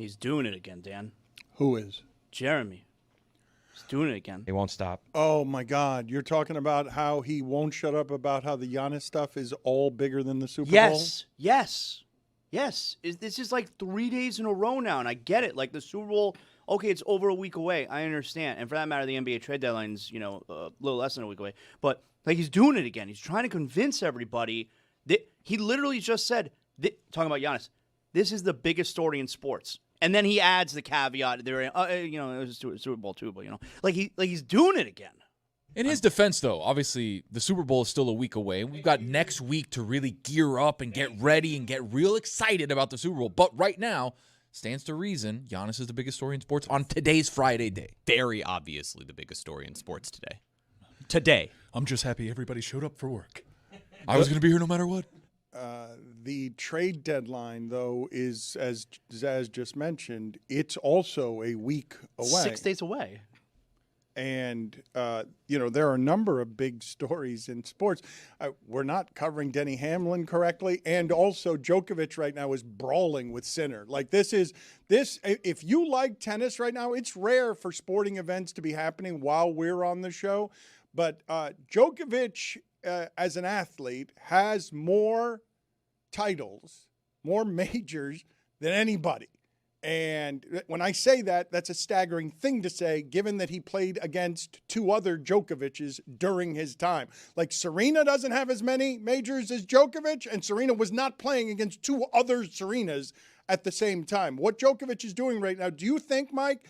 He's doing it again, Dan. Who is? Jeremy. He's doing it again. He won't stop. Oh, my God. You're talking about how he won't shut up about how the Giannis stuff is all bigger than the Super Bowl? Yes. This is like 3 days in a row now, and I get it. Like the Super Bowl, okay, it's over a week away. I understand. And for that matter, the NBA trade deadline's, a little less than a week away. But, like, he's doing it again. He's trying to convince everybody that he literally just said, talking about Giannis, this is the biggest story in sports. And then he adds the caveat, it was Super Bowl too, but, he's doing it again. In his defense, though, obviously the Super Bowl is still a week away. We've got next week to really gear up and get ready and get real excited about the Super Bowl. But right now, stands to reason, Giannis is the biggest story in sports on today's Friday day. Very obviously the biggest story in sports today. Today. I'm just happy everybody showed up for work. I was going to be here no matter what. The trade deadline, though, is, as Zaz just mentioned, it's also a week away. 6 days away. And, there are a number of big stories in sports. We're not covering Denny Hamlin correctly. And also, Djokovic right now is brawling with Sinner. Like, if you like tennis right now, it's rare for sporting events to be happening while we're on the show. But Djokovic, as an athlete, has more titles, more majors than anybody. And when I say that, that's a staggering thing to say, given that he played against two other Djokovic's during his time. Like, Serena doesn't have as many majors as Djokovic, and Serena was not playing against two other Serenas at the same time. What Djokovic is doing right now, do you think, Mike,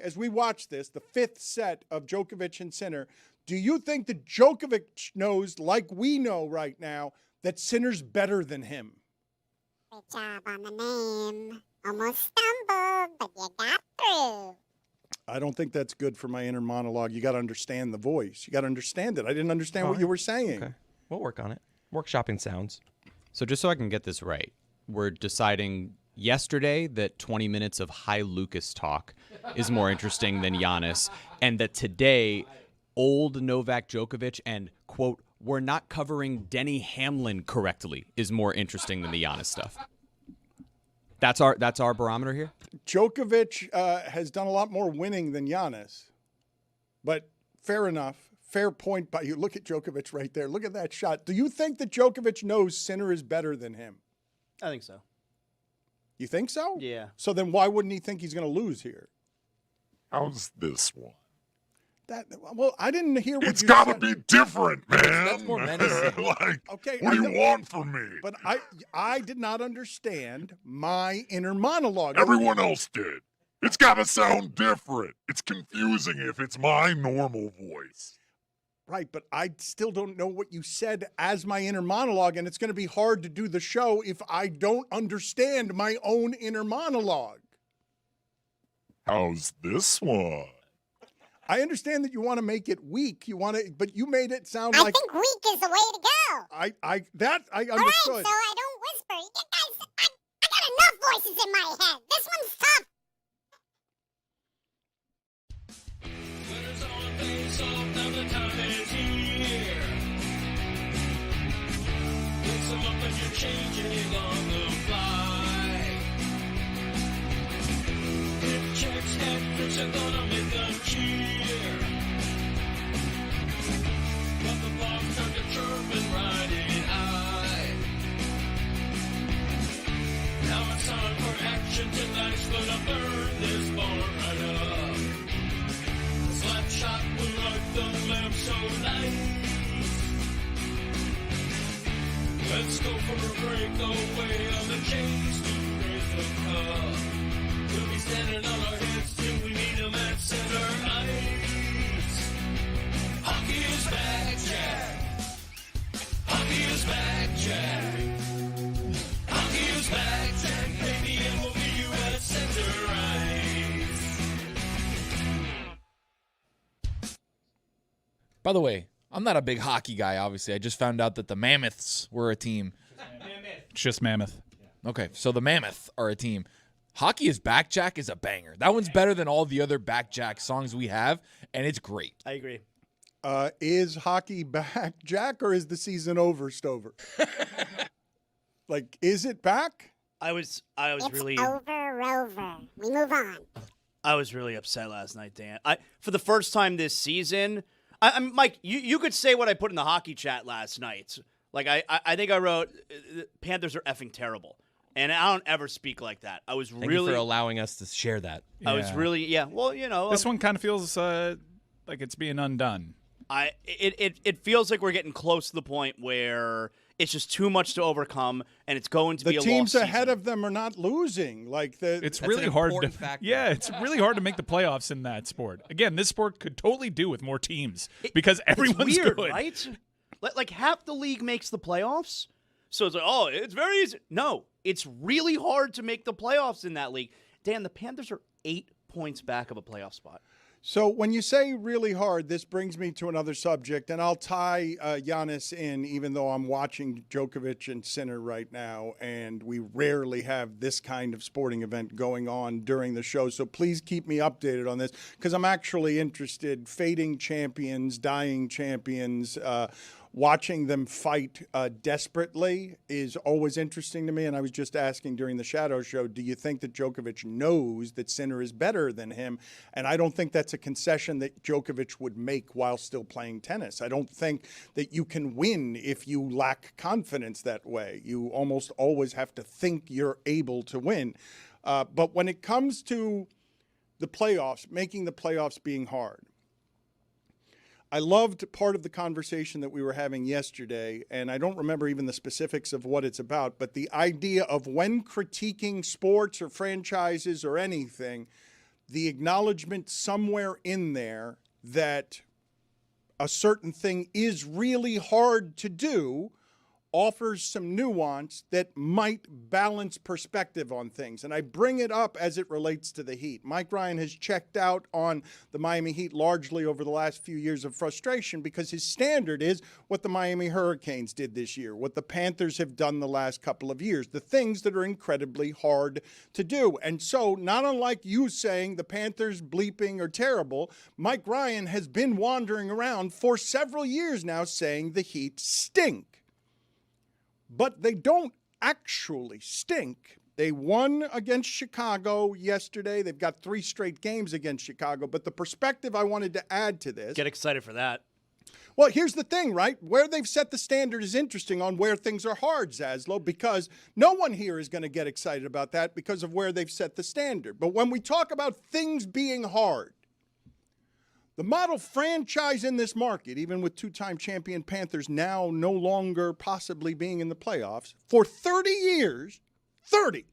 as we watch this, the fifth set of Djokovic and Sinner, do you think that Djokovic knows, like we know right now, that Sinner's better than him? Good job on the name. Almost stumbled, but you got through. I don't think that's good for my inner monologue. You got to understand the voice. You got to understand it. I didn't understand what you were saying. Okay. We'll work on it. Workshopping sounds. So just so I can get this right, we're deciding yesterday that 20 minutes of high Lucas talk is more interesting than Giannis, and that today, old Novak Djokovic and, quote, we're not covering Denny Hamlin correctly is more interesting than the Giannis stuff. That's our barometer here? Djokovic has done a lot more winning than Giannis. But fair enough. Fair point by you. Look at Djokovic right there. Look at that shot. Do you think that Djokovic knows Sinner is better than him? I think so. You think so? Yeah. So then why wouldn't he think he's going to lose here? How's this one? Well, I didn't hear what it's you gotta said. be different, man. That's more menacing. Okay, what do you want from me? But I did not understand my inner monologue. Everyone else did. It's gotta sound different. It's confusing if it's my normal voice. Right, but I still don't know what you said as my inner monologue, and it's going to be hard to do the show if I don't understand my own inner monologue. How's this one? I understand that you want to make it weak. But you made it sound I like think weak is the way to go. I understood. All right, so I don't whisper. You guys, I got enough voices in my head. This one's tough. Changing on the fly. Hip checks, head trips are gonna make them cheer. But the bombs turn to chirp and riding high. Now it's time for action. Tonight's gonna burn this bar right up. The slap shot will light the lamp so nice. Let's go for a breakaway on the chase to raise the cup. We'll be standing on our heads till we meet them at center ice. Hockey is back, Jack. Hockey is back, Jack. Hockey is back, Jack, baby, and we'll meet you at center ice. By the way, I'm not a big hockey guy, obviously. I just found out that the Mammoths were a team. It's just Mammoth. Okay, so the Mammoth are a team. Hockey is Back, Jack is a banger. That one's better than all the other Back Jack songs we have, and it's great. I agree. Is hockey back, Jack, or is the season over, Stover? Like, is it back? I was It's really over are over. We move on. I was really upset last night, Dan. For the first time this season, I'm Mike. You could say what I put in the hockey chat last night. Like I think I wrote, Panthers are effing terrible, and I don't ever speak like that. I was Thank really you for allowing us to share that. I was really Well, This one kind of feels like it's being undone. It feels like we're getting close to the point where it's just too much to overcome, and it's going to be a The teams lost ahead season. of them are not losing. It's That's really an hard to important factor. it's really hard to make the playoffs in that sport. Again, this sport could totally do with more teams because everyone's it's weird, good. right? Like half the league makes the playoffs, so it's like, it's very easy. No, it's really hard to make the playoffs in that league. Dan, the Panthers are 8 points back of a playoff spot. So when you say really hard, this brings me to another subject, and I'll tie Giannis in, even though I'm watching Djokovic and Sinner right now, and we rarely have this kind of sporting event going on during the show. So please keep me updated on this, because I'm actually interested. Fading champions, dying champions, watching them fight desperately is always interesting to me. And I was just asking during the Shadow Show, do you think that Djokovic knows that Sinner is better than him? And I don't think that's a concession that Djokovic would make while still playing tennis. I don't think that you can win if you lack confidence that way. You almost always have to think you're able to win. But when it comes to the playoffs, making the playoffs being hard, I loved part of the conversation that we were having yesterday, and I don't remember even the specifics of what it's about, but the idea of when critiquing sports or franchises or anything, the acknowledgement somewhere in there that a certain thing is really hard to do offers some nuance that might balance perspective on things. And I bring it up as it relates to the Heat. Mike Ryan has checked out on the Miami Heat largely over the last few years of frustration because his standard is what the Miami Hurricanes did this year, what the Panthers have done the last couple of years, the things that are incredibly hard to do. And so, not unlike you saying the Panthers bleeping are terrible, Mike Ryan has been wandering around for several years now saying the Heat stink. But they don't actually stink. They won against Chicago yesterday. They've got 3 straight games against Chicago. But the perspective I wanted to add to this. Get excited for that. Well, here's the thing, right? Where they've set the standard is interesting on where things are hard, Zaslow, because no one here is going to get excited about that because of where they've set the standard. But when we talk about things being hard, the model franchise in this market, even with 2-time champion Panthers now no longer possibly being in the playoffs, for 30 years, 30,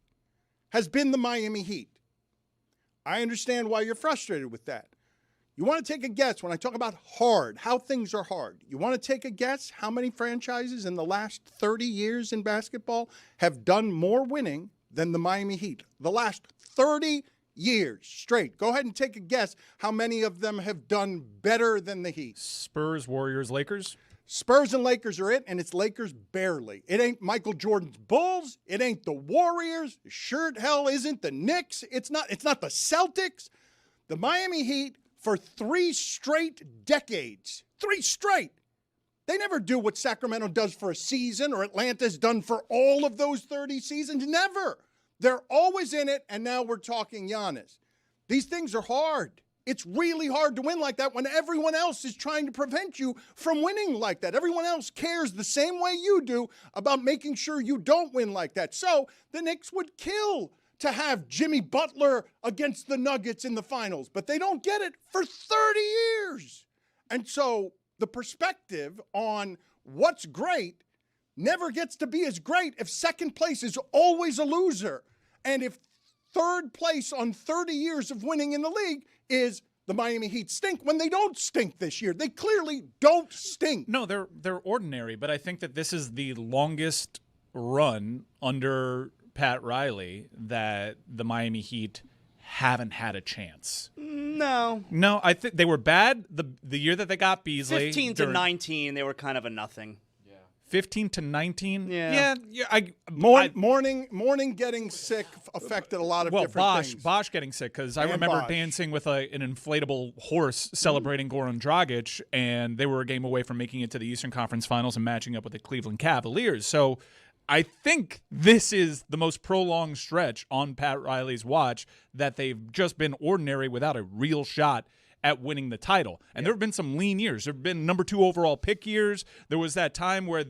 has been the Miami Heat. I understand why you're frustrated with that. You want to take a guess when I talk about hard, how things are hard. You want to take a guess how many franchises in the last 30 years in basketball have done more winning than the Miami Heat? The last 30 years straight. Go ahead and take a guess how many of them have done better than the Heat. Spurs, Warriors, Lakers. Spurs and Lakers are it, and it's Lakers barely. It ain't Michael Jordan's Bulls. It ain't the Warriors. It sure hell isn't the Knicks. It's not the Celtics. The Miami Heat for 3 straight decades. 3 straight. They never do what Sacramento does for a season or Atlanta's done for all of those 30 seasons. Never. They're always in it, and now we're talking Giannis. These things are hard. It's really hard to win like that when everyone else is trying to prevent you from winning like that. Everyone else cares the same way you do about making sure you don't win like that. So the Knicks would kill to have Jimmy Butler against the Nuggets in the finals, but they don't get it for 30 years. And so the perspective on what's great never gets to be as great if second place is always a loser. And if third place on 30 years of winning in the league is the Miami Heat stink when they don't stink this year. They clearly don't stink. No, they're ordinary, but I think that this is the longest run under Pat Riley that the Miami Heat haven't had a chance. No, I think they were bad the year that they got Beasley. 15 to 19, they were kind of a nothing. 15 to 19. Yeah. Morning getting sick affected a lot of different things. Bosch getting sick because I And remember Bosch. dancing with an inflatable horse celebrating Goran Dragic, and they were a game away from making it to the Eastern Conference Finals and matching up with the Cleveland Cavaliers. So I think this is the most prolonged stretch on Pat Riley's watch that they've just been ordinary without a real shot at winning the title. And there have been some lean years. There have been number 2 overall pick years. There was that time where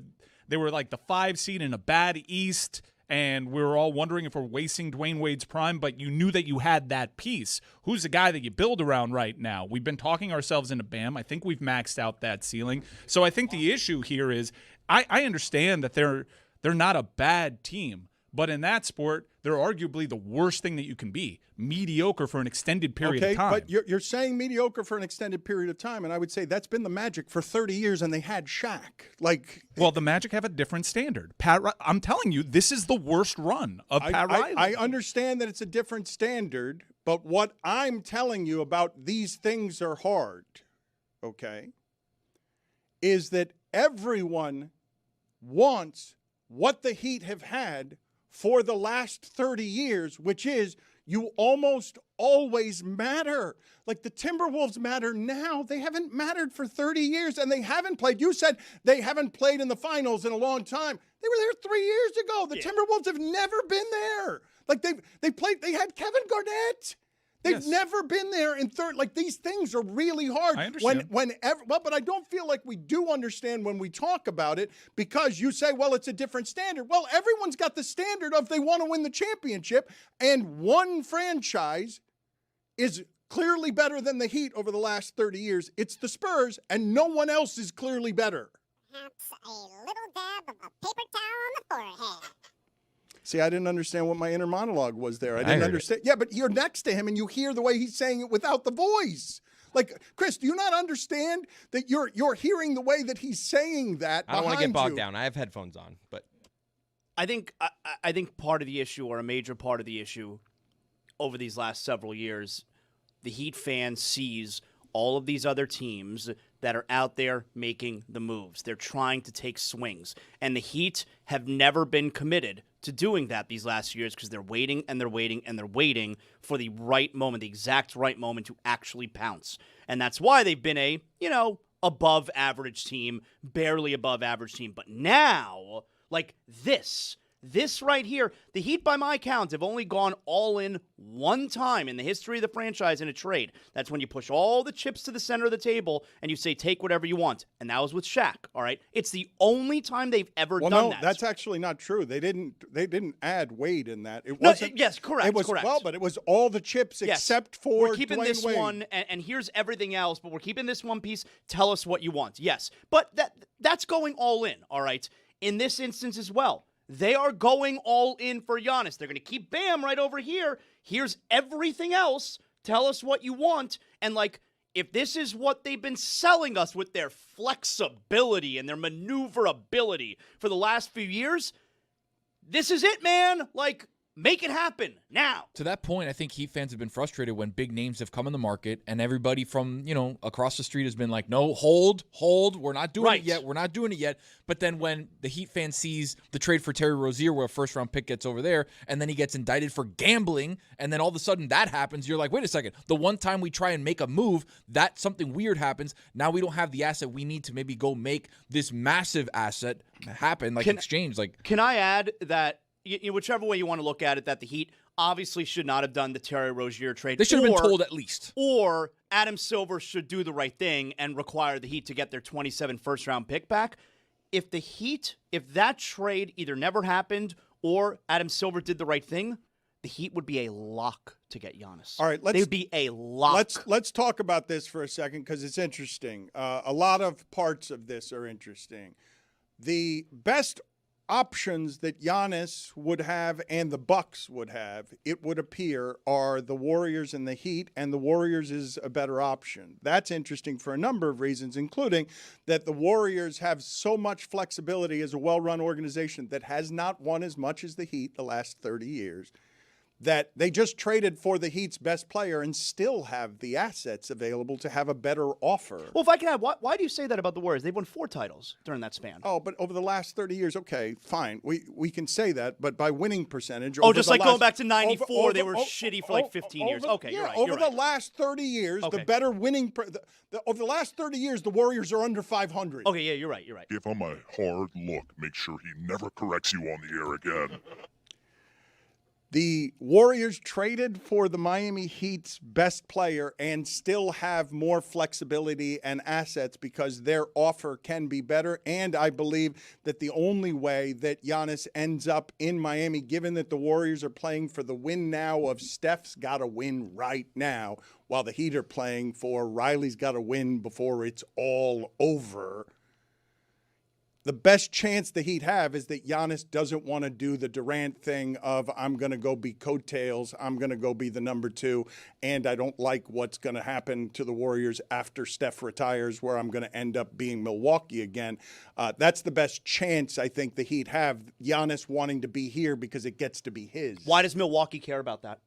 they were like the 5 seed in a bad East, and we were all wondering if we're wasting Dwayne Wade's prime, but you knew that you had that piece. Who's the guy that you build around right now? We've been talking ourselves into Bam. I think we've maxed out that ceiling. So I think the issue here is I understand that they're not a bad team, but in that sport, they're arguably the worst thing that you can be, mediocre for an extended period of time. But you're saying mediocre for an extended period of time, and I would say that's been the Magic for 30 years, and they had Shaq. Well, the Magic have a different standard. I'm telling you, this is the worst run of Pat Riley. I understand that it's a different standard, but what I'm telling you about these things are hard, okay, is that everyone wants what the Heat have had for the last 30 years, which is you almost always matter. Like the Timberwolves matter now. They haven't mattered for 30 years, and they haven't played. You said they haven't played in the finals in a long time. They were there 3 years ago. The Timberwolves have never been there. Like they played. They had Kevin Garnett. They've never been there in third. Like these things are really hard. I understand. But I don't feel like we do understand when we talk about it, because you say, well, it's a different standard. Well, everyone's got the standard of they want to win the championship, and one franchise is clearly better than the Heat over the last 30 years. It's the Spurs, and no one else is clearly better. Perhaps a little dab of a paper towel on the forehead. See, I didn't understand what my inner monologue was there. I didn't heard understand. Yeah, but you're next to him and you hear the way he's saying it without the voice. Like, Chris, do you not understand that you're hearing the way that he's saying that I don't want behind to get bogged you? down. I have headphones on, but I think part of the issue, or a major part of the issue over these last several years, the Heat fan sees all of these other teams that are out there making the moves. They're trying to take swings. And the Heat have never been committed to doing that these last few years because they're waiting and they're waiting and they're waiting for the right moment, the exact right moment to actually pounce. And that's why they've been a, above average team, barely above average team. But now, like this right here, the Heat, by my count, have only gone all in one time in the history of the franchise in a trade. That's when you push all the chips to the center of the table and you say, take whatever you want. And that was with Shaq, all right? It's the only time they've ever done that. No, that's actually not true. They didn't add Wade in that. It No, wasn't. yes, correct, It was, correct. Well, but it was all the chips except for we're keeping Dwayne this Wade. one, and here's everything else, but we're keeping this one piece. Tell us what you want. Yes, but that's going all in, all right? In this instance as well. They are going all in for Giannis. They're going to keep Bam right over here. Here's everything else. Tell us what you want. And, if this is what they've been selling us with their flexibility and their maneuverability for the last few years, this is it, man. Make it happen now. To that point, I think Heat fans have been frustrated when big names have come in the market and everybody from, across the street has been like, no, hold, we're not doing it yet. But then when the Heat fan sees the trade for Terry Rozier where a first-round pick gets over there and then he gets indicted for gambling and then all of a sudden that happens, you're like, wait a second. The one time we try and make a move, that something weird happens. Now we don't have the asset we need to maybe go make this massive asset happen, exchange. Can I add that whichever way you want to look at it, that the Heat obviously should not have done the Terry Rozier trade. They should have been told at least. Or Adam Silver should do the right thing and require the Heat to get their 27 first-round pick back. If that trade either never happened or Adam Silver did the right thing, the Heat would be a lock to get Giannis. All right, they would be a lock. Let's talk about this for a second because it's interesting. A lot of parts of this are interesting. The best options that Giannis would have and the Bucks would have, it would appear, are the Warriors and the Heat, and the Warriors is a better option. That's interesting for a number of reasons, including that the Warriors have so much flexibility as a well-run organization that has not won as much as the Heat the last 30 years. that they just traded for the Heat's best player and still have the assets available to have a better offer. Well, if I can have, why do you say that about the Warriors? They've won 4 titles during that span. Oh, but over the last 30 years, okay, fine. We can say that, but by winning percentage. Oh, over just the like last, going back to 94, over- they were oh, shitty for like 15 years. over- Okay, yeah, you're right. over you're the right. last 30 years, Okay. the better winning. Over the last 30 years, the Warriors are under 500. Okay, yeah, you're right. You're right. Give him a hard look. Make sure he never corrects you on the air again. The Warriors traded for the Miami Heat's best player and still have more flexibility and assets because their offer can be better. And I believe that the only way that Giannis ends up in Miami, given that the Warriors are playing for the win now of Steph's got to win right now, while the Heat are playing for Riley's got to win before it's all over. The best chance the Heat have is that Giannis doesn't want to do the Durant thing of I'm going to go be coattails, I'm going to go be the number 2, and I don't like what's going to happen to the Warriors after Steph retires where I'm going to end up being Milwaukee again. That's the best chance I think the Heat have, Giannis wanting to be here because it gets to be his. Why does Milwaukee care about that?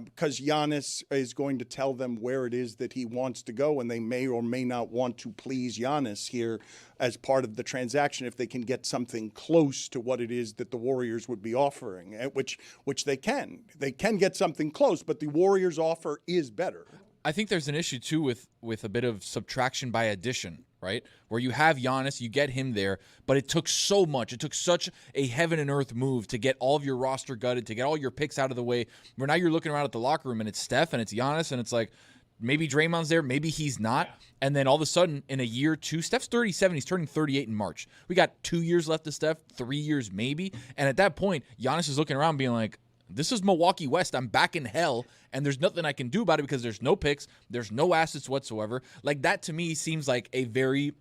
Because Giannis is going to tell them where it is that he wants to go, and they may or may not want to please Giannis here as part of the transaction if they can get something close to what it is that the Warriors would be offering, which they can. They can get something close, but the Warriors' offer is better. I think there's an issue, too, with a bit of subtraction by addition, right? Where you have Giannis, you get him there, but it took so much. It took such a heaven and earth move to get all of your roster gutted, to get all your picks out of the way, where now you're looking around at the locker room, and it's Steph, and it's Giannis, and it's like, maybe Draymond's there, maybe he's not. And then all of a sudden, in a year or two, Steph's 37, he's turning 38 in March. We got 2 years left of Steph, 3 years maybe. And at that point, Giannis is looking around being like, this is Milwaukee West. I'm back in hell, and there's nothing I can do about it because there's no picks, there's no assets whatsoever. Like, that to me seems like a very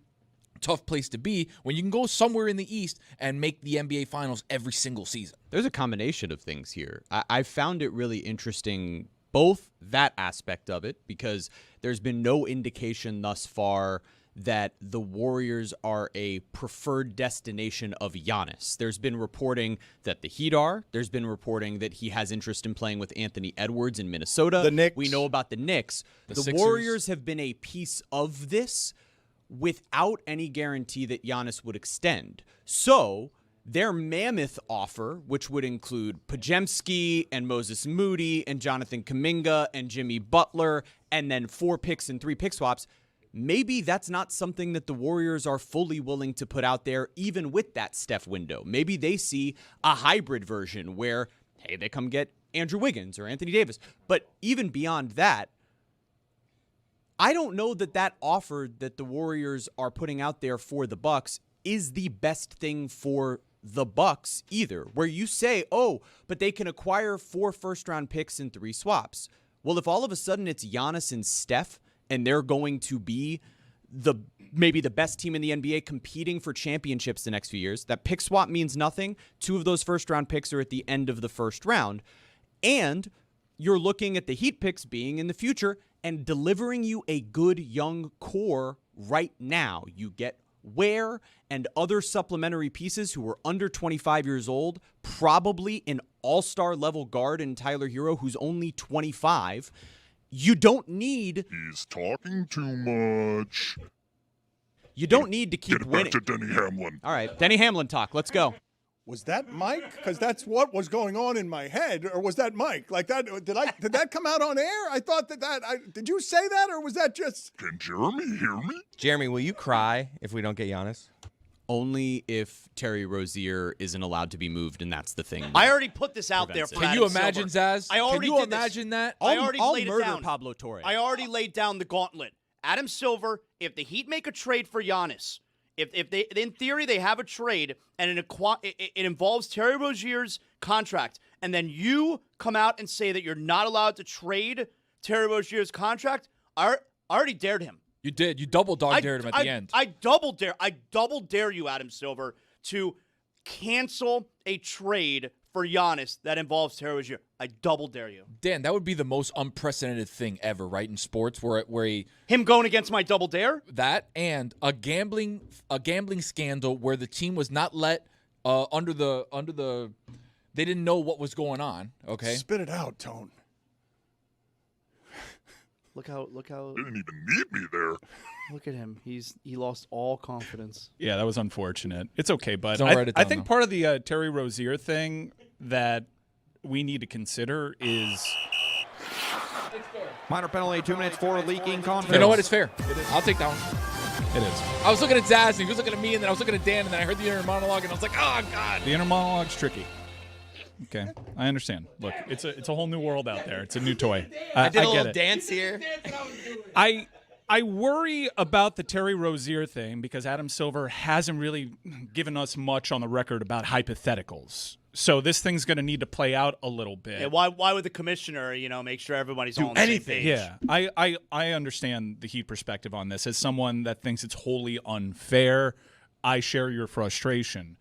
tough place to be when you can go somewhere in the East and make the NBA Finals every single season. There's a combination of things here. I found it really interesting, both that aspect of it, because there's been no indication thus far that the Warriors are a preferred destination of Giannis. There's been reporting that the Heat are. There's been reporting that he has interest in playing with Anthony Edwards in Minnesota. The Knicks. We know about the Knicks. The The Sixers. Warriors have been a piece of this without any guarantee that Giannis would extend. So their mammoth offer, which would include Pajemski and Moses Moody and Jonathan Kuminga and Jimmy Butler, and then 4 picks and 3 pick swaps, maybe that's not something that the Warriors are fully willing to put out there, even with that Steph window. Maybe they see a hybrid version where, hey, they come get Andrew Wiggins or Anthony Davis. But even beyond that, I don't know that that offer that the Warriors are putting out there for the Bucks is the best thing for the Bucks either, where you say, oh, but they can acquire 4 first-round picks and 3 swaps. Well, if all of a sudden it's Giannis and Steph, and they're going to be maybe the best team in the NBA competing for championships the next few years, that pick swap means nothing. 2 of those first-round picks are at the end of the first round. And you're looking at the Heat picks being in the future and delivering you a good young core right now. You get Ware and other supplementary pieces who are under 25 years old, probably an all-star level guard in Tyler Hero, who's only 25. You don't need... He's talking too much. You don't need to keep Get it winning. back to Denny Hamlin. All right, Denny Hamlin talk. Let's go. Was that Mike? Because that's what was going on in my head. Or was that Mike? Like that? Did that come out on air? I thought did you say that, or was that just? Can Jeremy hear me? Jeremy, will you cry if we don't get Giannis? Only if Terry Rozier isn't allowed to be moved, and that's the thing. I already put this out there Prevents for it. Can you Adam imagine, Silver. Zaz? I already Can you did this. imagine that? I already I'll laid it murder down. Pablo Torre. I already laid down the gauntlet. Adam Silver, if the Heat make a trade for Giannis, if they in theory they have a trade and it involves Terry Rozier's contract, and then you come out and say that you're not allowed to trade Terry Rozier's contract, I already dared him. You did. You double dog dared him at the end. I double dare you, Adam Silver, to cancel a trade for Giannis that involves Terry Rozier. I double dare you. Dan, that would be the most unprecedented thing ever, right, in sports, where Him going against my double dare? that and a gambling scandal where the team was not let under the They didn't know what was going on. Okay. Spit it out, Tone. Look how They didn't even need me there. look at him. He lost all confidence. Yeah, that was unfortunate. It's okay, bud. Don't write it I down, think though. part of the Terry Rozier thing that we need to consider is Minor penalty, 2 minutes for leaking confidence. You know what? It's fair. I'll take that one. it is. I was looking at Zaz, and he was looking at me, and then I was looking at Dan, and then I heard the inner monologue, and I was like, oh, God. The inner monologue's tricky. Okay, I understand. Look, it's a whole new world out there. It's a new toy. I did a get little it. dance here. I worry about the Terry Rozier thing because Adam Silver hasn't really given us much on the record about hypotheticals. So this thing's going to need to play out a little bit. Yeah, why would the commissioner, make sure everybody's all on the same page? Yeah, I understand the Heat perspective on this. As someone that thinks it's wholly unfair, I share your frustration.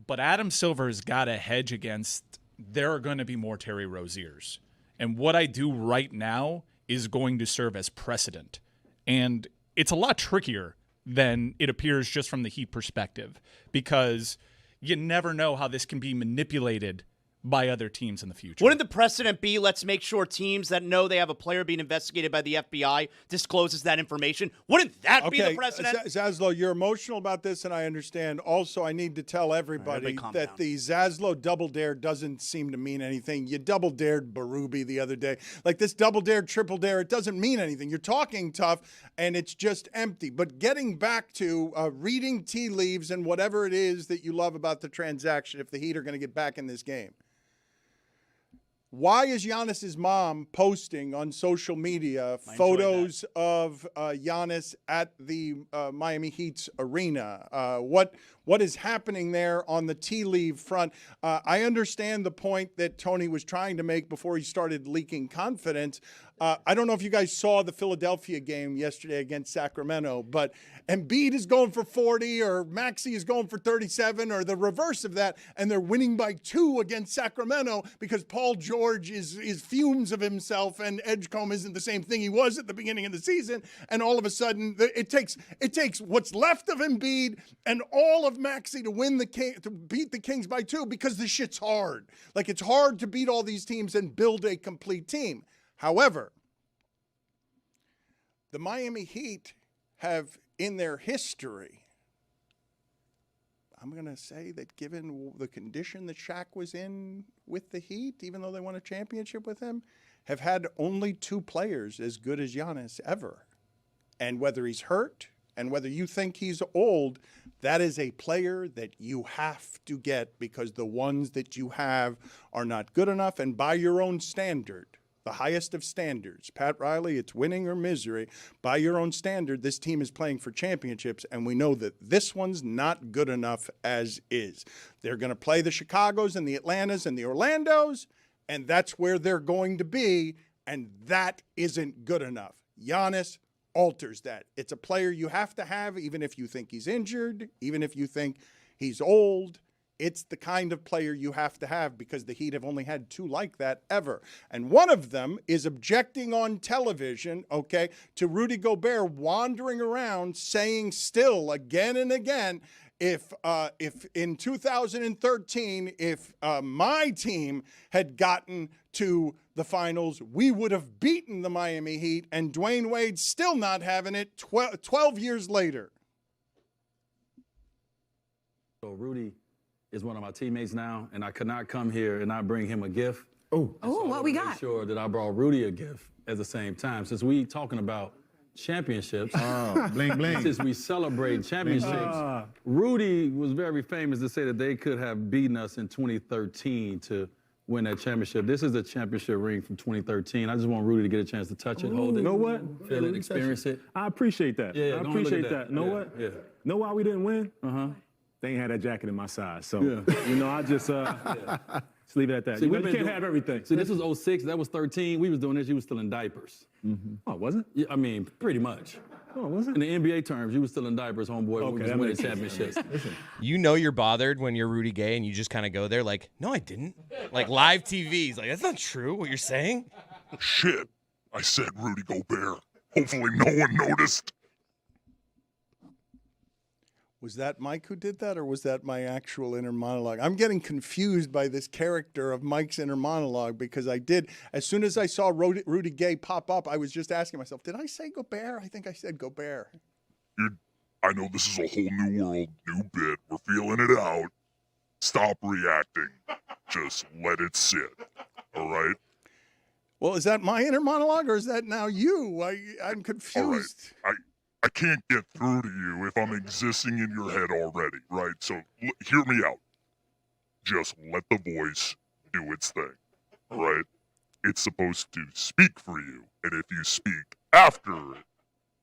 But Adam Silver has got to hedge against there are going to be more Terry Roziers. And what I do right now is going to serve as precedent. And it's a lot trickier than it appears just from the Heat perspective because you never know how this can be manipulated by other teams in the future. Wouldn't the precedent be let's make sure teams that know they have a player being investigated by the FBI discloses that information? Wouldn't that be the precedent? Zaslow, you're emotional about this, and I understand. Also, I need to tell everybody calm that down. the Zaslow double dare doesn't seem to mean anything. You double dared Berube the other day. Like this double dare, triple dare, it doesn't mean anything. You're talking tough, and it's just empty. But getting back to reading tea leaves and whatever it is that you love about the transaction, if the Heat are going to get back in this game. Why is Giannis's mom posting on social media photos of Giannis at the Miami Heat's arena? What is happening there on the tea leaf front? I understand the point that Tony was trying to make before he started leaking confidence. I don't know if you guys saw the Philadelphia game yesterday against Sacramento, but Embiid is going for 40 or Maxey is going for 37 or the reverse of that, and they're winning by 2 against Sacramento because Paul George is fumes of himself and Edgecombe isn't the same thing he was at the beginning of the season, and all of a sudden it takes what's left of Embiid and all of Maxey to beat the Kings by 2 because the shit's hard. Like it's hard to beat all these teams and build a complete team. However, the Miami Heat have in their history, I'm going to say that given the condition that Shaq was in with the Heat, even though they won a championship with him, have had only 2 players as good as Giannis ever. And whether he's hurt and whether you think he's old, that is a player that you have to get because the ones that you have are not good enough. And by your own standard, the highest of standards, Pat Riley, it's winning or misery. By your own standard, this team is playing for championships, and we know that this one's not good enough as is. They're going to play the Chicagos and the Atlantas and the Orlandos, and that's where they're going to be, and that isn't good enough. Giannis alters that. It's a player you have to have, even if you think he's injured, even if you think he's old. It's the kind of player you have to have because the Heat have only had 2 like that ever. And one of them is objecting on television, okay, to Rudy Gobert wandering around saying still again and again, if in 2013, if my team had gotten to the finals, we would have beaten the Miami Heat, and Dwayne Wade still not having it 12 years later. So Rudy is one of my teammates now, and I could not come here and not bring him a gift. Oh, what we got? Make sure that I brought Rudy a gift at the same time. Since we talking about championships, Bling, bling. since we celebrate championships, Rudy was very famous to say that they could have beaten us in 2013 to win that championship. This is the championship ring from 2013. I just want Rudy to get a chance to touch it, hold it. You know what? Feel it, experience it. I appreciate that. Yeah, I go and look appreciate at that. Know Yeah, what? Yeah. Know why we didn't win? They ain't had that jacket in my size. So, I just just leave it at that. See, You we've been can't doing- have everything. See, this was 06, that was 13. We was doing this, you was still in diapers. Oh, was it? Yeah, I mean, pretty much. Oh, was it? In the NBA terms, you was still in diapers, homeboy, when Okay, we was that winning makes sense. championships. You know you're bothered when you're Rudy Gay and you just kind of go there like, no, I didn't. Like live TV's like, that's not true what you're saying. Shit, I said Rudy Gobert. Hopefully no one noticed. Was that Mike who did that, or was that my actual inner monologue? I'm getting confused by this character of Mike's inner monologue because as soon as I saw Rudy Gay pop up, I was just asking myself, did I say Gobert? I think I said Gobert. I know this is a whole new world, new bit. We're feeling it out. Stop reacting. Just let it sit. All right? Well, is that my inner monologue, or is that now you? I'm confused. All right. I can't get through to you if I'm existing in your head already, right? So hear me out. Just let the voice do its thing, all right? It's supposed to speak for you, and if you speak after it,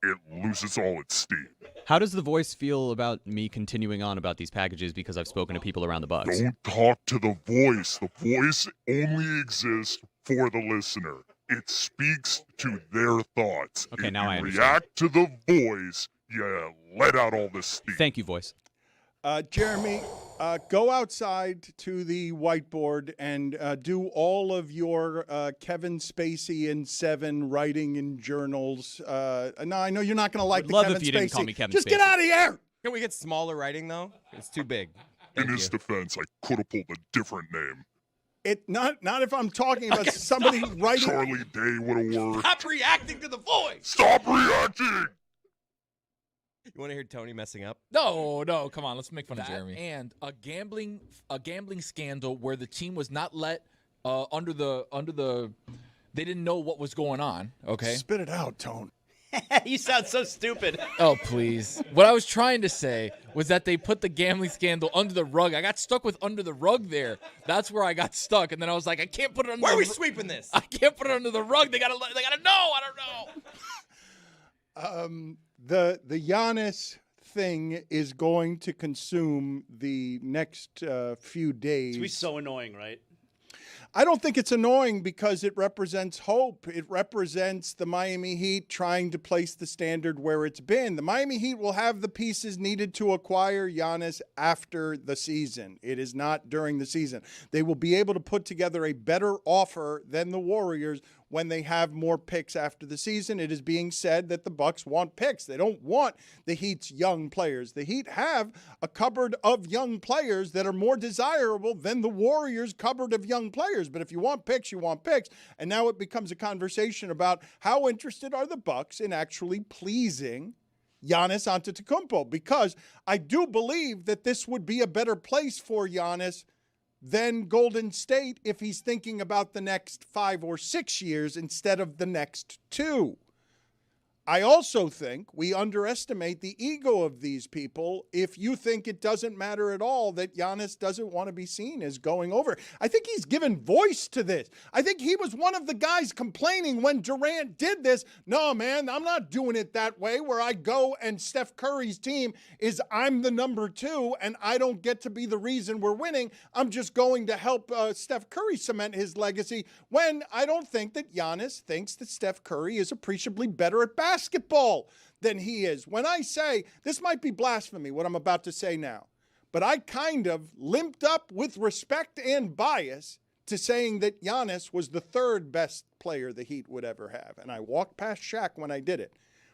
it loses all its steam. How does the voice feel about me continuing on about these packages because I've spoken to people around the Bucks? Don't talk to the voice. The voice only exists for the listener. It speaks to their thoughts. Okay, if now you I understand. react to the voice, you let out all the steam. Thank you, voice. Jeremy, go outside to the whiteboard and do all of your Kevin Spacey and Seven writing in journals. No, I know you're not going to like Would the love Kevin if you Spacey. didn't call me Kevin Just get Spacey. out of here. Can we get smaller writing though? It's too big. In his defense, I could have pulled a different name. Not if I'm talking about somebody writing. Charlie Day would have worked. Stop reacting to the voice. Stop reacting. You want to hear Tony messing up? No, come on, let's make fun of Jeremy. And a gambling scandal where the team was not let under the they didn't know what was going on. Okay, spit it out, Tone. You sound so stupid. Oh, please. What I was trying to say was that they put the gambling scandal under the rug. I got stuck with under the rug there. That's where I got stuck. And then I was like, I can't put it under Why the are we rug. sweeping this? I can't put it under the rug. They gotta know. I don't know. The Giannis thing is going to consume the next few days. It's gonna be so annoying, right? I don't think it's annoying because it represents hope. It represents the Miami Heat trying to place the standard where it's been. The Miami Heat will have the pieces needed to acquire Giannis after the season. It is not during the season. They will be able to put together a better offer than the Warriors when they have more picks after the season. It is being said that the Bucks want picks. They don't want the Heat's young players. The Heat have a cupboard of young players that are more desirable than the Warriors' cupboard of young players. But if you want picks, you want picks. And now it becomes a conversation about how interested are the Bucks in actually pleasing Giannis Antetokounmpo, because I do believe that this would be a better place for Giannis than Golden State if he's thinking about the next 5 or 6 years instead of the next 2. I also think we underestimate the ego of these people if you think it doesn't matter at all that Giannis doesn't want to be seen as going over. I think he's given voice to this. I think he was one of the guys complaining when Durant did this. No, man, I'm not doing it that way where I go and Steph Curry's team is I'm the number 2 and I don't get to be the reason we're winning. I'm just going to help Steph Curry cement his legacy, when I don't think that Giannis thinks that Steph Curry is appreciably better at basketball than he is. When I say, this might be blasphemy, what I'm about to say now, but I kind of limped up with respect and bias to saying that Giannis was the 3rd best player the Heat would ever have. And I walked past Shaq when I did it.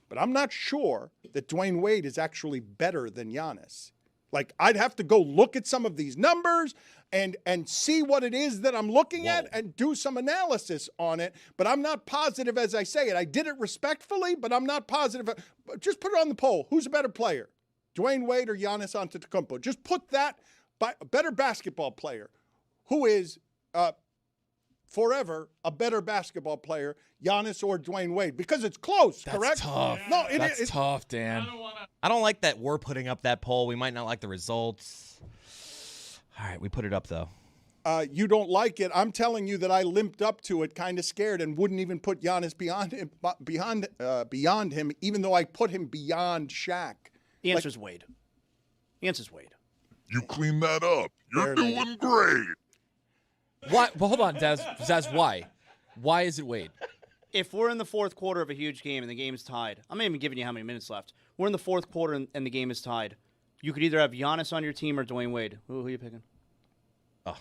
But I'm not sure that Dwayne Wade is actually better than Giannis. Like, I'd have to go look at some of these numbers and see what it is that I'm looking at and do some analysis on it. But I'm not positive as I say it. I did it respectfully, but I'm not positive. Just put it on the poll. Who's a better player? Dwayne Wade or Giannis Antetokounmpo? Just put that better basketball player. Who is forever a better basketball player, Giannis or Dwayne Wade? Because it's close, correct? Tough. No, That's tough, Dan. I don't like that we're putting up that poll. We might not like the results. All right, we put it up though. You don't like it. I'm telling you that I limped up to it, kind of scared, and wouldn't even put Giannis beyond him, even though I put him beyond Shaq. The answer's Wade. The answer's Wade. You clean that up. You're doing great. Why? Well, hold on, Zaz. Why? Why is it Wade? If we're in the 4th quarter of a huge game and the game is tied, I'm not even giving you how many minutes left. We're in the 4th quarter and the game is tied. You could either have Giannis on your team or Dwayne Wade. Who are you picking? Oh,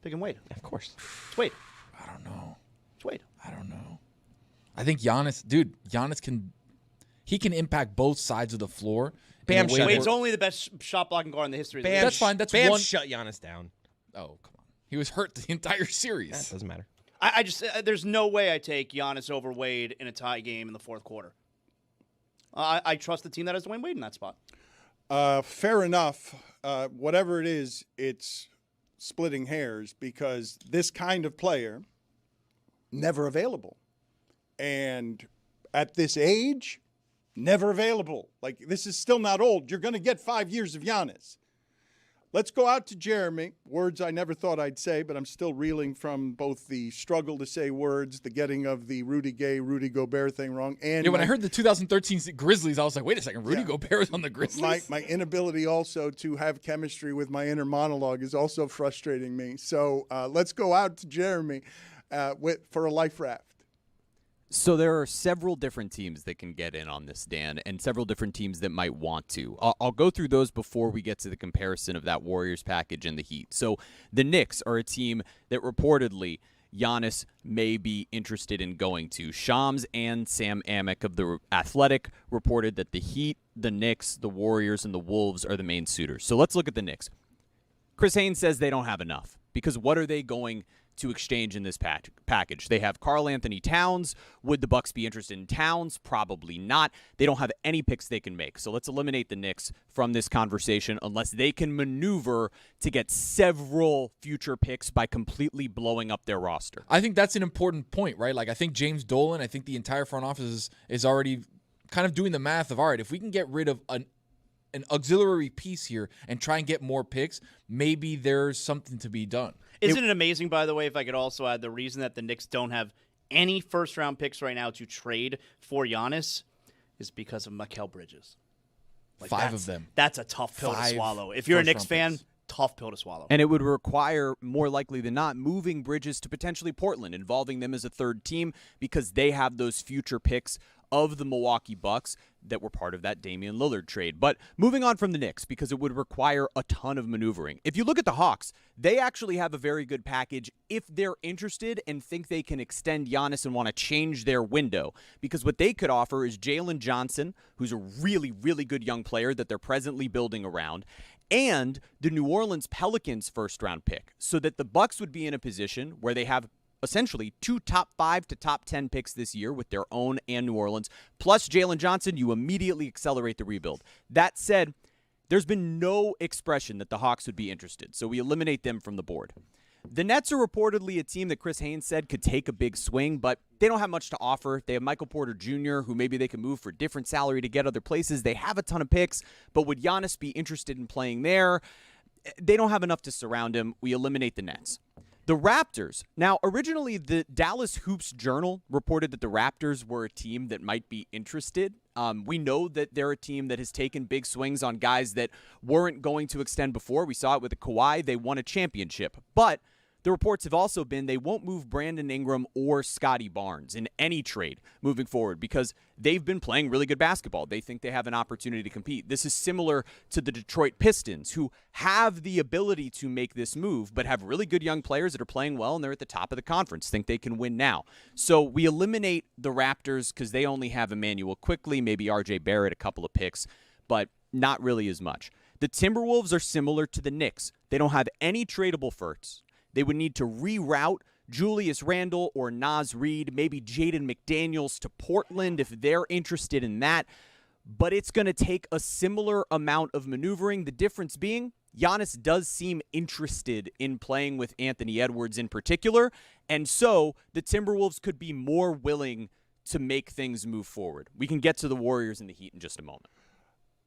picking Wade. Of course. It's Wade. I don't know. It's Wade. I don't know. I think Giannis can impact both sides of the floor Bam in a way shut where- Wade's only the best shot blocking guard in the history of the league. That's fine. That's Bam one. shut Giannis down. Oh, come on. He was hurt the entire That series. doesn't matter. I just there's no way I take Giannis over Wade in a tie game in the fourth quarter. I trust the team that has Dwayne Wade in that spot. Fair enough. Whatever it is, it's splitting hairs because this kind of player, never available. And at this age, never available. Like, this is still not old. You're going to get 5 years of Giannis. Let's go out to Jeremy. Words I never thought I'd say, but I'm still reeling from both the struggle to say words, the getting of the Rudy Gay, Rudy Gobert thing wrong. And Yeah, when I heard the 2013 Grizzlies, I was like, wait a second, Rudy Gobert was on the Grizzlies? My inability also to have chemistry with my inner monologue is also frustrating me. So let's go out to Jeremy for a life raft. So there are several different teams that can get in on this, Dan, and several different teams that might want to. I'll go through those before we get to the comparison of that Warriors package and the Heat. So the Knicks are a team that reportedly Giannis may be interested in going to. Shams and Sam Amick of The Athletic reported that the Heat, the Knicks, the Warriors, and the Wolves are the main suitors. So let's look at the Knicks. Chris Haynes says they don't have enough because what are they going to exchange in this package? They have Karl Anthony Towns. Would the Bucks be interested in Towns? Probably not. They don't have any picks they can make. So let's eliminate the Knicks from this conversation unless they can maneuver to get several future picks by completely blowing up their roster. I think that's an important point, right? Like, I think James Dolan, I think the entire front office is already kind of doing the math of, all right, if we can get rid of an auxiliary piece here and try and get more picks, maybe there's something to be done. Isn't it amazing, by the way, if I could also add the reason that the Knicks don't have any first-round picks right now to trade for Giannis is because of Mikal Bridges. Like, 5 of them. That's a tough pill to 5 swallow. If you're a Knicks first-round fan, picks. tough pill to swallow. And it would require, more likely than not, moving Bridges to potentially Portland, involving them as a third team because they have those future picks of the Milwaukee Bucks that were part of that Damian Lillard trade. But moving on from the Knicks, because it would require a ton of maneuvering. If you look at the Hawks, they actually have a very good package if they're interested and think they can extend Giannis and want to change their window. Because what they could offer is Jalen Johnson, who's a really, really good young player that they're presently building around, and the New Orleans Pelicans first-round pick, so that the Bucks would be in a position where they have essentially 2 top 5 to top 10 picks this year with their own and New Orleans, plus Jalen Johnson. You immediately accelerate the rebuild. That said, there's been no expression that the Hawks would be interested, so we eliminate them from the board. The Nets are reportedly a team that Chris Haynes said could take a big swing, but they don't have much to offer. They have Michael Porter Jr., who maybe they can move for different salary to get other places. They have a ton of picks, but would Giannis be interested in playing there? They don't have enough to surround him. We eliminate the Nets. The Raptors. Now, originally, the Dallas Hoops Journal reported that the Raptors were a team that might be interested. We know that they're a team that has taken big swings on guys that weren't going to extend before. We saw it with the Kawhi. They won a championship. But the reports have also been they won't move Brandon Ingram or Scotty Barnes in any trade moving forward because they've been playing really good basketball. They think they have an opportunity to compete. This is similar to the Detroit Pistons, who have the ability to make this move, but have really good young players that are playing well, and they're at the top of the conference, think they can win now. So we eliminate the Raptors because they only have Emmanuel Quickley, maybe RJ Barrett, a couple of picks, but not really as much. The Timberwolves are similar to the Knicks. They don't have any tradable firsts. They would need to reroute Julius Randle or Naz Reid, maybe Jaden McDaniels to Portland if they're interested in that. But it's going to take a similar amount of maneuvering. The difference being Giannis does seem interested in playing with Anthony Edwards in particular. And so the Timberwolves could be more willing to make things move forward. We can get to the Warriors and the Heat in just a moment.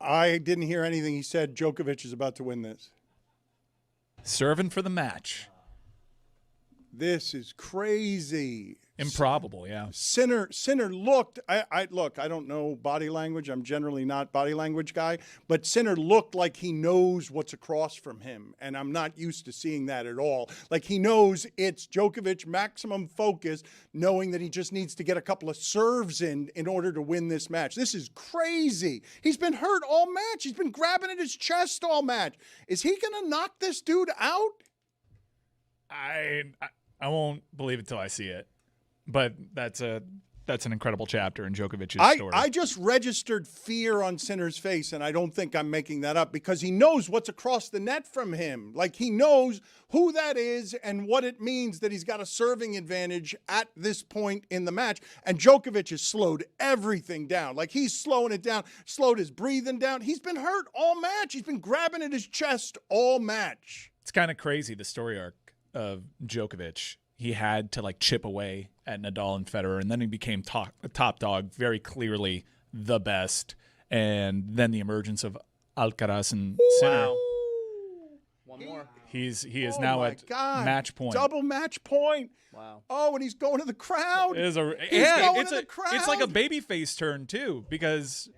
I didn't hear anything he said. Djokovic is about to win this. Serving for the match. This is crazy. Improbable, yeah. Sinner looked. I don't know body language. I'm generally not body language guy, but Sinner looked like he knows what's across from him, and I'm not used to seeing that at all. Like he knows it's Djokovic maximum focus, knowing that he just needs to get a couple of serves in order to win this match. This is crazy. He's been hurt all match. He's been grabbing at his chest all match. Is he gonna knock this dude out? I won't believe it till I see it. But that's a That's an incredible chapter in Djokovic's story. I just registered fear on Sinner's face, and I don't think I'm making that up because he knows what's across the net from him. Like, he knows who that is and what it means that he's got a serving advantage at this point in the match. And Djokovic has slowed everything down. Like, he's slowing it down, slowed his breathing down. He's been hurt all match. He's been grabbing at his chest all match. It's kind of crazy, the story arc of Djokovic. He had to chip away at Nadal and Federer, and then he became top dog, very clearly the best. And then the emergence of Alcaraz and Sinner. One more. He is now at match point. Double match point. Wow. Oh, and he's going to the crowd. It's like a babyface turn too, because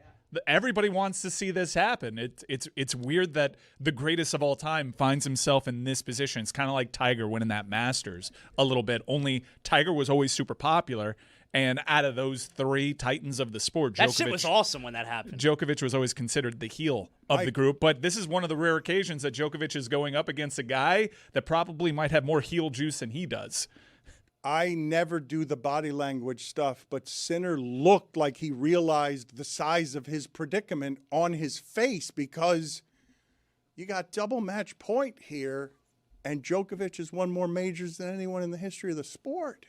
everybody wants to see this happen. It's weird that the greatest of all time finds himself in this position. It's kind of like Tiger winning that Masters a little bit. Only Tiger was always super popular, and out of those three titans of the sport, That shit was awesome when that happened. Djokovic was always considered the heel of the group, but this is one of the rare occasions that Djokovic is going up against a guy that probably might have more heel juice than he does. I never do the body language stuff, but Sinner looked like he realized the size of his predicament on his face because you got double match point here, and Djokovic has won more majors than anyone in the history of the sport.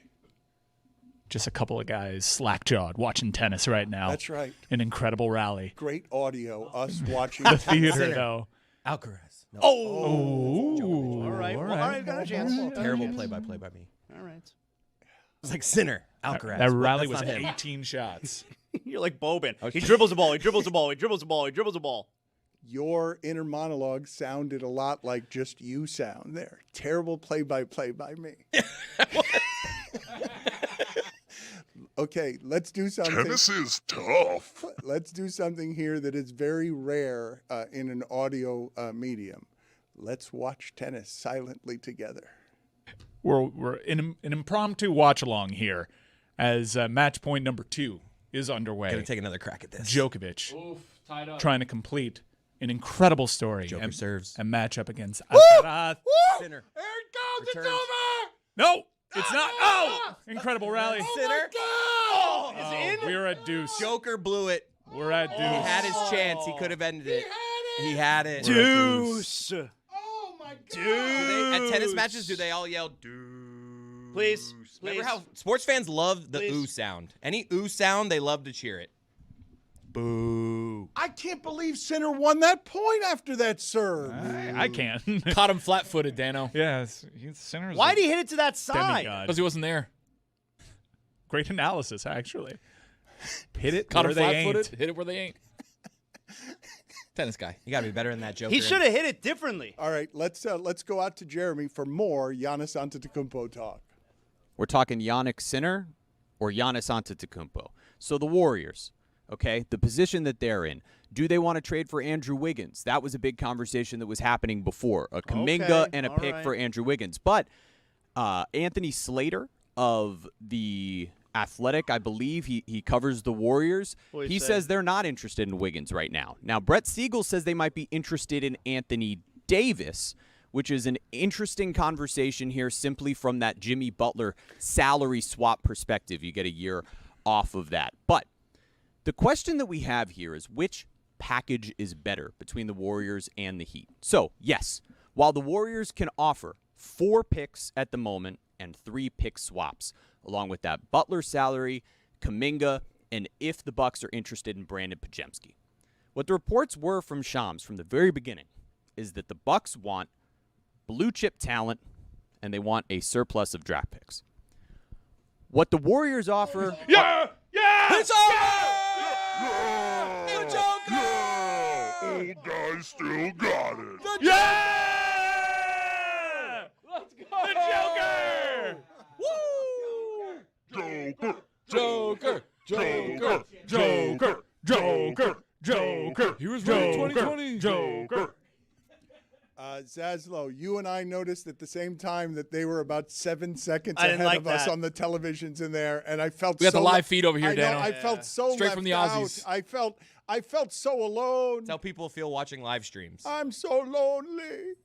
Just a couple of guys slack-jawed watching tennis right now. That's right. An incredible rally. Great audio, us watching the theater, though. Alcaraz. No. Oh. All right. Well, all right, got a chance. Terrible play-by-play by me. All right. It's like Sinner, Alcaraz. That rally That's was not him. 18 shots. You're like Boban. He dribbles the ball. He dribbles the ball. He dribbles the ball. He dribbles the ball. Your inner monologue sounded a lot like just you sound there. Terrible play-by-play by me. Okay, let's do something. Tennis is tough. Let's do something here that is very rare in an audio medium. Let's watch tennis silently together. We're in an impromptu watch-along here as match point number 2 is underway. Gonna take another crack at this. Djokovic trying to complete an incredible story. Joker serves. A matchup against Alcaraz. Sinner. There it goes. Returns. It's over. No, it's not. Oh, incredible rally. Sinner. Oh, it's in. We're at deuce. Joker blew it. We're at deuce. He had his chance. He could have ended it. He had it. Deuce. Oh, my God. Deuce. At tennis matches, do they all yell deuce? Please. Remember how sports fans love the Please. ooh sound? Any ooh sound, they love to cheer it. Boo. I can't believe Sinner won that point after that serve. I can't. Caught him flat-footed, Dano. Yes. Sinner's Why'd he hit it to that side? demigod. Because he wasn't there. Great analysis, actually. Hit it Caught where him they flat-footed. ain't. Hit it where they ain't. Tennis guy. You gotta be better than that, Joker. He should have hit it differently. All right, let's go out to Jeremy for more Giannis Antetokounmpo talk. We're talking Yannick Sinner or Giannis Antetokounmpo. So the Warriors, okay, the position that they're in. Do they want to trade for Andrew Wiggins? That was a big conversation that was happening before. A Kuminga Okay, and a all pick right. for Andrew Wiggins. But Anthony Slater of The Athletic, I believe, he covers the Warriors. What'd He he say? says they're not interested in Wiggins right now. Now, Brett Siegel says they might be interested in Anthony Davis, which is an interesting conversation here simply from that Jimmy Butler salary swap perspective. You get a year off of that. But the question that we have here is which package is better between the Warriors and the Heat? So, yes, while the Warriors can offer 4 picks at the moment and 3 pick swaps, along with that Butler salary, Kuminga, and if the Bucks are interested in Brandon Pajemski. What the reports were from Shams from the very beginning is that the Bucks want blue chip talent and they want a surplus of draft picks. What the Warriors offer... Yeah! Yeah! It's over! The Joker! Old guy still got it. Yeah! Let's go! The Joker! Joker. Joker. Joker! Joker! Joker! He was right in 2020. Joker! Zaslow, you and I noticed at the same time that they were about 7 seconds I didn't ahead like of us that. on the televisions in there, and I felt We got so the live feed over here, I know, Dano. I felt so Straight left from the out. Aussies. I felt so alone. That's how people feel watching live streams. I'm so lonely.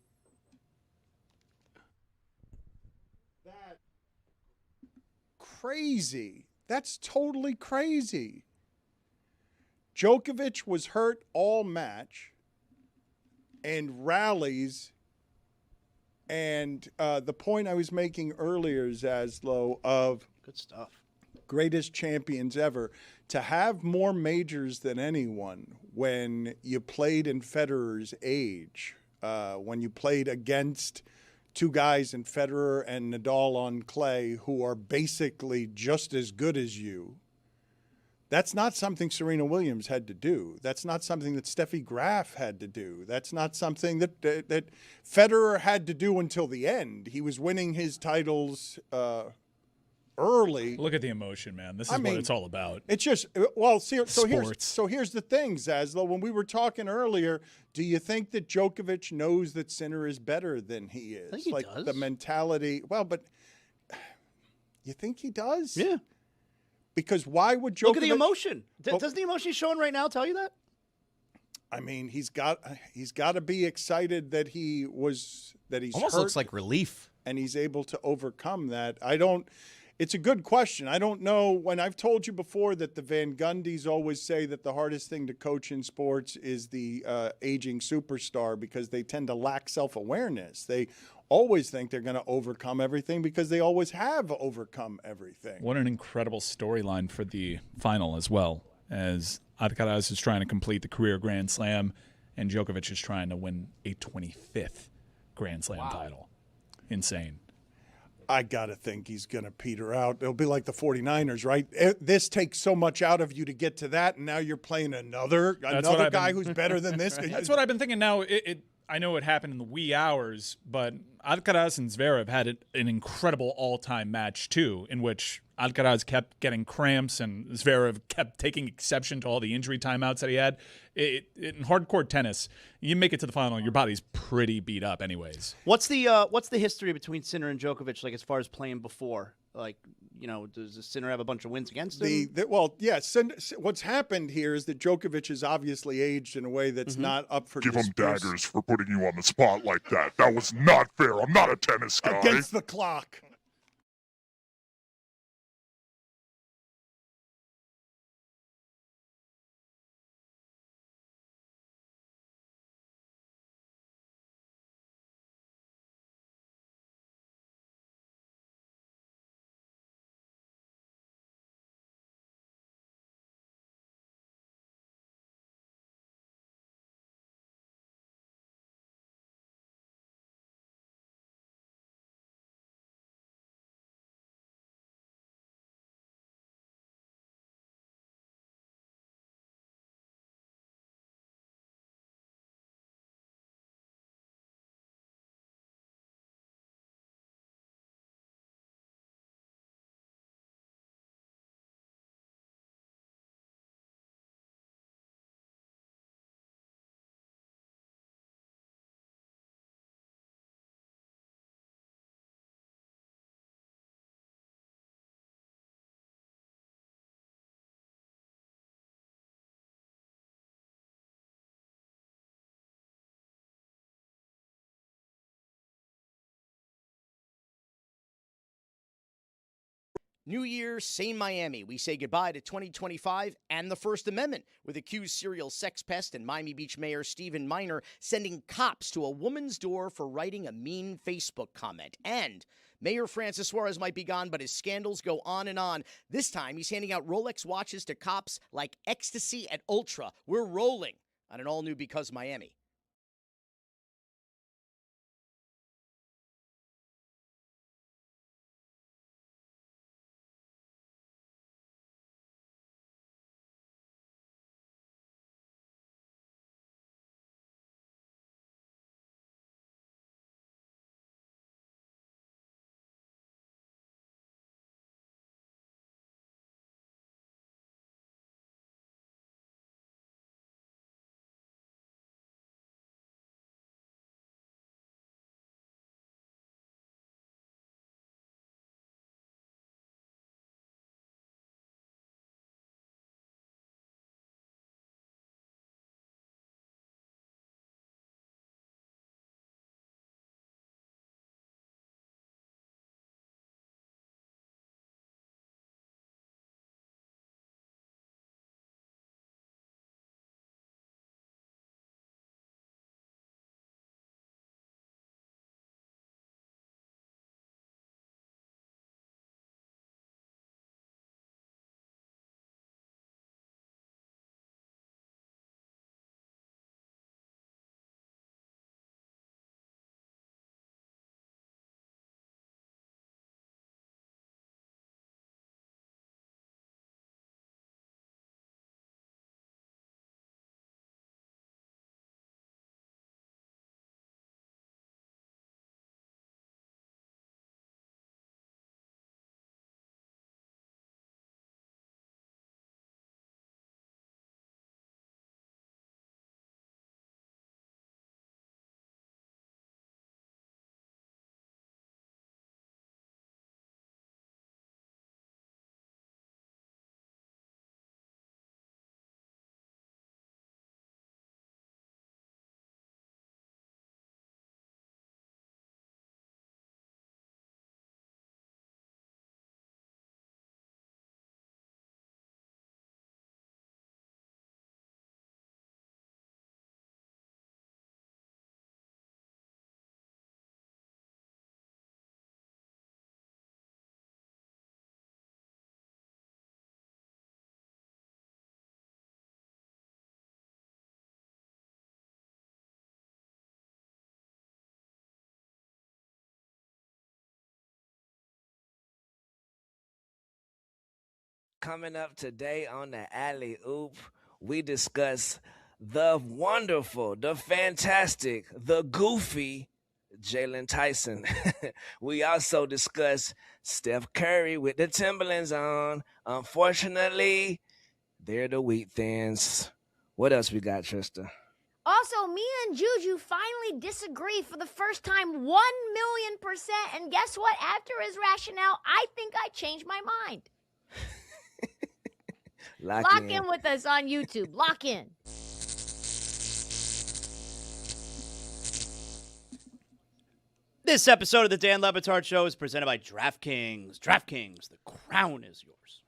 That crazy That's totally crazy. Djokovic was hurt all match and rallies. And the point I was making earlier, Zaslow, of Good stuff. greatest champions ever, to have more majors than anyone when you played in Federer's age, when you played against two guys in Federer and Nadal on clay who are basically just as good as you. That's not something Serena Williams had to do. That's not something that Steffi Graf had to do. That's not something that Federer had to do until the end. He was winning his titles early. Look at the emotion, man. This is what it's all about. It's just, well, see, Sports. here's the thing, Zaslow. When we were talking earlier, do you think that Djokovic knows that Sinner is better than he is? I think he does. The mentality. Well, but you think he does? Yeah. Because why would Djokovic? Look at the emotion. Doesn't the emotion he's showing right now tell you that? I mean, he's got to be excited that he's Almost hurt looks like relief. and he's able to overcome that. It's a good question. I don't know. When I've told you before that the Van Gundys always say that the hardest thing to coach in sports is the aging superstar because they tend to lack self-awareness. They always think they're going to overcome everything because they always have overcome everything. What an incredible storyline for the final as well, as Alcaraz is trying to complete the career Grand Slam and Djokovic is trying to win a 25th Grand Slam title. Insane. I got to think he's going to peter out. It'll be like the 49ers, right? This takes so much out of you to get to that, and now you're playing another guy who's better than this. That's what I've been thinking now. I know it happened in the wee hours, but Alcaraz and Zverev had an incredible all-time match, too, in which Alcaraz kept getting cramps and Zverev kept taking exception to all the injury timeouts that he had. In hardcore tennis, you make it to the final, your body's pretty beat up anyways. What's the history between Sinner and Djokovic, like as far as playing before? Like, does the Sinner have a bunch of wins against him? What's happened here is that Djokovic is obviously aged in a way that's not up for Give him dispute. daggers for putting you on the spot like that. That was not fair. I'm not a tennis guy. Against the clock. New Year, same Miami. We say goodbye to 2025 and the First Amendment, with accused serial sex pest and Miami Beach Mayor Stephen Miner sending cops to a woman's door for writing a mean Facebook comment. And Mayor Francis Suarez might be gone, but his scandals go on and on. This time, he's handing out Rolex watches to cops like Ecstasy at Ultra. We're rolling on an all-new Because Miami. Coming up today on the Alley Oop, we discuss the wonderful, the fantastic, the goofy Jalen Tyson. We also discuss Steph Curry with the Timberlands on. Unfortunately, they're the wheat thins. What else we got, Trista? Also, me and Juju finally disagree for the first time 1,000,000%. And guess what? After his rationale, I think I changed my mind. Lock in with us on YouTube. Lock in. This episode of the Dan Le Batard Show is presented by DraftKings. DraftKings, the crown is yours.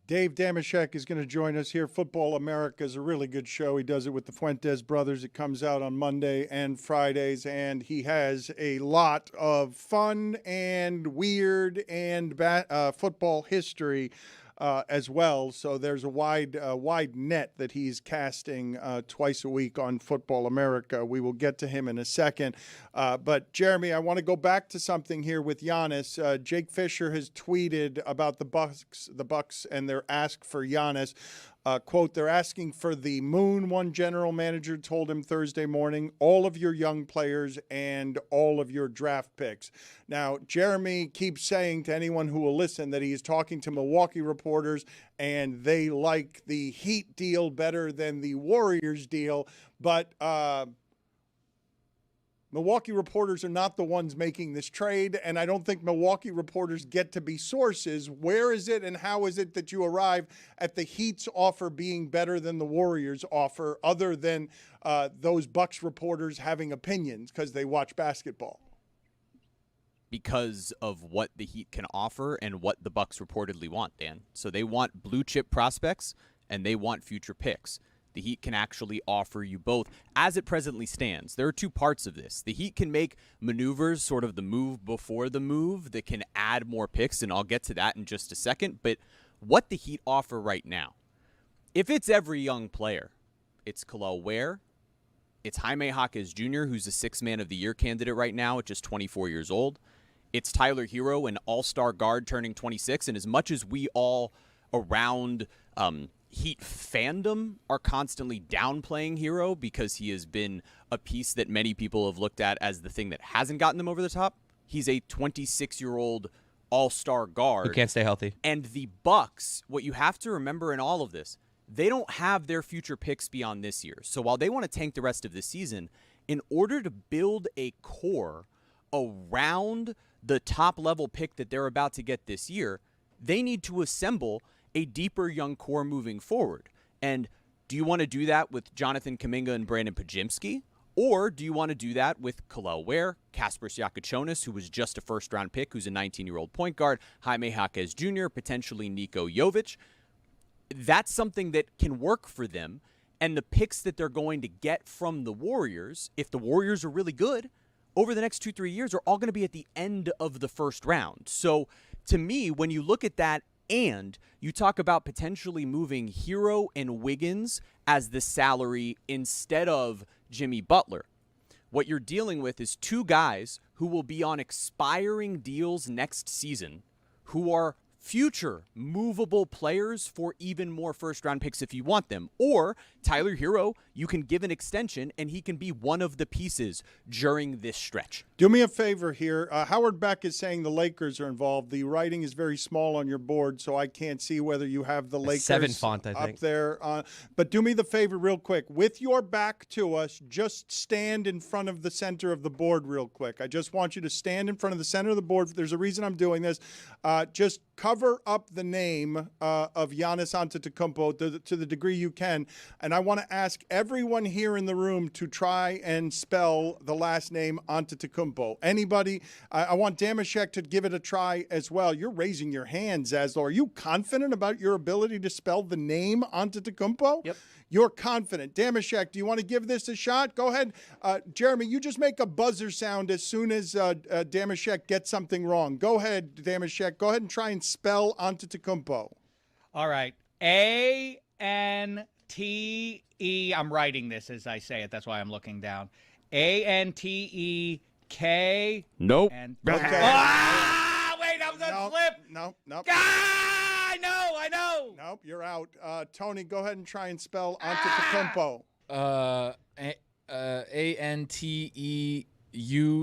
Dave Damashek is going to join us here. Football America is a really good show. He does it with the Fuentes brothers. It comes out on Monday and Fridays, and he has a lot of fun and weird and football history as well. So there's a wide net that he's casting twice a week on Football America. We will get to him in a second. But Jeremy, I want to go back to something here with Giannis. Jake Fisher has tweeted about the Bucks and their ask for Giannis. Quote, they're asking for the moon, one general manager told him Thursday morning, all of your young players and all of your draft picks. Now, Jeremy keeps saying to anyone who will listen that he is talking to Milwaukee reporters and they like the Heat deal better than the Warriors deal. But Milwaukee reporters are not the ones making this trade, and I don't think Milwaukee reporters get to be sources. Where is it and how is it that you arrive at the Heat's offer being better than the Warriors' offer, other than those Bucks reporters having opinions because they watch basketball? Because of what the Heat can offer and what the Bucks reportedly want, Dan. So they want blue chip prospects and they want future picks. The Heat can actually offer you both as it presently stands. There are two parts of this. The Heat can make maneuvers, sort of the move before the move, that can add more picks, and I'll get to that in just a second. But what the Heat offer right now, if it's every young player, it's Kel'el Ware, it's Jaime Jaquez Jr., who's a Sixth Man of the Year candidate right now at just 24 years old. It's Tyler Hero, an all-star guard turning 26, and as much as we all around Heat fandom are constantly downplaying Hero because he has been a piece that many people have looked at as the thing that hasn't gotten them over the top, he's a 26-year-old all-star guard who can't stay healthy. And the Bucks, what you have to remember in all of this, they don't have their future picks beyond this year. So while they want to tank the rest of the season, in order to build a core around the top-level pick that they're about to get this year, they need to assemble a deeper young core moving forward. And do you want to do that with Jonathan Kuminga and Brandon Podziemski? Or do you want to do that with Kel'el Ware, Kasparas Jakučionis, who was just a first-round pick, who's a 19-year-old point guard, Jaime Jaquez Jr., potentially Niko Jovic? That's something that can work for them. And the picks that they're going to get from the Warriors, if the Warriors are really good, over the next 2-3 years are all going to be at the end of the first round. So to me, when you look at that, and you talk about potentially moving Hero and Wiggins as the salary instead of Jimmy Butler, what you're dealing with is two guys who will be on expiring deals next season who are future movable players for even more first-round picks if you want them. Or Tyler Hero, you can give an extension, and he can be one of the pieces during this stretch. Do me a favor here. Howard Beck is saying the Lakers are involved. The writing is very small on your board, so I can't see whether you have the Lakers 7 font, I think. up there. But do me the favor real quick. With your back to us, just stand in front of the center of the board real quick. I just want you to stand in front of the center of the board. There's a reason I'm doing this. Just cover up the name of Giannis Antetokounmpo to the degree you can. And I want to ask everyone here in the room to try and spell the last name Antetokounmpo. Anybody? I want Damashek to give it a try as well. You're raising your hand, Zaslow. Are you confident about your ability to spell the name Antetokounmpo? Yep. You're confident. Damashek, do you want to give this a shot? Go ahead. Jeremy, you just make a buzzer sound as soon as Damashek gets something wrong. Go ahead, Damashek. Go ahead and try and spell Antetokounmpo. All right. A-N-T-E. I'm writing this as I say it. That's why I'm looking down. A-N-T-E-K. Nope. And Okay. Ah, wait, that was a slip. No. Ah, I know. Nope, you're out. Tony, go ahead and try and spell Antetokounmpo. ANTEUK.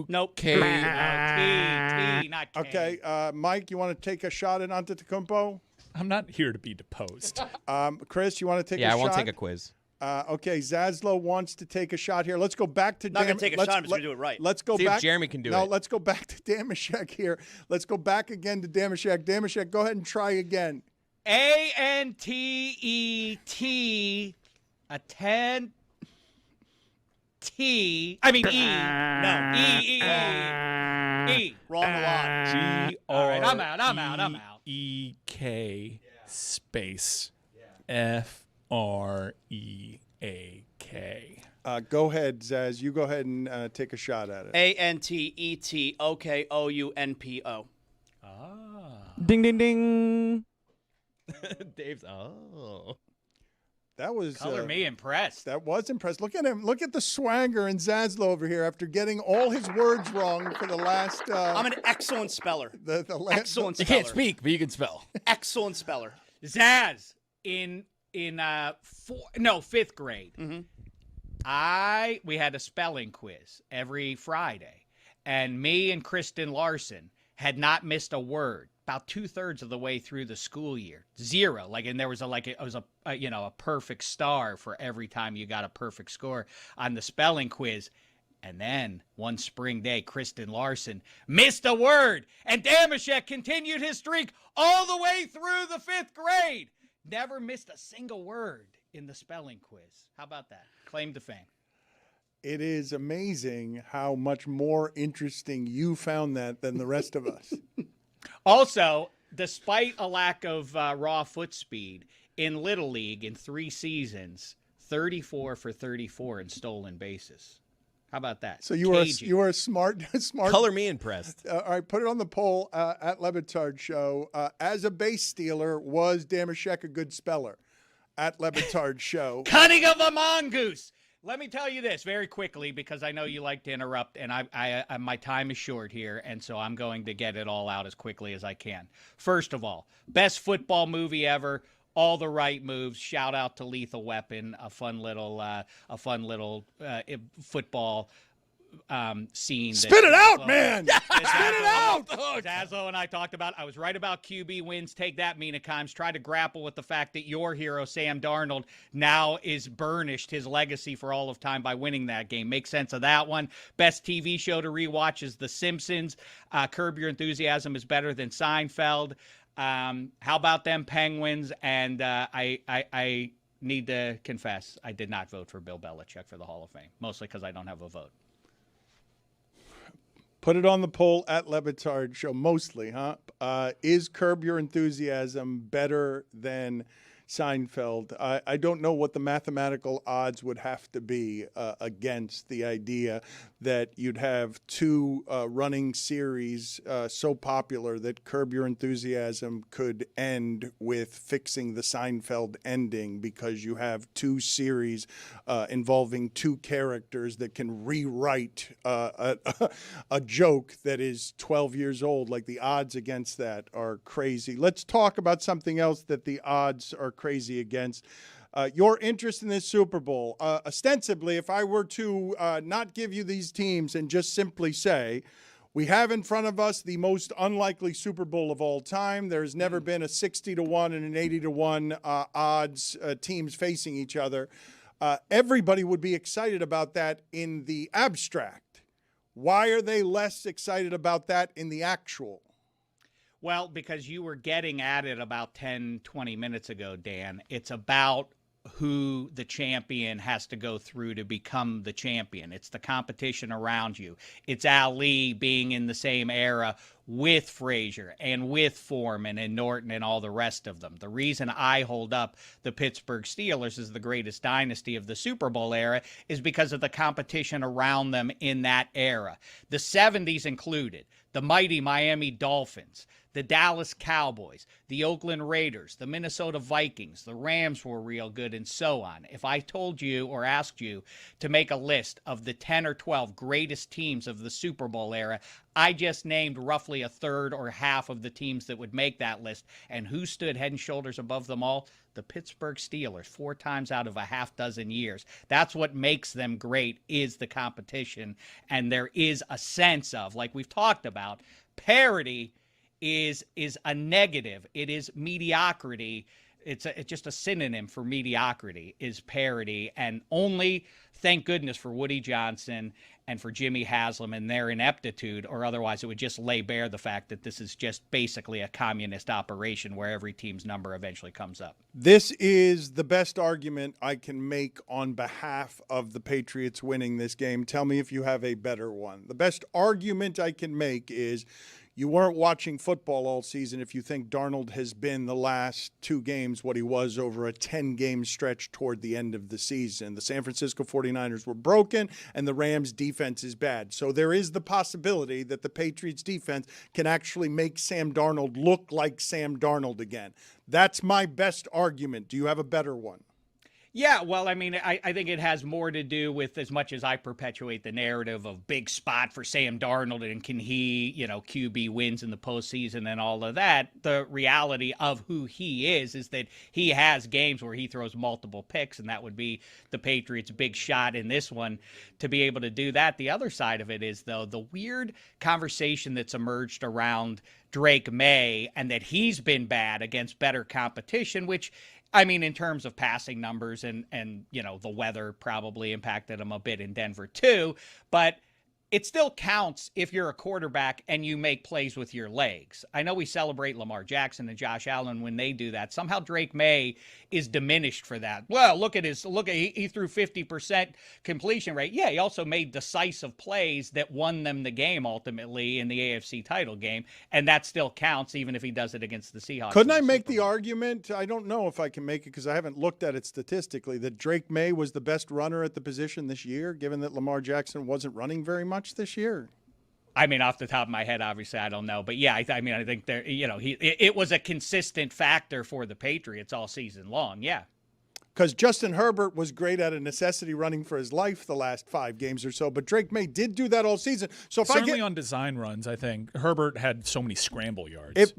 Nope. T, not K. Okay, Mike, you want to take a shot at Antetokounmpo? I'm not here to be deposed. Chris, you want to take a shot? Yeah, I want to take a quiz. Okay, Zaslow wants to take a shot here. Let's go back to Not going to take a shot, I'm just going to do it right. Let's go See back. if Jeremy can do No, it. let's go back to Damashek here. Let's go back again to Damashek. Damashek, go ahead and try again. ANTET. A 10. T. I mean E. No. E. Wrong a lot. All right, I'm out. GREK space FREAK. Go ahead, Zaz. You go ahead and take a shot at it. ANTETOKOUNPO. Ding, ding, ding. Dave's, That was Color me impressed. That was impressed. Look at him. Look at the swagger in Zaslow over here after getting all his words wrong for the last. I'm an excellent speller. Excellent You speller. can't speak, but you can spell. Excellent speller. Zaz in fifth grade. We had a spelling quiz every Friday, and me and Kristen Larson had not missed a word about 2/3 of the way through the school year. 0. And there was a perfect star for every time you got a perfect score on the spelling quiz. And then one spring day, Kristen Larson missed a word, and Damashek continued his streak all the way through the 5th grade. Never missed a single word in the spelling quiz. How about that? Claim to fame. It is amazing how much more interesting you found that than the rest of us. Also, despite a lack of raw foot speed, in Little League in 3 seasons, 34 for 34 in stolen bases. How about that? So you were a smart. Color me impressed. All right, put it on the poll at Le Batard Show. As a base stealer, was Damashek a good speller? At Le Batard Show. Cunning of a mongoose. Let me tell you this very quickly, because I know you like to interrupt, and I my time is short here, and so I'm going to get it all out as quickly as I can. First of all, best football movie ever. All the right moves. Shout out to Lethal Weapon, a fun little football scene. Spit it out, man! Spit it out! Zaslow and I talked about. I was right about QB wins. Take that, Mina Kimes. Try to grapple with the fact that your hero, Sam Darnold, now is burnished his legacy for all of time by winning that game. Make sense of that one. Best TV show to rewatch is The Simpsons. Curb Your Enthusiasm is better than Seinfeld. How about them Penguins? And I need to confess, I did not vote for Bill Belichick for the Hall of Fame, mostly because I don't have a vote. Put it on the poll at Le Batard Show, mostly, huh? Is Curb Your Enthusiasm better than Seinfeld? I don't know what the mathematical odds would have to be against the idea that you'd have 2 running series so popular that Curb Your Enthusiasm could end with fixing the Seinfeld ending, because you have 2 series involving 2 characters that can rewrite a joke that is 12 years old. Like, the odds against that are crazy. Let's talk about something else that the odds are crazy against. Your interest in this Super Bowl. Ostensibly, if I were to not give you these teams and just simply say, we have in front of us the most unlikely Super Bowl of all time. There's never been a 60-1 and an 80-1 odds teams facing each other. Everybody would be excited about that in the abstract. Why are they less excited about that in the actual? Well, because you were getting at it about 10, 20 minutes ago, Dan. It's about who the champion has to go through to become the champion. It's the competition around you. It's Ali being in the same era with Frazier and with Foreman and Norton and all the rest of them. The reason I hold up the Pittsburgh Steelers as the greatest dynasty of the Super Bowl era is because of the competition around them in that era. The 70s included the mighty Miami Dolphins, the Dallas Cowboys, the Oakland Raiders, the Minnesota Vikings, the Rams were real good, and so on. If I told you or asked you to make a list of the 10 or 12 greatest teams of the Super Bowl era, I just named roughly a third or half of the teams that would make that list. And who stood head and shoulders above them all? The Pittsburgh Steelers, 4 times out of a half dozen years. That's what makes them great, is the competition. And there is a sense of, like we've talked about, parity is a negative. It is mediocrity. It's just a synonym for mediocrity, is parity. And only, thank goodness for Woody Johnson and for Jimmy Haslam and their ineptitude, or otherwise it would just lay bare the fact that this is just basically a communist operation where every team's number eventually comes up. This is the best argument I can make on behalf of the Patriots winning this game. Tell me if you have a better one. The best argument I can make is you weren't watching football all season if you think Darnold has been the last 2 games what he was over a 10-game stretch toward the end of the season. The San Francisco 49ers were broken, and the Rams' defense is bad. So there is the possibility that the Patriots' defense can actually make Sam Darnold look like Sam Darnold again. That's my best argument. Do you have a better one? Yeah, well, I mean, I think it has more to do with, as much as I perpetuate the narrative of big spot for Sam Darnold and can he, QB wins in the postseason and all of that, the reality of who he is that he has games where he throws multiple picks, and that would be the Patriots' big shot in this one to be able to do that. The other side of it is, though, the weird conversation that's emerged around Drake May and that he's been bad against better competition, which, I mean, in terms of passing numbers and the weather probably impacted him a bit in Denver too, but it still counts if you're a quarterback and you make plays with your legs. I know we celebrate Lamar Jackson and Josh Allen when they do that. Somehow Drake May is diminished for that. Well, he threw 50% completion rate. Yeah, he also made decisive plays that won them the game ultimately in the AFC title game, and that still counts even if he does it against the Seahawks. Couldn't I make the argument, I don't know if I can make it because I haven't looked at it statistically, that Drake May was the best runner at the position this year, given that Lamar Jackson wasn't running very much this year? I mean, off the top of my head, obviously, I don't know. But yeah, I think there, it was a consistent factor for the Patriots all season long. Yeah. Because Justin Herbert was great at a necessity running for his life the last 5 games or so, but Drake May did do that all season. So if certainly on design runs, I think Herbert had so many scramble yards.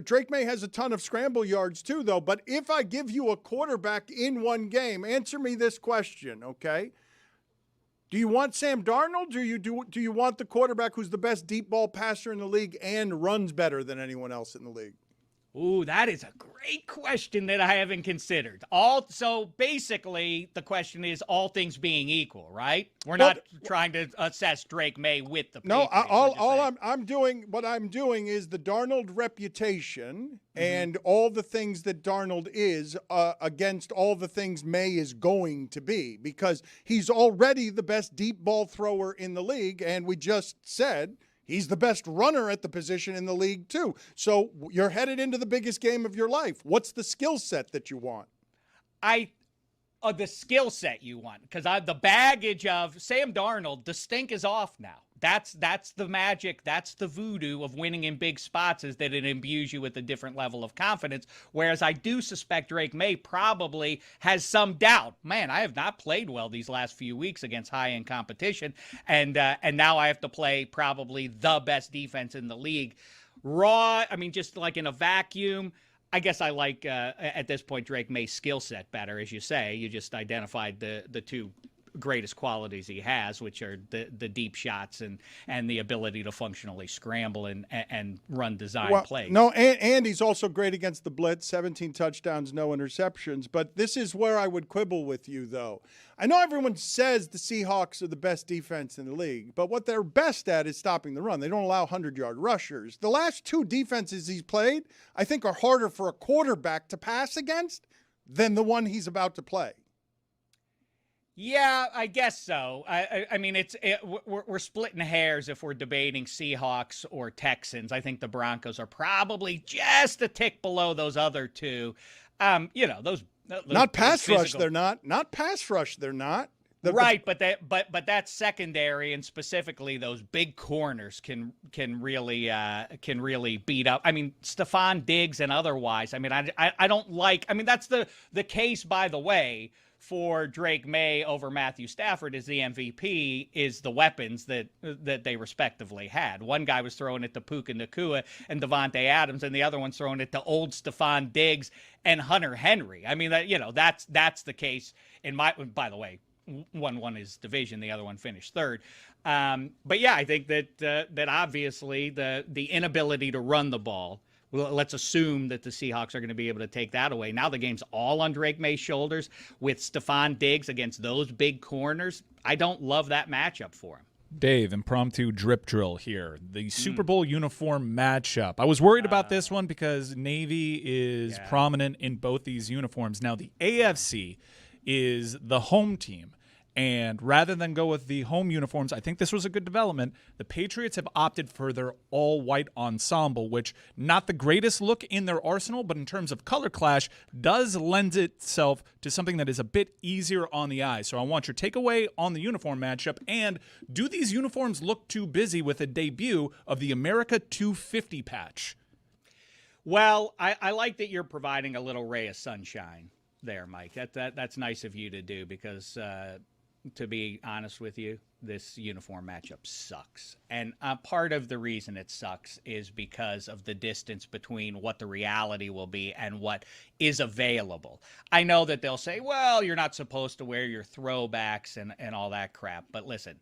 Drake May has a ton of scramble yards too, though. But if I give you a quarterback in one game, answer me this question, okay? Do you want Sam Darnold, or do you want the quarterback who's the best deep ball passer in the league and runs better than anyone else in the league? Ooh, that is a great question that I haven't considered. So basically, the question is all things being equal, right? We're not trying to assess Drake May with the Patriots. No, what I'm doing is the Darnold reputation and all the things that Darnold is against all the things May is going to be, because he's already the best deep ball thrower in the league, and we just said he's the best runner at the position in the league, too. So you're headed into the biggest game of your life. What's the skill set that you want? The skill set you want, because the baggage of Sam Darnold, the stink is off now. That's the magic. That's the voodoo of winning in big spots, is that it imbues you with a different level of confidence. Whereas I do suspect Drake May probably has some doubt. Man, I have not played well these last few weeks against high-end competition, and now I have to play probably the best defense in the league. Just like in a vacuum, I guess I like, at this point, Drake May's skill set better, as you say. You just identified the two greatest qualities he has, which are the deep shots and the ability to functionally scramble and run design plays. No, and he's also great against the blitz, 17 touchdowns, no interceptions. But this is where I would quibble with you, though. I know everyone says the Seahawks are the best defense in the league, but what they're best at is stopping the run. They don't allow 100-yard rushers. The last 2 defenses he's played, I think, are harder for a quarterback to pass against than the one he's about to play. Yeah, I guess so. I mean, we're splitting hairs if we're debating Seahawks or Texans. I think the Broncos are probably just a tick below those other two. Those not pass rush. They're not. Not pass rush. They're not. Right, but that secondary, and specifically those big corners can really beat up. I mean, Stephon Diggs and otherwise. I mean, I don't like. I mean, that's the case, by the way, for Drake May over Matthew Stafford as the MVP is the weapons that they respectively had. One guy was throwing it to Puka Nacua and Devontae Adams, and the other one's throwing it to old Stephon Diggs and Hunter Henry. I mean, that's the case in my. By the way, one won his division, the other one finished third. But yeah, I think that obviously the inability to run the ball. Well, let's assume that the Seahawks are going to be able to take that away. Now the game's all on Drake May's shoulders with Stephon Diggs against those big corners. I don't love that matchup for him. Dave, impromptu drip drill here. The Super Bowl uniform matchup. I was worried about this one because Navy is prominent in both these uniforms. Now the AFC is the home team. And rather than go with the home uniforms, I think this was a good development. The Patriots have opted for their all-white ensemble, which not the greatest look in their arsenal, but in terms of color clash, does lend itself to something that is a bit easier on the eye. So I want your takeaway on the uniform matchup. And do these uniforms look too busy with a debut of the America 250 patch? Well, I like that you're providing a little ray of sunshine there, Mike. That's nice of you to do because to be honest with you, this uniform matchup sucks. And part of the reason it sucks is because of the distance between what the reality will be and what is available. I know that they'll say, well, you're not supposed to wear your throwbacks and all that crap. But listen,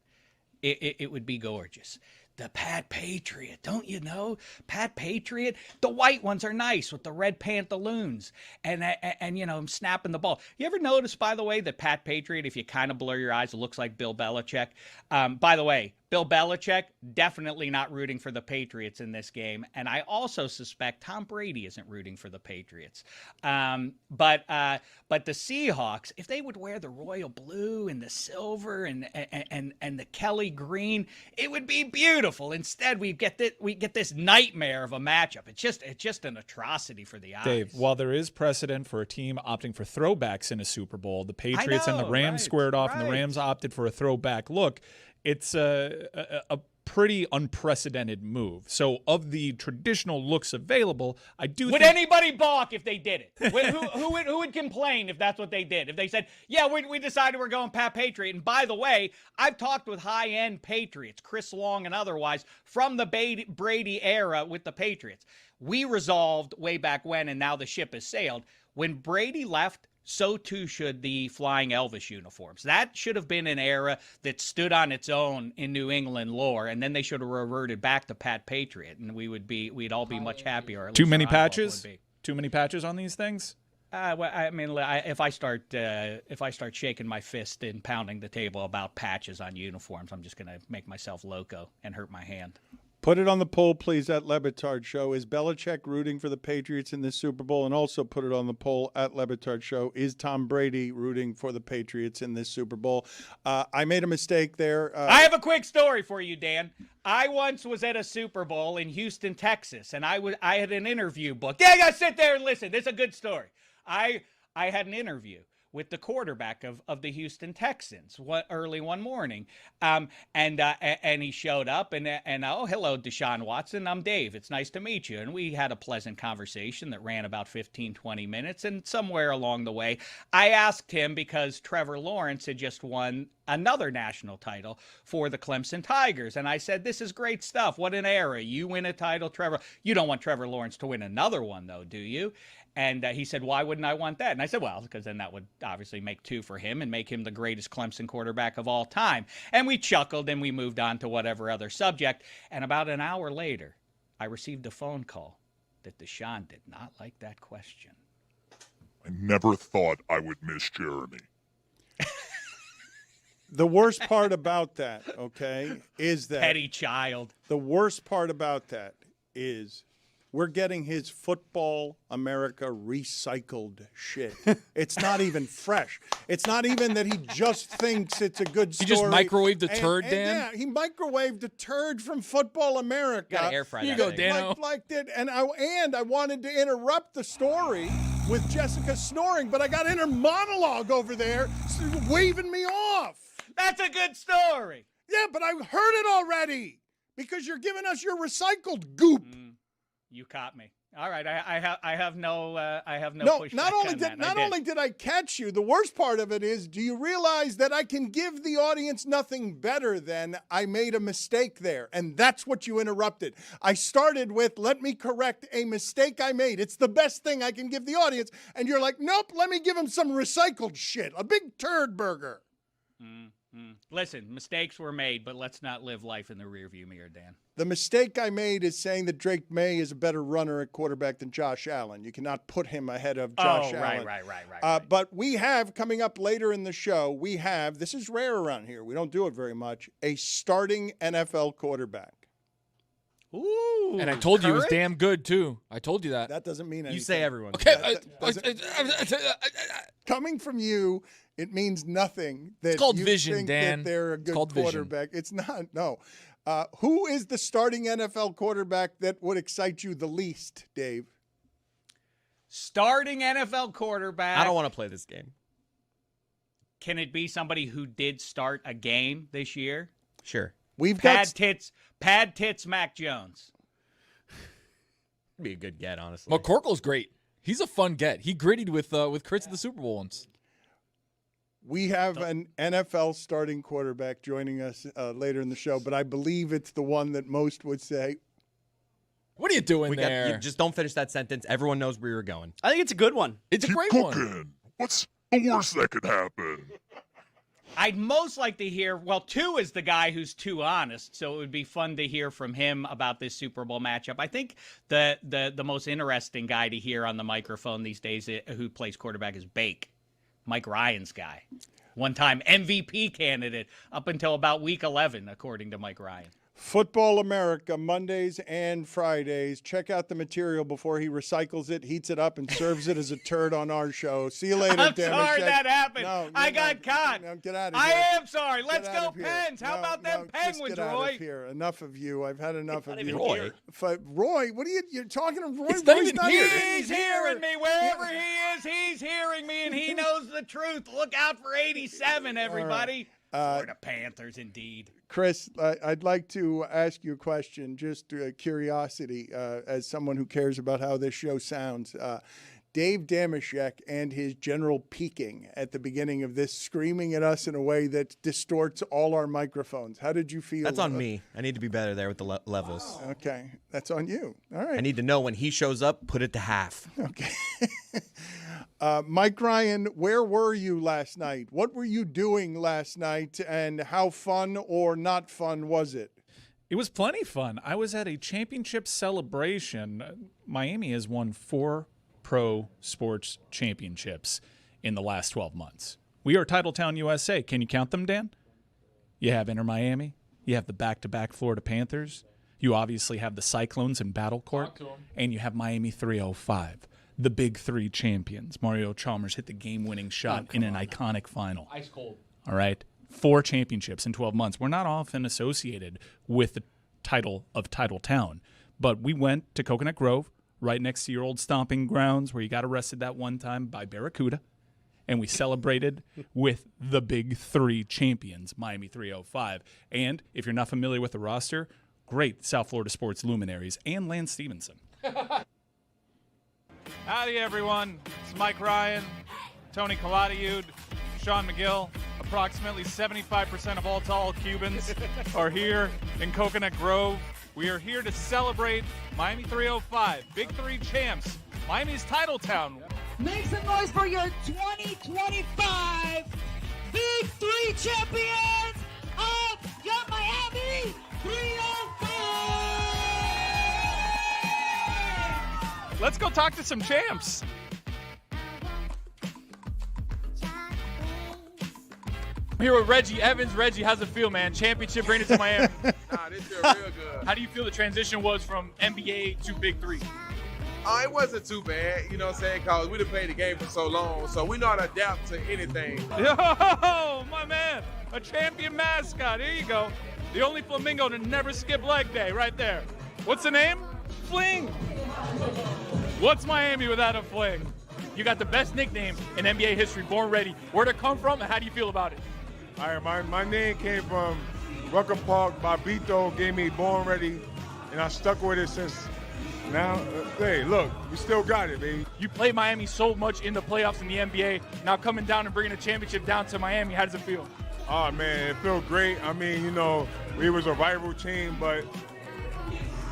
it would be gorgeous. The Pat Patriot, don't you know? Pat Patriot, the white ones are nice with the red pantaloons and you know, I'm snapping the ball. You ever notice, by the way, that Pat Patriot, if you kind of blur your eyes, it looks like Bill Belichick? By the way, Bill Belichick, definitely not rooting for the Patriots in this game. And I also suspect Tom Brady isn't rooting for the Patriots. But the Seahawks, if they would wear the royal blue and the silver and the Kelly green, it would be beautiful. Instead, we get this nightmare of a matchup. It's just an atrocity for the eyes. Dave, while there is precedent for a team opting for throwbacks in a Super Bowl, the Patriots and the Rams squared off, and the Rams opted for a throwback look. It's a pretty unprecedented move. So of the traditional looks available, I do Would think... anybody balk if they did it? Who would complain if that's what they did? If they said, yeah, we decided we're going Pat Patriot. And by the way, I've talked with high-end Patriots, Chris Long and otherwise, from the Brady era with the Patriots. We resolved way back when, and now the ship has sailed. When Brady left, so too should the Flying Elvis uniforms. That should have been an era that stood on its own in New England lore, and then they should have reverted back to Pat Patriot, and we'd all be much happier. At Too least many our eyeballs patches? would be. Too many patches on these things? Well, I mean, if I start shaking my fist and pounding the table about patches on uniforms, I'm just going to make myself loco and hurt my hand. Put it on the poll, please, at Le Batard Show. Is Belichick rooting for the Patriots in this Super Bowl? And also put it on the poll at Le Batard Show. Is Tom Brady rooting for the Patriots in this Super Bowl? I made a mistake there. I have a quick story for you, Dan. I once was at a Super Bowl in Houston, Texas, and I had an interview booked. Yeah, you got to sit there and listen. This is a good story. I had an interview with the quarterback of the Houston Texans early one morning. And he showed up and oh, hello, Deshaun Watson. I'm Dave. It's nice to meet you. And we had a pleasant conversation that ran about 15, 20 minutes. And somewhere along the way, I asked him, because Trevor Lawrence had just won another national title for the Clemson Tigers. And I said, this is great stuff. What an era. You win a title, Trevor. You don't want Trevor Lawrence to win another one, though, do you? And he said, why wouldn't I want that? And I said, well, because then that would obviously make two for him and make him the greatest Clemson quarterback of all time. And we chuckled and we moved on to whatever other subject. And about an hour later, I received a phone call that Deshaun did not like that question. I never thought I would miss Jeremy. The worst part about that, okay, is that... Petty child. The worst part about that is... we're getting his Football America recycled shit. It's not even fresh. It's not even that he just thinks it's a good story. He just microwaved a turd, Dan? Yeah, he microwaved a turd from Football America. Got to air fry Here that you go, thing. Dano. And I wanted to interrupt the story with Jessica snoring, but I got inner monologue over there waving me off. That's a good story. Yeah, but I heard it already because you're giving us your recycled goop. You caught me. All right, I have no No, pushback not only on that. not only did I catch you, the worst part of it is, do you realize that I can give the audience nothing better than I made a mistake there? And that's what you interrupted. I started with, let me correct a mistake I made. It's the best thing I can give the audience. And you're like, nope, let me give them some recycled shit, a big turd burger. Listen, mistakes were made, but let's not live life in the rearview mirror, Dan. The mistake I made is saying that Drake May is a better runner at quarterback than Josh Allen. You cannot put him ahead of Josh Allen. Right. But we have, coming up later in the show, this is rare around here, we don't do it very much, a starting NFL quarterback. Ooh. And I told you it was damn good, too. I told you that. That doesn't mean anything. You say everyone. Okay. Coming from you, it means nothing that It's called you vision, think Dan. that they're a It's good called vision. quarterback. It's not, no. Who is the starting NFL quarterback that would excite you the least, Dave? Starting NFL quarterback. I don't want to play this game. Can it be somebody who did start a game this year? Sure. We've Pad tits, Mac Jones. Be a good get, honestly. McCorkle's great. He's a fun get. He grittied with Chris at the Super Bowl once. We have an NFL starting quarterback joining us later in the show, but I believe it's the one that most would say, what are you doing there? You just don't finish that sentence. Everyone knows where you're going. I think it's a good one. It's a Keep great cooking. one. What's the worst that could happen? I'd most like to hear, well, two is the guy who's too honest, so it would be fun to hear from him about this Super Bowl matchup. I think the most interesting guy to hear on the microphone these days who plays quarterback is Bake, Mike Ryan's guy. One-time MVP candidate up until about week 11, according to Mike Ryan. Football America, Mondays and Fridays. Check out the material before he recycles it, heats it up, and serves it as a turd on our show. See you later, I'm Damashek. sorry that happened. No, I got caught. No, get out of I here. am sorry. Let's Get out go of here. Pens. How No, about them just Penguins, get out Roy? of here. Enough of you. I've had enough of you. Roy. Roy, what are you're talking to Roy? It's not Roy's even not here. He's hearing me. Wherever he is, he's hearing me, and he knows the truth. Look out for 87, everybody. Florida Panthers, indeed. Chris, I'd like to ask you a question, just curiosity, as someone who cares about how this show sounds. Dave Damashek and his general peaking at the beginning of this, screaming at us in a way that distorts all our microphones. How did you feel? That's on me. I need to be better there with the levels. Okay, that's on you. All right. I need to know when he shows up, put it to half. Okay. Mike Ryan, where were you last night? What were you doing last night, and how fun or not fun was it? It was plenty fun. I was at a championship celebration. Miami has won 4 pro sports championships in the last 12 months. We are Titletown, USA. Can you count them, Dan? You have Inter Miami. You have the back-to-back Florida Panthers. You obviously have the Cyclones in Battle Court. And you have Miami 305. The big 3 champions. Mario Chalmers hit the game-winning shot in an iconic final. Ice cold. All right? 4 championships in 12 months. We're not often associated with the title of Titletown, but we went to Coconut Grove, right next to your old stomping grounds where you got arrested that one time by Barracuda, and we celebrated with the big 3 champions, Miami 305. And if you're not familiar with the roster, great South Florida sports luminaries and Lance Stevenson. Howdy, everyone. It's Mike Ryan, Tony Kaladiud, Sean McGill. Approximately 75% of all tall Cubans are here in Coconut Grove. We are here to celebrate Miami 305, Big 3 champs, Miami's Titletown. Make some noise for your 2025 Big 3 champions of your Miami 305! Let's go talk to some champs. I'm here with Reggie Evans. Reggie, how's it feel, man? Championship bringing it to Miami. This feels real good. How do you feel the transition was from NBA to Big 3? Oh, it wasn't too bad, you know what I'm saying? Because we done played the game for so long, so we know how to adapt to anything. Yo, my man, a champion mascot. Here you go. The only flamingo to never skip leg day right there. What's the name? Fling. What's Miami without a fling? You got the best nickname in NBA history, Born Ready. Where'd it come from, and how do you feel about it? All right, my name came from Rucker Park. Bobito gave me Born Ready, and I stuck with it since Now, hey, look, we still got it, baby. You played Miami so much in the playoffs in the NBA. Now coming down and bringing a championship down to Miami, how does it feel? Oh, man, it feels great. I mean, we was a rival team, but,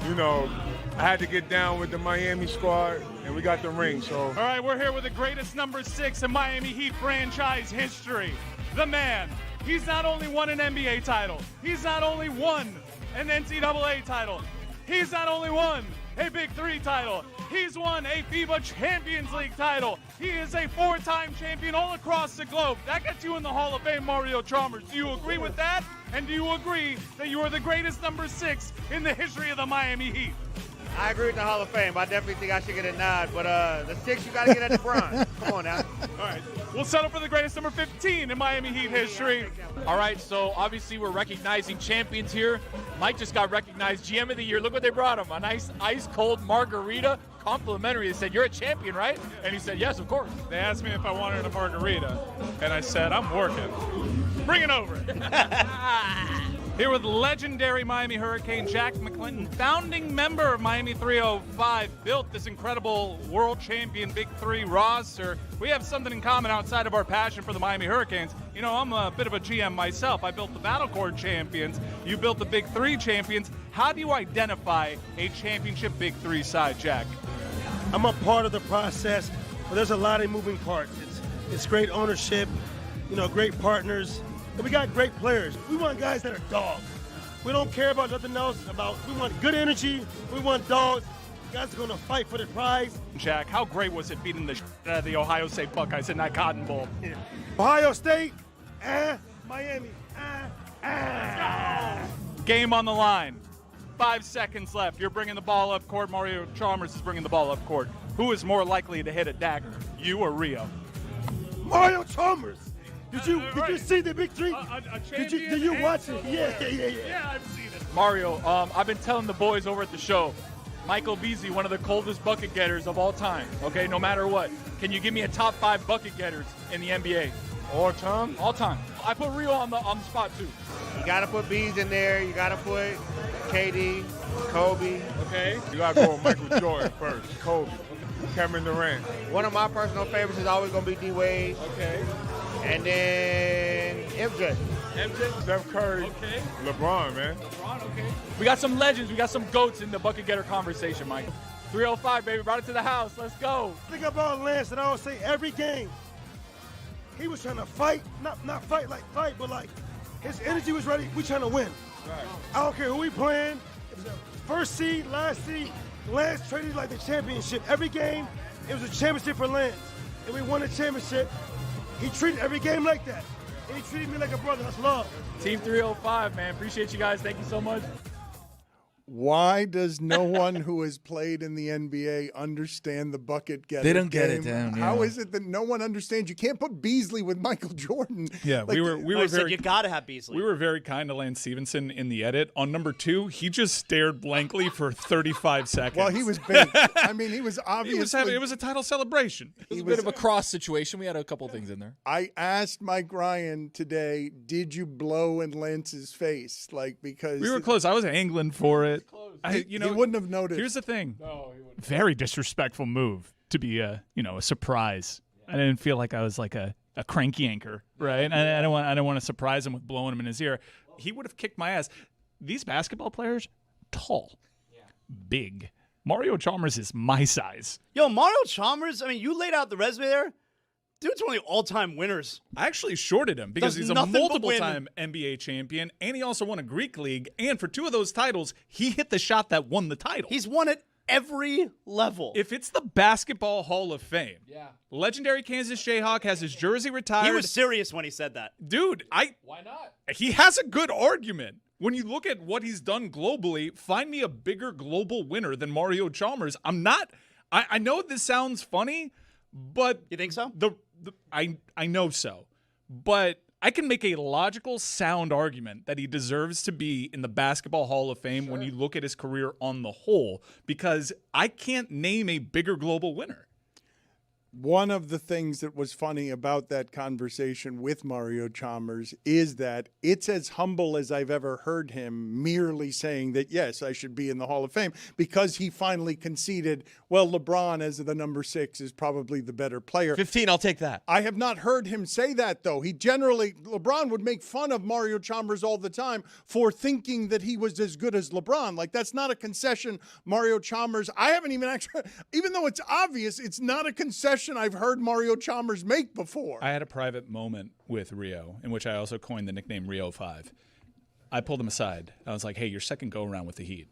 I had to get down with the Miami squad, and we got the ring, so. All right, we're here with the greatest number 6 in Miami Heat franchise history. The man. He's not only won an NBA title. He's not only won an NCAA title. He's not only won a Big 3 title. He's won a FIBA Champions League title. He is a 4-time champion all across the globe. That gets you in the Hall of Fame, Mario Chalmers. Do you agree with that? And do you agree that you are the greatest number 6 in the history of the Miami Heat? I agree with the Hall of Fame. I definitely think I should get a nod, but the 6 you got to get at the bronze. Come on now. All right, we'll settle for the greatest number 15 in Miami Heat history. All right, so obviously we're recognizing champions here. Mike just got recognized GM of the Year. Look what they brought him, a nice ice-cold margarita, complimentary. They said, you're a champion, right? And he said, yes, of course. They asked me if I wanted a margarita, and I said, I'm working. Bring it over. Here with legendary Miami Hurricane Jack McClinton, founding member of Miami 305, built this incredible world champion Big 3 roster. We have something in common outside of our passion for the Miami Hurricanes. I'm a bit of a GM myself. I built the Battle Cord champions. You built the Big 3 champions. How do you identify a championship Big 3 side, Jack? I'm a part of the process, but there's a lot of moving parts. It's great ownership, great partners. And we got great players. We want guys that are dogs. We don't care about nothing else. We want good energy. We want dogs. Guys are going to fight for the prize. Jack, how great was it beating the shit out of the Ohio State Buckeyes in that Cotton Bowl? Yeah. Ohio State, Miami, Game on the line. 5 seconds left. You're bringing the ball up court. Mario Chalmers is bringing the ball up court. Who is more likely to hit a dagger, you or Rio? Mario Chalmers. Did you see the Big 3? Did you watch it? Yeah, I've seen it. Mario, I've been telling the boys over at the show, Michael Beasley, one of the coldest bucket getters of all time, okay, no matter what. Can you give me a top 5 bucket getters in the NBA? All time? All time. I put Rio on the spot, too. You got to put Bees in there. You got to put KD, Kobe. Okay. You got to go with Michael Jordan first, Kobe, Kevin Durant. One of my personal favorites is always going to be D-Wade. Okay. And then MJ. Steph Curry. Okay. LeBron, man. LeBron, okay. We got some legends. We got some GOATs in the bucket getter conversation, Mike. 305, baby. Brought it to the house. Let's go. Think about Lance, and I always say every game, he was trying to fight. Not fight like fight, but like his energy was ready. We trying to win. Right. I don't care who we playing. It was the first seed, last seed. Lance treated like the championship. Every game, it was a championship for Lance. And we won the championship. He treated every game like that. And he treated me like a brother. That's love. Team 305, man. Appreciate you guys. Thank you so much. Why does no one who has played in the NBA understand the bucket getter? They don't get game? it down. How is it that no one understands? You can't put Beasley with Michael Jordan. Yeah, Like, we were very. You got to have Beasley. We were very kind to Lance Stevenson in the edit. On number 2, he just stared blankly for 35 seconds. Well, he was big. I mean, he was obviously. It was a title celebration. It was a bit of a cross situation. We had a couple things in there. I asked Mike Ryan today, did you blow in Lance's face? Because We were close. I was angling for it. He wouldn't have noticed. Here's the thing. No, he wouldn't. Very disrespectful move to be a surprise. I didn't feel like I was like a cranky anchor, right? I don't want to surprise him with blowing him in his ear. He would have kicked my ass. These basketball players, tall, big. Mario Chalmers is my size. Yo, Mario Chalmers, I mean, you laid out the resume there. Dude's one of the all-time winners. I actually shorted him because Does he's a nothing but multiple-time NBA champion, and he also won a Greek league. And for 2 of those titles, he hit the shot that won the title. He's won at every level. If it's the Basketball Hall of Fame, legendary Kansas Jayhawk has his jersey retired. He was serious when he said that. Dude, Why not? he has a good argument. When you look at what he's done globally, find me a bigger global winner than Mario Chalmers. I know this sounds funny, but you think so? I know so, but I can make a logical, sound argument that he deserves to be in the Basketball Hall of Fame when you look at his career on the whole, because I can't name a bigger global winner. One of the things that was funny about that conversation with Mario Chalmers is that it's as humble as I've ever heard him, merely saying that, yes, I should be in the Hall of Fame, because he finally conceded, well, LeBron as the number 6 is probably the better player. 15, I'll take that. I have not heard him say that, though. LeBron would make fun of Mario Chalmers all the time for thinking that he was as good as LeBron. Like, that's not a concession Mario Chalmers, I haven't even actually, even though it's obvious, it's not a concession I've heard Mario Chalmers make before. I had a private moment with Rio in which I also coined the nickname Rio 5. I pulled him aside. I was like, hey, your second go-around with the Heat.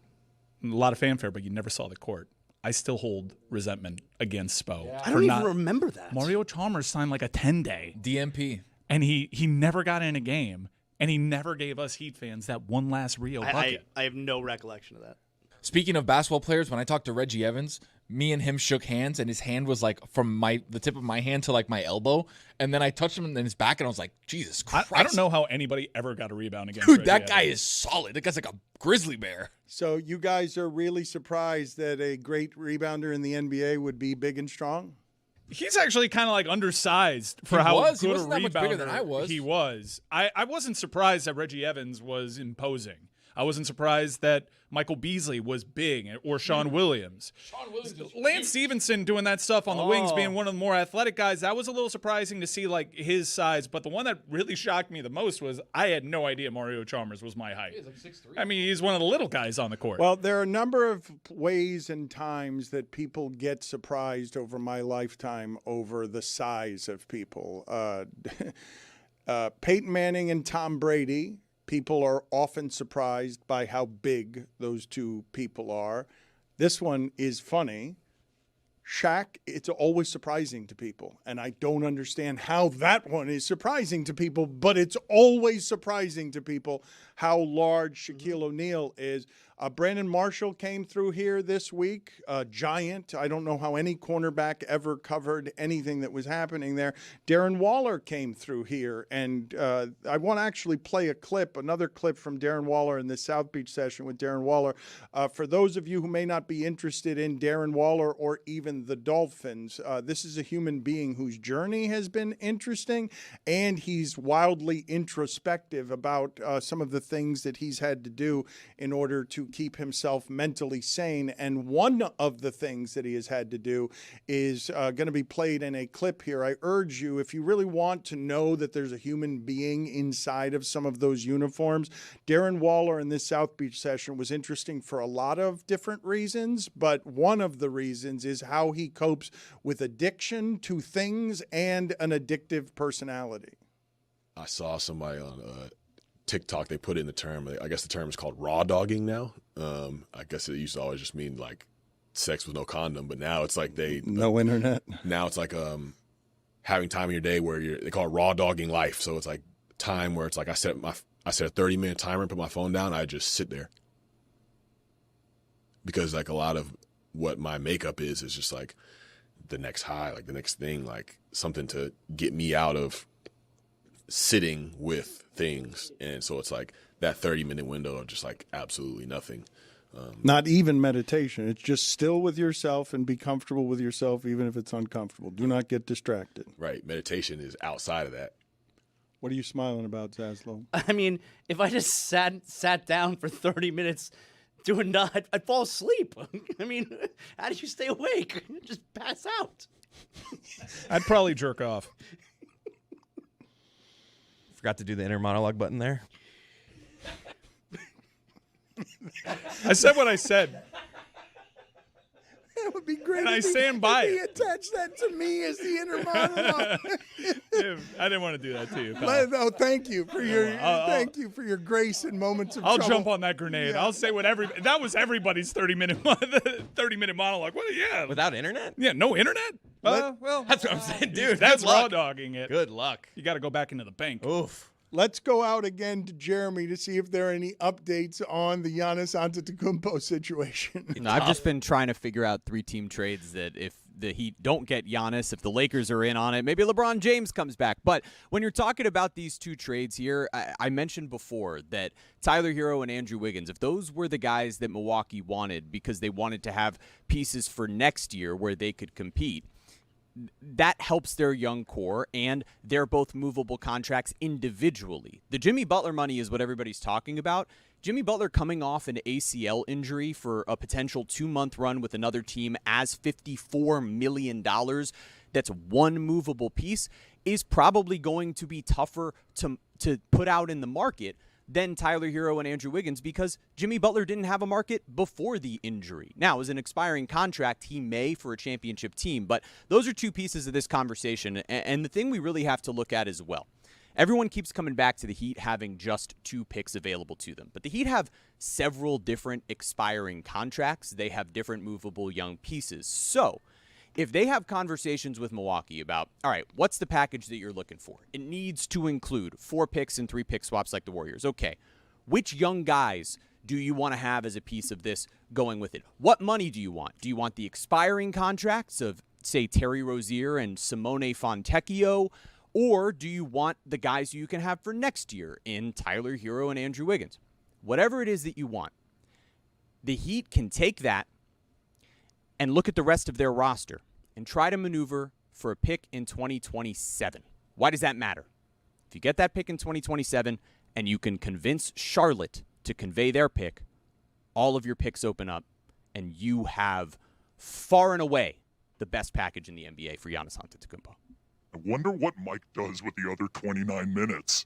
A lot of fanfare, but you never saw the court. I still hold resentment against Spo. I don't even remember that. Mario Chalmers signed like a 10-day. DMP. And he never got in a game, and he never gave us Heat fans that one last Rio bucket. I have no recollection of that. Speaking of basketball players, when I talked to Reggie Evans, me and him shook hands, and his hand was like from the tip of my hand to like my elbow, and then I touched him in his back, and I was like, Jesus Christ. I don't know how anybody ever got a rebound against Dude, Reggie that guy Evans. is solid. That guy's like a grizzly bear. So you guys are really surprised that a great rebounder in the NBA would be big and strong? He's actually kind of like undersized for He how was. He good a wasn't that much bigger rebounder than I was. he was. I wasn't surprised that Reggie Evans was imposing. I wasn't surprised that Michael Beasley was big or Sean Williams. Lance Stevenson doing that stuff on the wings, being one of the more athletic guys, that was a little surprising to see like his size. But the one that really shocked me the most was I had no idea Mario Chalmers was my height. He's like 6'3". I mean, he's one of the little guys on the court. Well, there are a number of ways and times that people get surprised over my lifetime over the size of people. Peyton Manning and Tom Brady. People are often surprised by how big those two people are. This one is funny. Shaq, it's always surprising to people. And I don't understand how that one is surprising to people, but it's always surprising to people how large Shaquille O'Neal is. Brandon Marshall came through here this week, giant. I don't know how any cornerback ever covered anything that was happening there. Darren Waller came through here, and I want to actually play another clip from Darren Waller in the South Beach session with Darren Waller. For those of you who may not be interested in Darren Waller or even the Dolphins, this is a human being whose journey has been interesting, and he's wildly introspective about some of the things that he's had to do in order to keep himself mentally sane. And one of the things that he has had to do is going to be played in a clip here. I urge you, if you really want to know that there's a human being inside of some of those uniforms, Darren Waller in this South Beach session was interesting for a lot of different reasons, but one of the reasons is how he copes with addiction to things and an addictive personality. I saw somebody on TikTok, they put in the term, I guess the term is called raw dogging now. I guess it used to always just mean like sex with no condom, but now it's like no internet. Now it's like having time in your day where they call it raw dogging life. So it's like time where it's like I set a 30-minute timer and put my phone down. I just sit there because like a lot of what my makeup is just like the next high, like the next thing, like something to get me out of sitting with things. And so it's like that 30-minute window of just like absolutely nothing. Not even meditation. It's just still with yourself and be comfortable with yourself, even if it's uncomfortable. Do not get distracted. Right. Meditation is outside of that. What are you smiling about, Zaslow? I mean, if I just sat down for 30 minutes doing that, I'd fall asleep. I mean, how do you stay awake? Just pass out. I'd probably jerk off. Forgot to do the inner monologue button there. I said what I said. That would be great. And I stand by if he it. attached that to me as the inner monologue. I didn't want to do that to you, pal. No, thank you for your grace in moments of I'll trouble. jump on that grenade. Yeah. I'll say what that was everybody's 30-minute monologue. What? Yeah. Without internet? Yeah, no internet? Well, that's what I'm saying, dude. That's good luck. raw dogging it. Good luck. You got to go back into the bank. Oof. Let's go out again to Jeremy to see if there are any updates on the Giannis Antetokounmpo situation. No, I've just been trying to figure out 3-team trades that if the Heat don't get Giannis, if the Lakers are in on it, maybe LeBron James comes back. But when you're talking about these two trades here, I mentioned before that Tyler Hero and Andrew Wiggins, if those were the guys that Milwaukee wanted because they wanted to have pieces for next year where they could compete, that helps their young core, and they're both movable contracts individually. The Jimmy Butler money is what everybody's talking about. Jimmy Butler coming off an ACL injury for a potential 2-month run with another team as $54 million. That's one movable piece is probably going to be tougher to put out in the market than Tyler Hero and Andrew Wiggins because Jimmy Butler didn't have a market before the injury. Now, as an expiring contract, he may for a championship team, but those are two pieces of this conversation. And the thing we really have to look at as well, everyone keeps coming back to the Heat having just 2 picks available to them, but the Heat have several different expiring contracts. They have different movable young pieces. So if they have conversations with Milwaukee about, all right, what's the package that you're looking for? It needs to include 4 picks and 3 pick swaps like the Warriors. Okay, which young guys do you want to have as a piece of this going with it? What money do you want? Do you want the expiring contracts of, say, Terry Rozier and Simone Fontecchio? Or do you want the guys you can have for next year in Tyler Hero and Andrew Wiggins? Whatever it is that you want, the Heat can take that and look at the rest of their roster and try to maneuver for a pick in 2027. Why does that matter? If you get that pick in 2027 and you can convince Charlotte to convey their pick, all of your picks open up and you have far and away the best package in the NBA for Giannis Antetokounmpo. I wonder what Mike does with the other 29 minutes.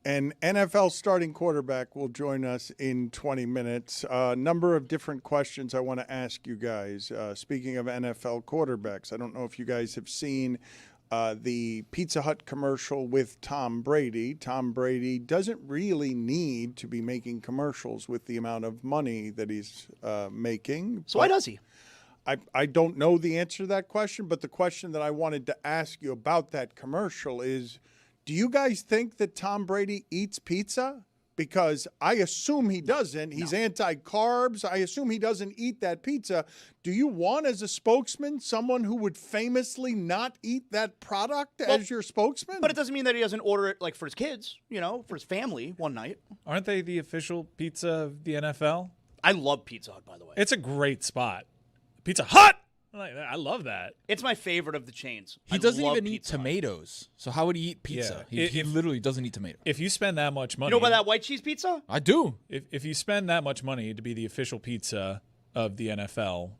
An NFL starting quarterback will join us in 20 minutes. A number of different questions I want to ask you guys. Speaking of NFL quarterbacks, I don't know if you guys have seen the Pizza Hut commercial with Tom Brady. Tom Brady doesn't really need to be making commercials with the amount of money that he's making. So why does he? I don't know the answer to that question, but the question that I wanted to ask you about that commercial is, do you guys think that Tom Brady eats pizza? Because I assume he doesn't. He's anti-carbs. I assume he doesn't eat that pizza. Do you want, as a spokesman, someone who would famously not eat that product as your spokesman? But it doesn't mean that he doesn't order it like for his kids, for his family one night. Aren't they the official pizza of the NFL? I love Pizza Hut, by the way. It's a great spot. Pizza Hut! I love that. It's my favorite of the chains. He doesn't even eat tomatoes. So how would he eat pizza? Yeah. He literally doesn't eat tomatoes. If you spend that much money... You know about that white cheese pizza? I do. If you spend that much money to be the official pizza of the NFL,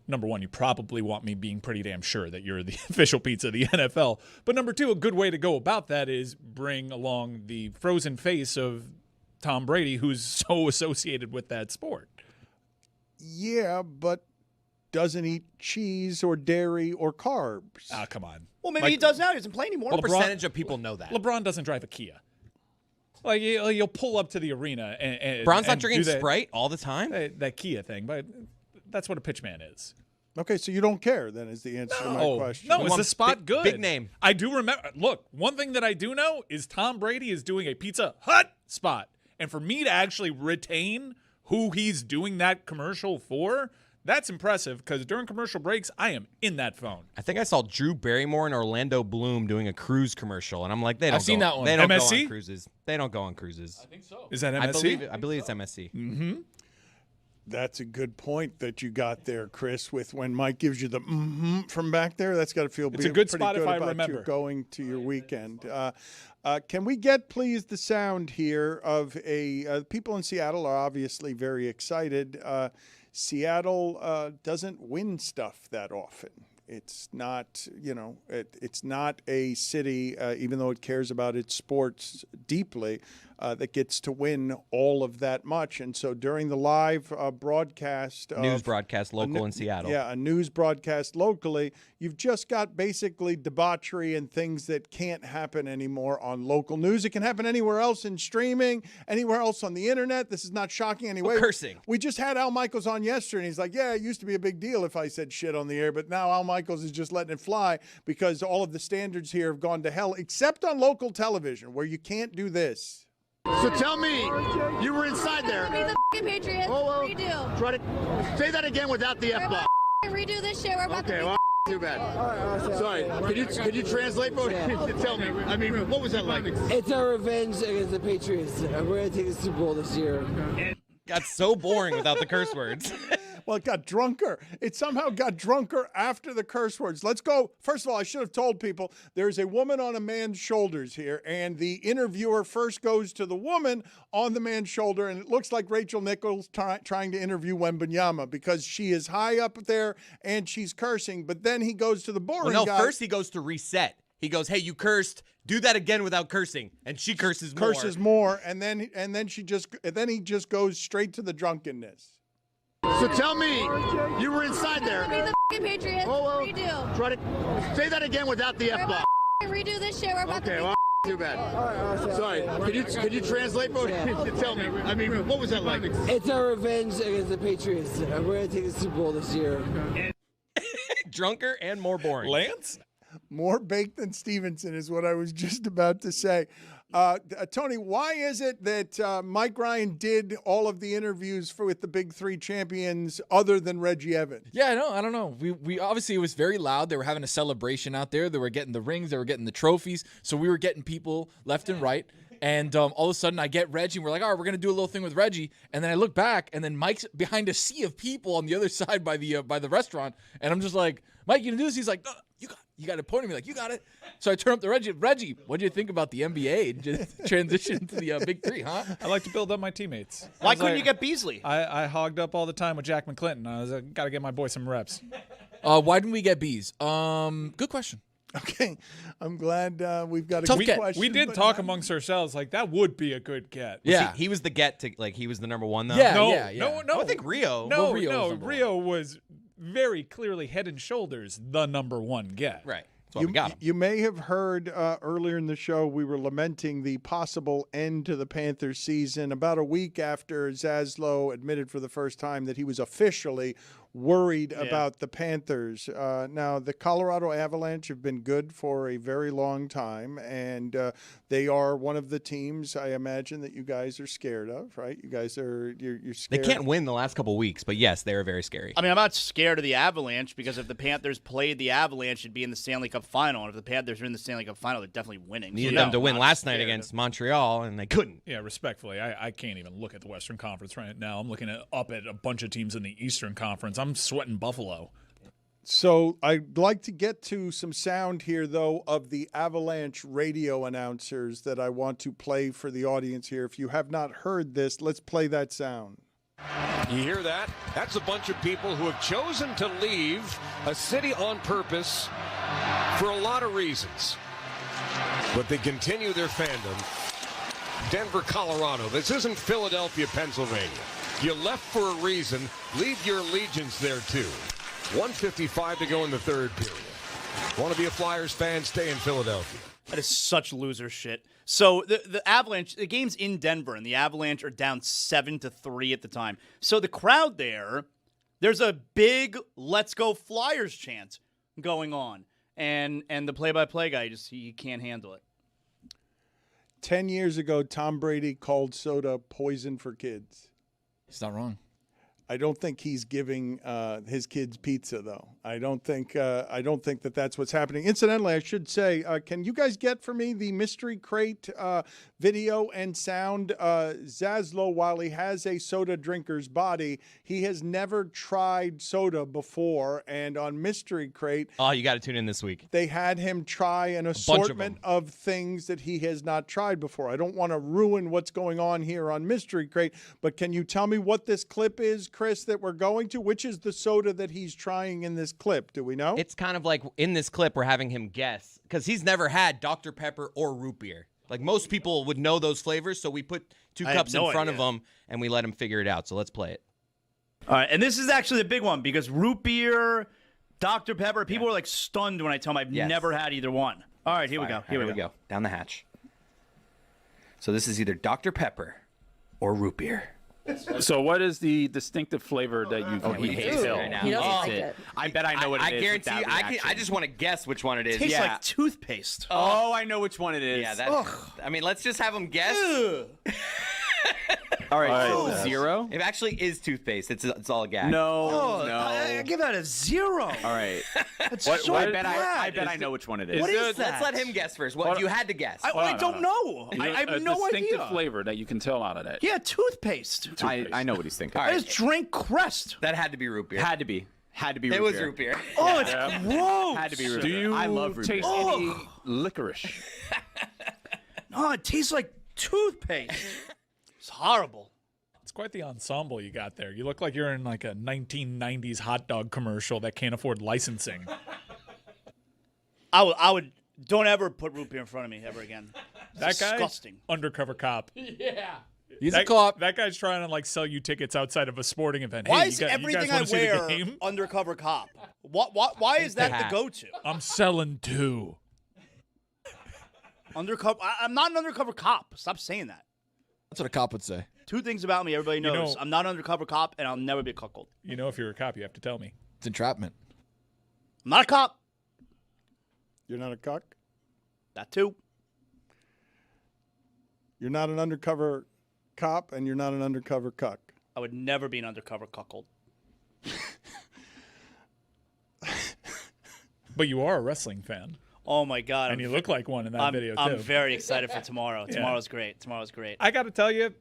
number one, you probably want me being pretty damn sure that you're the official pizza of the NFL. But number two, a good way to go about that is bring along the frozen face of Tom Brady, who's so associated with that sport. Yeah, but doesn't eat cheese or dairy or carbs. Ah, come on. Well, maybe he does now. He doesn't play anymore. What percentage of people know that? LeBron doesn't drive a Kia. Like, you'll pull up to the arena and LeBron's not and drinking do that, Sprite all the time? That Kia thing, but that's what a pitchman is. Okay, so you don't care, then, is the answer to my question. No, is the spot good? Big name. I do remember. Look, one thing that I do know is Tom Brady is doing a Pizza Hut spot. And for me to actually retain who he's doing that commercial for, that's impressive, because during commercial breaks, I am in that phone. I think I saw Drew Barrymore and Orlando Bloom doing a cruise commercial, and I'm like, they don't. I've seen that one. They don't MSC? go on cruises. They don't go on cruises. I think so. Is that MSC? I believe it's MSC. Mm-hmm. That's a good point that you got there, Chris, with when Mike gives you the from back there. That's got to feel It's a good pretty spot good if I about remember. you going to your weekend. Can we get, please, the sound here of people in Seattle are obviously very excited. Seattle doesn't win stuff that often. It's not, it's not a city, even though it cares about its sports deeply, that gets to win all of that much. And so during the live broadcast, News broadcast local in Seattle. Yeah, a news broadcast locally, you've just got basically debauchery and things that can't happen anymore on local news. It can happen anywhere else in streaming, anywhere else on the internet. This is not shocking anyway. Oh, cursing. We just had Al Michaels on yesterday, and he's like, yeah, it used to be a big deal if I said shit on the air, but now Al Michaels is just letting it fly because all of the standards here have gone to hell, except on local television, where you can't do this. So tell me, you were inside there. Be the f***ing Patriots. Redo. Try to say that again without the F-bomb. Redo this shit. We're about Okay, to well, too bad. Sorry, could you translate for me? Tell me. I mean, what was that like? It's our revenge against the Patriots. We're going to take the Super Bowl this year. Got so boring without the curse words. Well, it got drunker. It somehow got drunker after the curse words. Let's go. First of all, I should have told people there's a woman on a man's shoulders here, and the interviewer first goes to the woman on the man's shoulder, and it looks like Rachel Nichols trying to interview Wembanyama because she is high up there and she's cursing. But then he goes to the boring guy. First he goes to reset. He goes, hey, you cursed. Do that again without cursing. And she curses more. And then he just goes straight to the drunkenness. So tell me, you were inside there. Be the f***ing Patriots. Redo. Try to say that again without the F-bomb. Redo this shit. We're about Okay, to well, too bad. Sorry, could you translate for me? Tell me. I mean, what was that like? It's our revenge against the Patriots. We're going to take the Super Bowl this year. Drunker and more boring. Lance? More baked than Stevenson is what I was just about to say. Tony, why is it that Mike Ryan did all of the interviews with the big three champions other than Reggie Evans? Yeah, I don't know. We obviously, it was very loud. They were having a celebration out there. They were getting the rings. They were getting the trophies. So we were getting people left and right. And all of a sudden, I get Reggie, and we're like, all right, we're going to do a little thing with Reggie. And then I look back, and then Mike's behind a sea of people on the other side by the restaurant. And I'm just like, Mike, you gonna do this? He's like, no, you got it. Pointing at me like, you got it. So I turn up to Reggie. Reggie, what do you think about the NBA and just transition to the big three, huh? I like to build up my teammates. Why couldn't you get Beasley? I hogged up all the time with Jack McClinton. I was got to get my boy some reps. Why didn't we get bees? Good question. Okay, I'm glad we've got a Tough good get. question. We did but talk not- amongst ourselves like that would be a good get. Yeah. See, he was the get to he was the number one though. Yeah, No, yeah. no. I think Rio. No, Well, Rio's no. number Rio was very clearly head and shoulders the number one get. Right. That's why we got him. You may have heard earlier in the show we were lamenting the possible end to the Panthers season about a week after Zaslow admitted for the first time that he was officially worried about the Panthers. Now, the Colorado Avalanche have been good for a very long time, and they are one of the teams, I imagine, that you guys are scared of, right? You guys are you're They scared. can't win the last couple weeks, but yes, they are very scary. I mean, I'm not scared of the Avalanche because if the Panthers played the Avalanche, it'd be in the Stanley Cup final. And if the Panthers are in the Stanley Cup final, they're definitely winning. Needed So, them to no, win I'm last not night scared. against Montreal, and they couldn't. Yeah, respectfully, I can't even look at the Western Conference right now. I'm looking up at a bunch of teams in the Eastern Conference. I'm sweating Buffalo. So I'd like to get to some sound here, though, of the Avalanche radio announcers that I want to play for the audience here. If you have not heard this, let's play that sound. You hear that? That's a bunch of people who have chosen to leave a city on purpose for a lot of reasons. But they continue their fandom. Denver, Colorado. This isn't Philadelphia, Pennsylvania. You left for a reason. Leave your allegiance there, too. 1:55 to go in the third period. Want to be a Flyers fan? Stay in Philadelphia. That is such loser shit. So the Avalanche, the game's in Denver, and the Avalanche are down 7-3 at the time. So the crowd there's a big "Let's Go Flyers" chant going on, and the play-by-play guy he can't handle it. 10 years ago, Tom Brady called soda poison for kids. He's not wrong. I don't think he's giving his kids pizza, though. I don't think that that's what's happening. Incidentally, I should say, can you guys get for me the Mystery Crate video and sound? Zaslow, while he has a soda drinker's body, he has never tried soda before. And on Mystery Crate, Oh, you got to tune in this week. they had him try an assortment of things that he has not tried before. I don't want to ruin what's going on here on Mystery Crate, but can you tell me what this clip is, Chris, that we're going to? Which is the soda that he's trying in this clip? Do we know? It's kind of like in this clip, we're having him guess because he's never had Dr. Pepper or root beer. Like most people would know those flavors, so we put two I have cups no in front idea. of him and we let him figure it out. So let's play it. All right, and this is actually the big one because root beer, Dr. Pepper, people are like stunned when I tell them I've Yes. never had either one. All right, here we go. All right, here we go. Down the hatch. So this is either Dr. Pepper or root beer. So what is the distinctive flavor that you Oh, can he hates it tell? right now. He doesn't like it. I bet I know what it is. I with guarantee that you, I reaction. just want to guess which one it is. Tastes yeah. like toothpaste. Oh, I know which one it is. Yeah, that. Ugh. I mean, let's just have him guess. All right, Oh. so 0. It actually is toothpaste. It's all a gag. No, no. I give that a 0. All right. That's What- so what- bad. I bet I know which one it is. What is that? Let's let him guess first. What Hold if you on. had to guess? I don't know. Is I there have a no distinctive idea. flavor that you can tell out of that. Yeah, toothpaste. I know what he's thinking. All I right. just drink Crest. That had to be root beer. Had to be It root was beer. root beer. Oh, it's Yeah. gross. Had to be root Do beer. you I love root taste beer. any licorice? No, it tastes like toothpaste. It's horrible. It's quite the ensemble you got there. You look like you're in like a 1990s hot dog commercial that can't afford licensing. I would. Don't ever put root beer in front of me ever again. It's That guy, disgusting. undercover cop. Yeah. He's that, a cop. That guy's trying to like sell you tickets outside of a sporting event. Why hey, is you guys everything I wanna see the wear game? undercover cop? Why is that the go-to? I'm selling two. Undercover. I'm not an undercover cop. Stop saying that. That's what a cop would say. Two things about me everybody knows. know- I'm not an undercover cop, and I'll never be a cuckold. You know, if you're a cop, you have to tell me. It's entrapment. I'm not a cop. You're not a cuck? That too. You're not an undercover cop, and you're not an undercover cuck. I would never be an undercover cuckold. But you are a wrestling fan. Oh my god! And you look like one in that video, too. I'm very excited for tomorrow. Yeah. Tomorrow's great. Tomorrow's great. I got to tell you,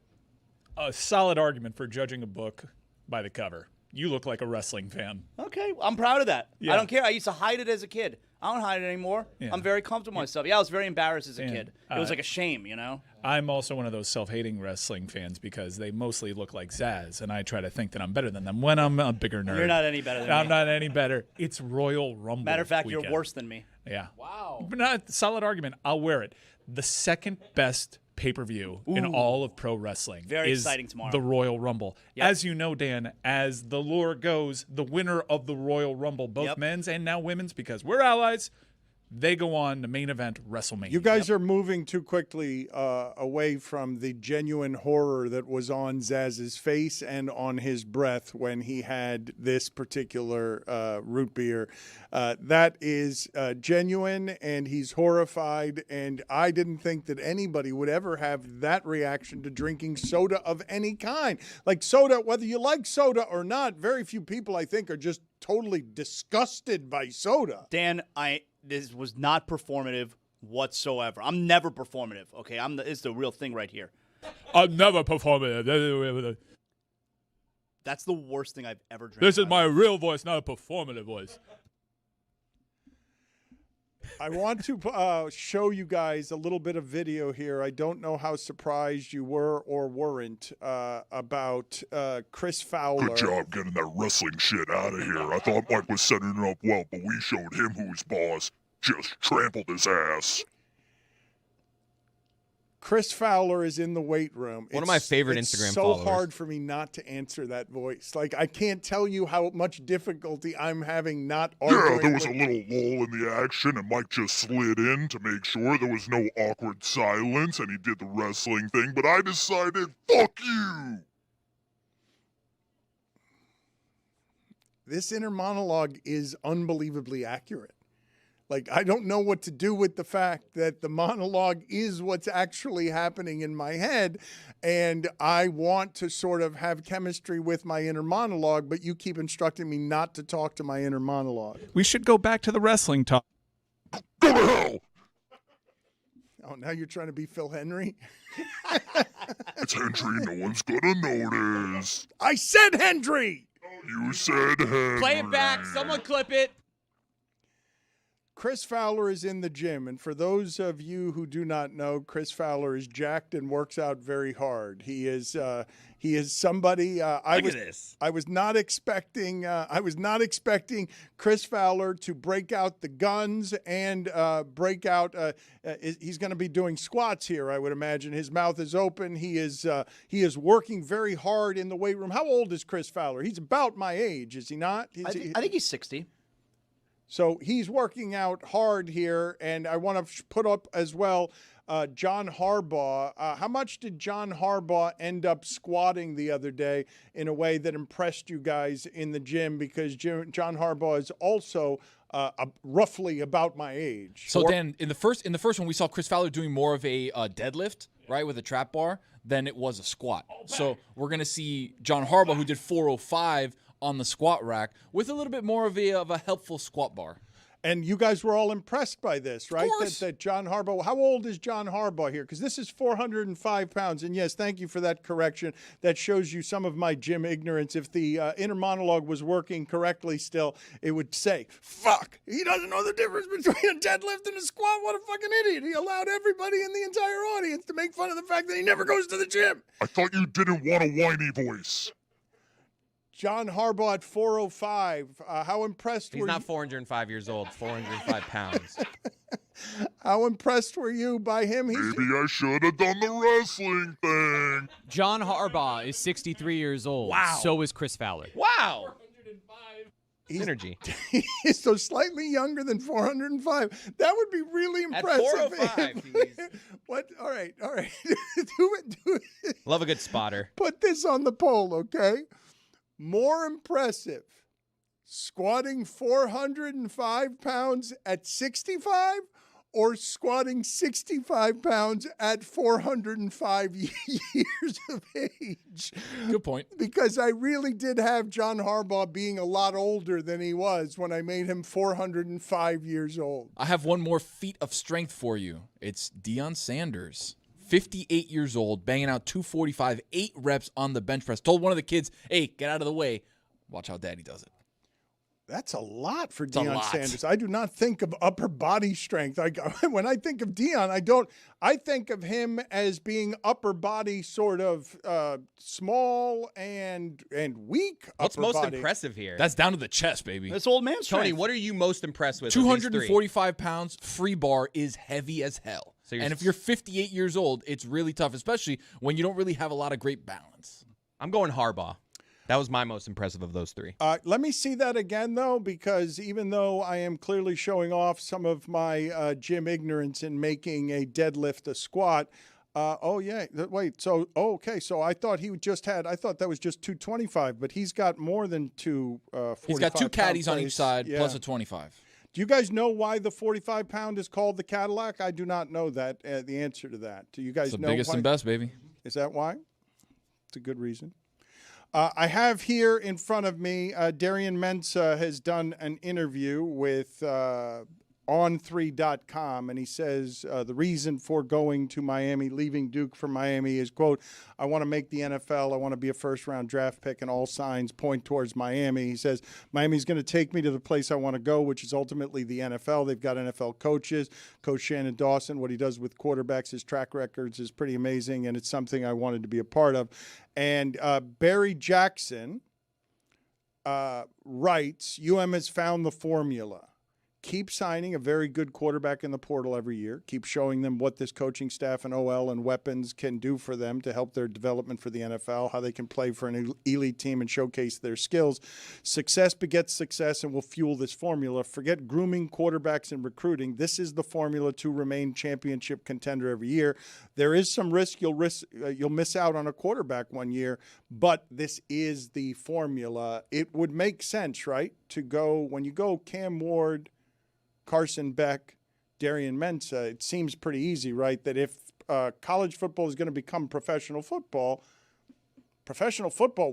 a solid argument for judging a book by the cover. You look like a wrestling fan. Okay, I'm proud of that. Yeah. I don't care. I used to hide it as a kid. I don't hide it anymore. Yeah. I'm very comfortable with myself. Yeah, I was very embarrassed as a And, kid. It was like a shame, you know? I'm also one of those self-hating wrestling fans because they mostly look like Zaz, and I try to think that I'm better than them when I'm a bigger nerd. You're not any better than I'm me. not any better. It's Royal Rumble Matter of fact, weekend. you're worse than me. Yeah. Wow. But not solid argument. I'll wear it. The second best pay-per-view in all of pro wrestling Very is exciting tomorrow. the Royal Rumble. Yep. As you know, Dan, as the lore goes, the winner of the Royal Rumble, both men's and now women's, because we're allies, they go on to main event WrestleMania. You guys are moving too quickly away from the genuine horror that was on Zaz's face and on his breath when he had this particular root beer. That is genuine, and he's horrified, and I didn't think that anybody would ever have that reaction to drinking soda of any kind. Like soda, whether you like soda or not, very few people, I think, are just totally disgusted by soda. Dan, this was not performative whatsoever. I'm never performative, okay? It's the real thing right here. I'm never performative. That's the worst thing I've ever drank. This is my real voice, not a performative voice. I want to show you guys a little bit of video here. I don't know how surprised you were or weren't about Chris Fowler. Good job getting that wrestling shit out of here. I thought Mike was setting it up well, but we showed him who's boss. Just trampled his ass. Chris Fowler is in the weight room. One of my favorite Instagram followers. It's so hard for me not to answer that voice. Like, I can't tell you how much difficulty I'm having not arguing. Yeah, there was a little lull in the action, and Mike just slid in to make sure there was no awkward silence, and he did the wrestling thing, but I decided, fuck you! This inner monologue is unbelievably accurate. Like, I don't know what to do with the fact that the monologue is what's actually happening in my head, and I want to sort of have chemistry with my inner monologue, but you keep instructing me not to talk to my inner monologue. We should go back to the wrestling talk. Go to hell! Oh, now you're trying to be Phil Henry? It's Hendry, no one's gonna notice. I said Hendry! You said Henry. Play it back. Someone clip it. Chris Fowler is in the gym, and for those of you who do not know, Chris Fowler is jacked and works out very hard. He is somebody. I was not expecting Chris Fowler to break out the guns and break out. He's going to be doing squats here, I would imagine. His mouth is open. He is working very hard in the weight room. How old is Chris Fowler? He's about my age, is he not? I think he's 60. So he's working out hard here, and I want to put up as well John Harbaugh. How much did John Harbaugh end up squatting the other day in a way that impressed you guys in the gym? Because John Harbaugh is also roughly about my age. So Dan, in the first one, we saw Chris Fowler doing more of a deadlift, right, with a trap bar, than it was a squat. So we're gonna see John Harbaugh, who did 405 on the squat rack, with a little bit more of a helpful squat bar. And you guys were all impressed by this, right? Of course. That John Harbaugh, how old is John Harbaugh here? Because this is 405 pounds. And yes, thank you for that correction. That shows you some of my gym ignorance. If the inner monologue was working correctly still, it would say, fuck, he doesn't know the difference between a deadlift and a squat. What a fucking idiot. He allowed everybody in the entire audience to make fun of the fact that he never goes to the gym. I thought you didn't want a whiny voice. John Harbaugh at 405. How impressed were you? He's not 405 years old, 405 pounds. How impressed were you by him? Maybe I should have done the wrestling thing. John Harbaugh is 63 years old. Wow. So is Chris Fowler. Wow. Synergy. He's so slightly younger than 405. That would be really impressive. At 405, What? All right. Love a good spotter. Put this on the poll, okay? More impressive, squatting 405 pounds at 65 or squatting 65 pounds at 405 years of age? Good point. Because I really did have John Harbaugh being a lot older than he was when I made him 405 years old. I have one more feat of strength for you. It's Deion Sanders. 58 years old, banging out 245, 8 reps on the bench press. Told one of the kids, hey, get out of the way. Watch how daddy does it. That's a lot for a Deion lot. Sanders. I do not think of upper body strength. When I think of Deion, I think of him as being upper body sort of small and weak. What's upper most body. impressive here? That's down to the chest, baby. That's old man strength. Tony, what are you most impressed with? of these three? 245 pounds, free bar is heavy as hell. So and if you're 58 years old, it's really tough, especially when you don't really have a lot of great balance. I'm going Harbaugh. That was my most impressive of those three. Let me see that again, though, because even though I am clearly showing off some of my gym ignorance in making a deadlift a squat. Wait. So, okay. So I thought I thought that was just 225, but he's got more than two. 45 He's got two caddies on plates. each side Yeah. plus a 25. Do you guys know why the 45-pound is called the Cadillac? I do not know that. The answer to that. Do you guys It's the know? biggest why? and best, baby. Is that why? It's a good reason. I have here in front of me, Darian Mensah has done an interview with on3.com, and he says the reason for going to Miami, leaving Duke for Miami is, quote, I want to make the NFL. I want to be a first-round draft pick, and all signs point towards Miami. He says Miami's going to take me to the place I want to go, which is ultimately the NFL. They've got NFL coaches. Coach Shannon Dawson, what he does with quarterbacks, his track records is pretty amazing, and it's something I wanted to be a part of. And Barry Jackson writes, UM has found the formula. Keep signing a very good quarterback in the portal every year. Keep showing them what this coaching staff and OL and weapons can do for them to help their development for the NFL, how they can play for an elite team and showcase their skills. Success begets success and will fuel this formula. Forget grooming quarterbacks and recruiting. This is the formula to remain championship contender every year. There is some risk you'll miss out on a quarterback one year, but this is the formula. It would make sense, right, to go when you go Cam Ward, Carson Beck, Darian Mensah, it seems pretty easy, right, that if college football is going to become professional football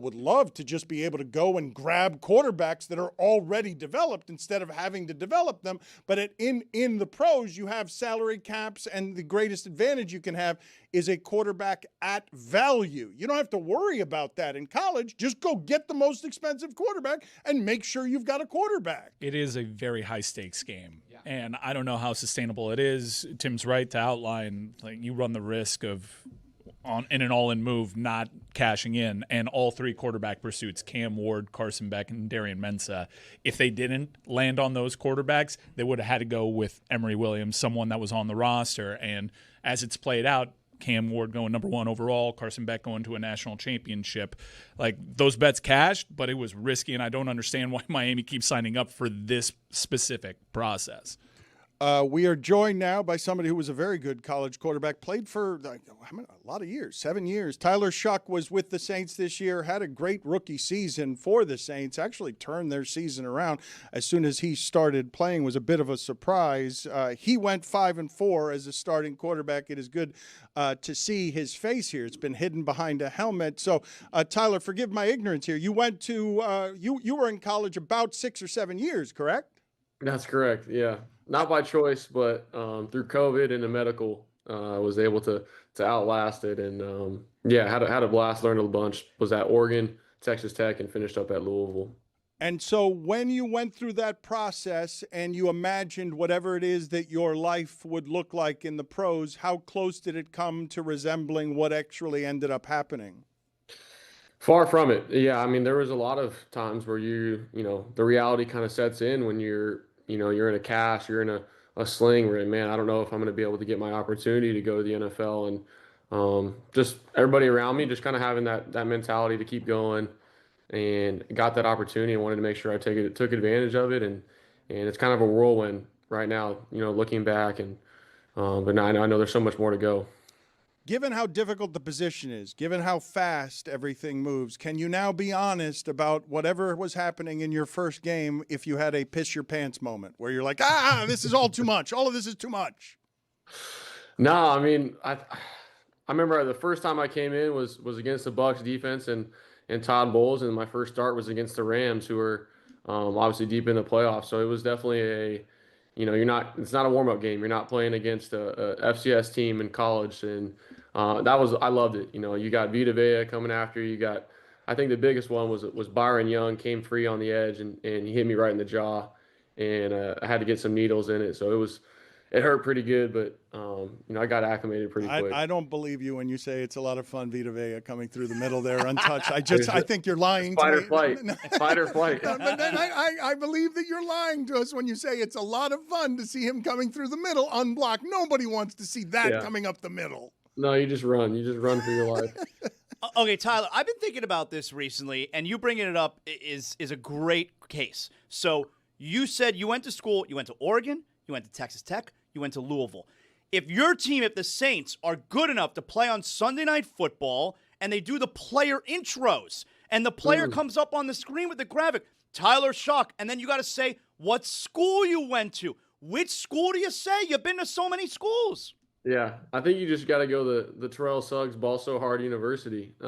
would love to just be able to go and grab quarterbacks that are already developed instead of having to develop them. But in the pros, you have salary caps, and the greatest advantage you can have is a quarterback at value. You don't have to worry about that in college. Just go get the most expensive quarterback and make sure you've got a quarterback. It is a very high-stakes game, and I don't know how sustainable it is. Tim's right to outline, like, you run the risk of in an all-in move, not cashing in, and all three quarterback pursuits, Cam Ward, Carson Beck, and Darian Mensah, if they didn't land on those quarterbacks, they would have had to go with Emory Williams, someone that was on the roster. And as it's played out, Cam Ward going number one overall, Carson Beck going to a national championship. Like, those bets cashed, but it was risky, and I don't understand why Miami keeps signing up for this specific process. We are joined now by somebody who was a very good college quarterback, played for a lot of years, 7 years. Tyler Shuck was with the Saints this year, had a great rookie season for the Saints, actually turned their season around as soon as he started playing, was a bit of a surprise. He went 5-4 as a starting quarterback. It is good to see his face here. It's been hidden behind a helmet. So, Tyler, forgive my ignorance here. You went to you were in college about 6 or 7 years, correct? That's correct. Yeah, not by choice, but through COVID and the medical, I was able to outlast it, and had a blast, learned a bunch. Was at Oregon, Texas Tech, and finished up at Louisville. And so when you went through that process and you imagined whatever it is that your life would look like in the pros, how close did it come to resembling what actually ended up happening? Far from it. Yeah, I mean, there was a lot of times where the reality kind of sets in when you're in a cast, you're in a sling where, man, I don't know if I'm going to be able to get my opportunity to go to the NFL. And just everybody around me just kind of having that mentality to keep going, and got that opportunity and wanted to make sure I took advantage of it. And it's kind of a whirlwind right now, looking back. And but now I know there's so much more to go. Given how difficult the position is, given how fast everything moves, can you now be honest about whatever was happening in your first game if you had a piss your pants moment where you're like, this is all too much. All of this is too much? No, I mean, I remember the first time I came in was against the Bucs defense and Todd Bowles, and my first start was against the Rams, who were obviously deep in the playoffs. So it was definitely it's not a warm-up game. You're not playing against a FCS team in college, and I loved it. You got Vita Vea coming after you. You got I think the biggest one was Byron Young came free on the edge and he hit me right in the jaw, and I had to get some needles in it, so it hurt pretty good, but I got acclimated pretty quick. I don't believe you when you say it's a lot of fun, Vita Vea coming through the middle there untouched. I think you're lying Fight to or me. flight. Fight or flight. No, but then I believe that you're lying to us when you say it's a lot of fun to see him coming through the middle unblocked. Nobody wants to see that coming up the middle. No, you just run. You just run for your life. Okay, Tyler, I've been thinking about this recently, and you bringing it up is a great case. So you said you went to school, you went to Oregon, you went to Texas Tech, you went to Louisville. If your team, if the Saints are good enough to play on Sunday Night Football and they do the player intros and the player comes up on the screen with the graphic, Tyler Shock, and then you got to say what school you went to. Which school do you say? You've been to so many schools. Yeah, I think you just got to go the Terrell Suggs Ball So Hard University. I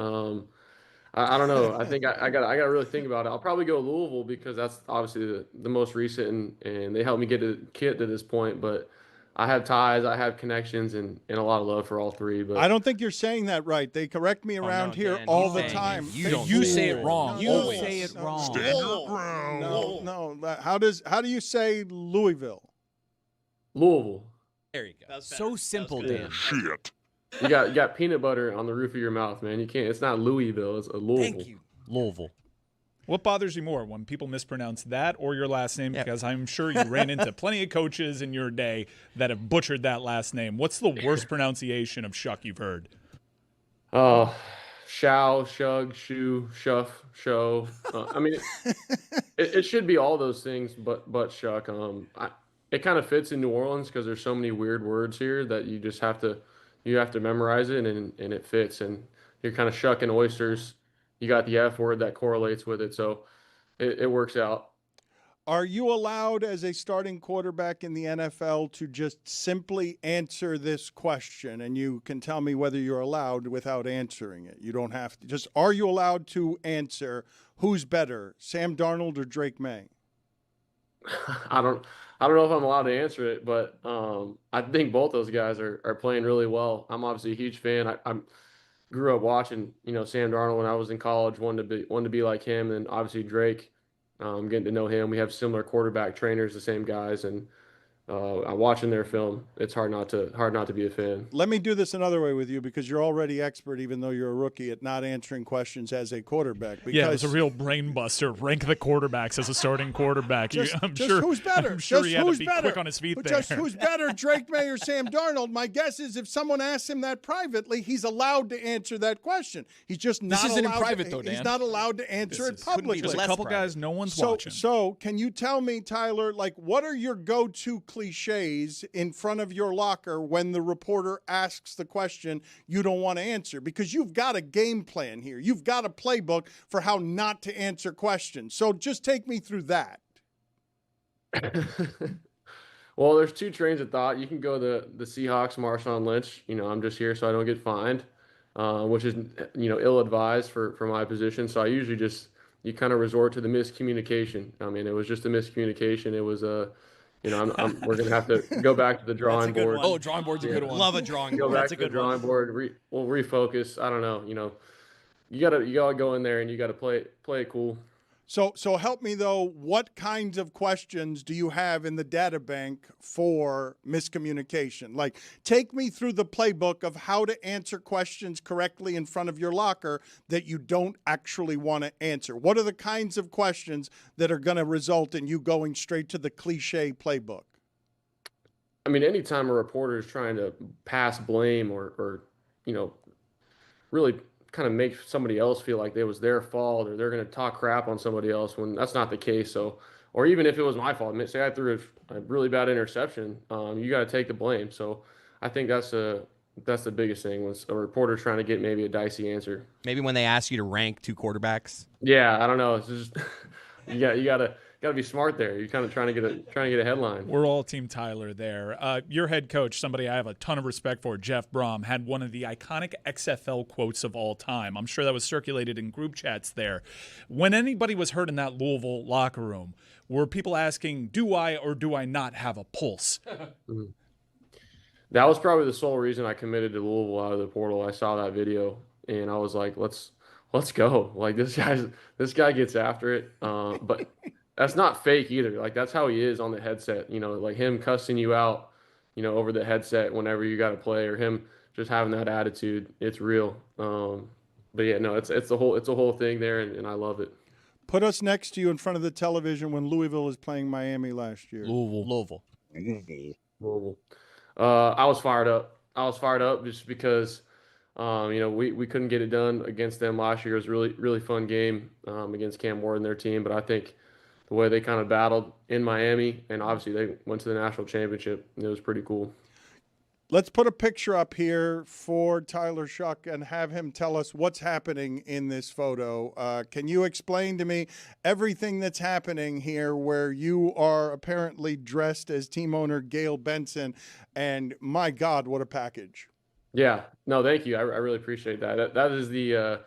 don't know. I think I got to really think about it. I'll probably go Louisville because that's obviously the most recent, and they helped me get to this point. But I have ties, I have connections, and a lot of love for all three. But I don't think you're saying that right. They correct me around here all the time. You say it wrong. You say it wrong. Stand your ground. No. How do you say Louisville? Louisville. There you go. So simple, Dan. Shit. You got peanut butter on the roof of your mouth, man. You can't. It's not Louisville. It's a Louisville. Thank you. Louisville. What bothers you more, when people mispronounce that or your last name? Because I'm sure you ran into plenty of coaches in your day that have butchered that last name. What's the worst pronunciation of Shuck you've heard? Shao, Shug, Shoe, Shuff, Show. I mean, it should be all those things, but Shuck. It kind of fits in New Orleans because there's so many weird words here that you just have to memorize it, and it fits. And you're kind of shucking oysters. You got the F word that correlates with it, so it works out. Are you allowed as a starting quarterback in the NFL to just simply answer this question? And you can tell me whether you're allowed without answering it. You don't have to. Just, are you allowed to answer who's better, Sam Darnold or Drake May? I don't know if I'm allowed to answer it, but I think both those guys are playing really well. I'm obviously a huge fan. I grew up watching, Sam Darnold when I was in college, wanted to be like him, and obviously Drake, getting to know him. We have similar quarterback trainers, the same guys, and I'm watching their film. It's hard not to be a fan. Let me do this another way with you, because you're already expert, even though you're a rookie, at not answering questions as a quarterback. Yeah, it's a real brain buster. Rank the quarterbacks as a starting quarterback. I'm sure who's better? I'm sure just he had who's to be better? quick on his feet Just there. who's better, Drake May or Sam Darnold? My guess is if someone asks him that privately, he's allowed to answer that question. He's just not This isn't in allowed private, though, Dan. He's not allowed to answer it publicly. There's a couple guys no one's watching. So can you tell me, Tyler, what are your go-to cliches in front of your locker when the reporter asks the question you don't want to answer? Because you've got a game plan here. You've got a playbook for how not to answer questions. So just take me through that. Well, there's two trains of thought. You can go the Seahawks, Marshawn Lynch. I'm just here so I don't get fined, which is, ill-advised for my position. So I usually you kind of resort to the miscommunication. I mean, it was just a miscommunication. It was we're gonna have to go back to the drawing board. Oh, drawing board's a good one. Love a drawing Go board. back That's a to the good drawing board. We'll refocus. I don't know. You gotta go in there and you gotta play it cool. So help me, though. What kinds of questions do you have in the data bank for miscommunication? Take me through the playbook of how to answer questions correctly in front of your locker that you don't actually want to answer. What are the kinds of questions that are going to result in you going straight to the cliche playbook? I mean, anytime a reporter is trying to pass blame or really kind of make somebody else feel like it was their fault or they're going to talk crap on somebody else when that's not the case. So, or even if it was my fault, say I threw a really bad interception, you got to take the blame. So I think that's the biggest thing when a reporter trying to get maybe a dicey answer. Maybe when they ask you to rank two quarterbacks. Yeah, I don't know. It's just you gotta be smart there. You're kind of trying to get a headline. We're all Team Tyler there. Your head coach, somebody I have a ton of respect for, Jeff Brom, had one of the iconic XFL quotes of all time. I'm sure that was circulated in group chats there. When anybody was hurt in that Louisville locker room, were people asking, do I or do I not have a pulse? That was probably the sole reason I committed to Louisville out of the portal. I saw that video and I was like, let's let's go. Like this guy gets after it. But that's not fake either. Like that's how he is on the headset. You know, like him cussing you out, you know, over the headset whenever you got to play, or him just having that attitude. It's real. But yeah, no, it's a whole thing there, and I love it. Put us next to you in front of the television when Louisville was playing Miami last year. Louisville. I was fired up. Just because, you know, we couldn't get it done against them last year. It was a really fun game against Cam Ward and their team. But I think the way they kind of battled in Miami, and obviously they went to the national championship, it was pretty cool. Let's put a picture up here for Tyler Shuck and have him tell us what's happening in this photo. Can you explain to me everything that's happening here where you are apparently dressed as team owner Gail Benson? And my God, what a package. Yeah, no, thank you. I really appreciate that. That is the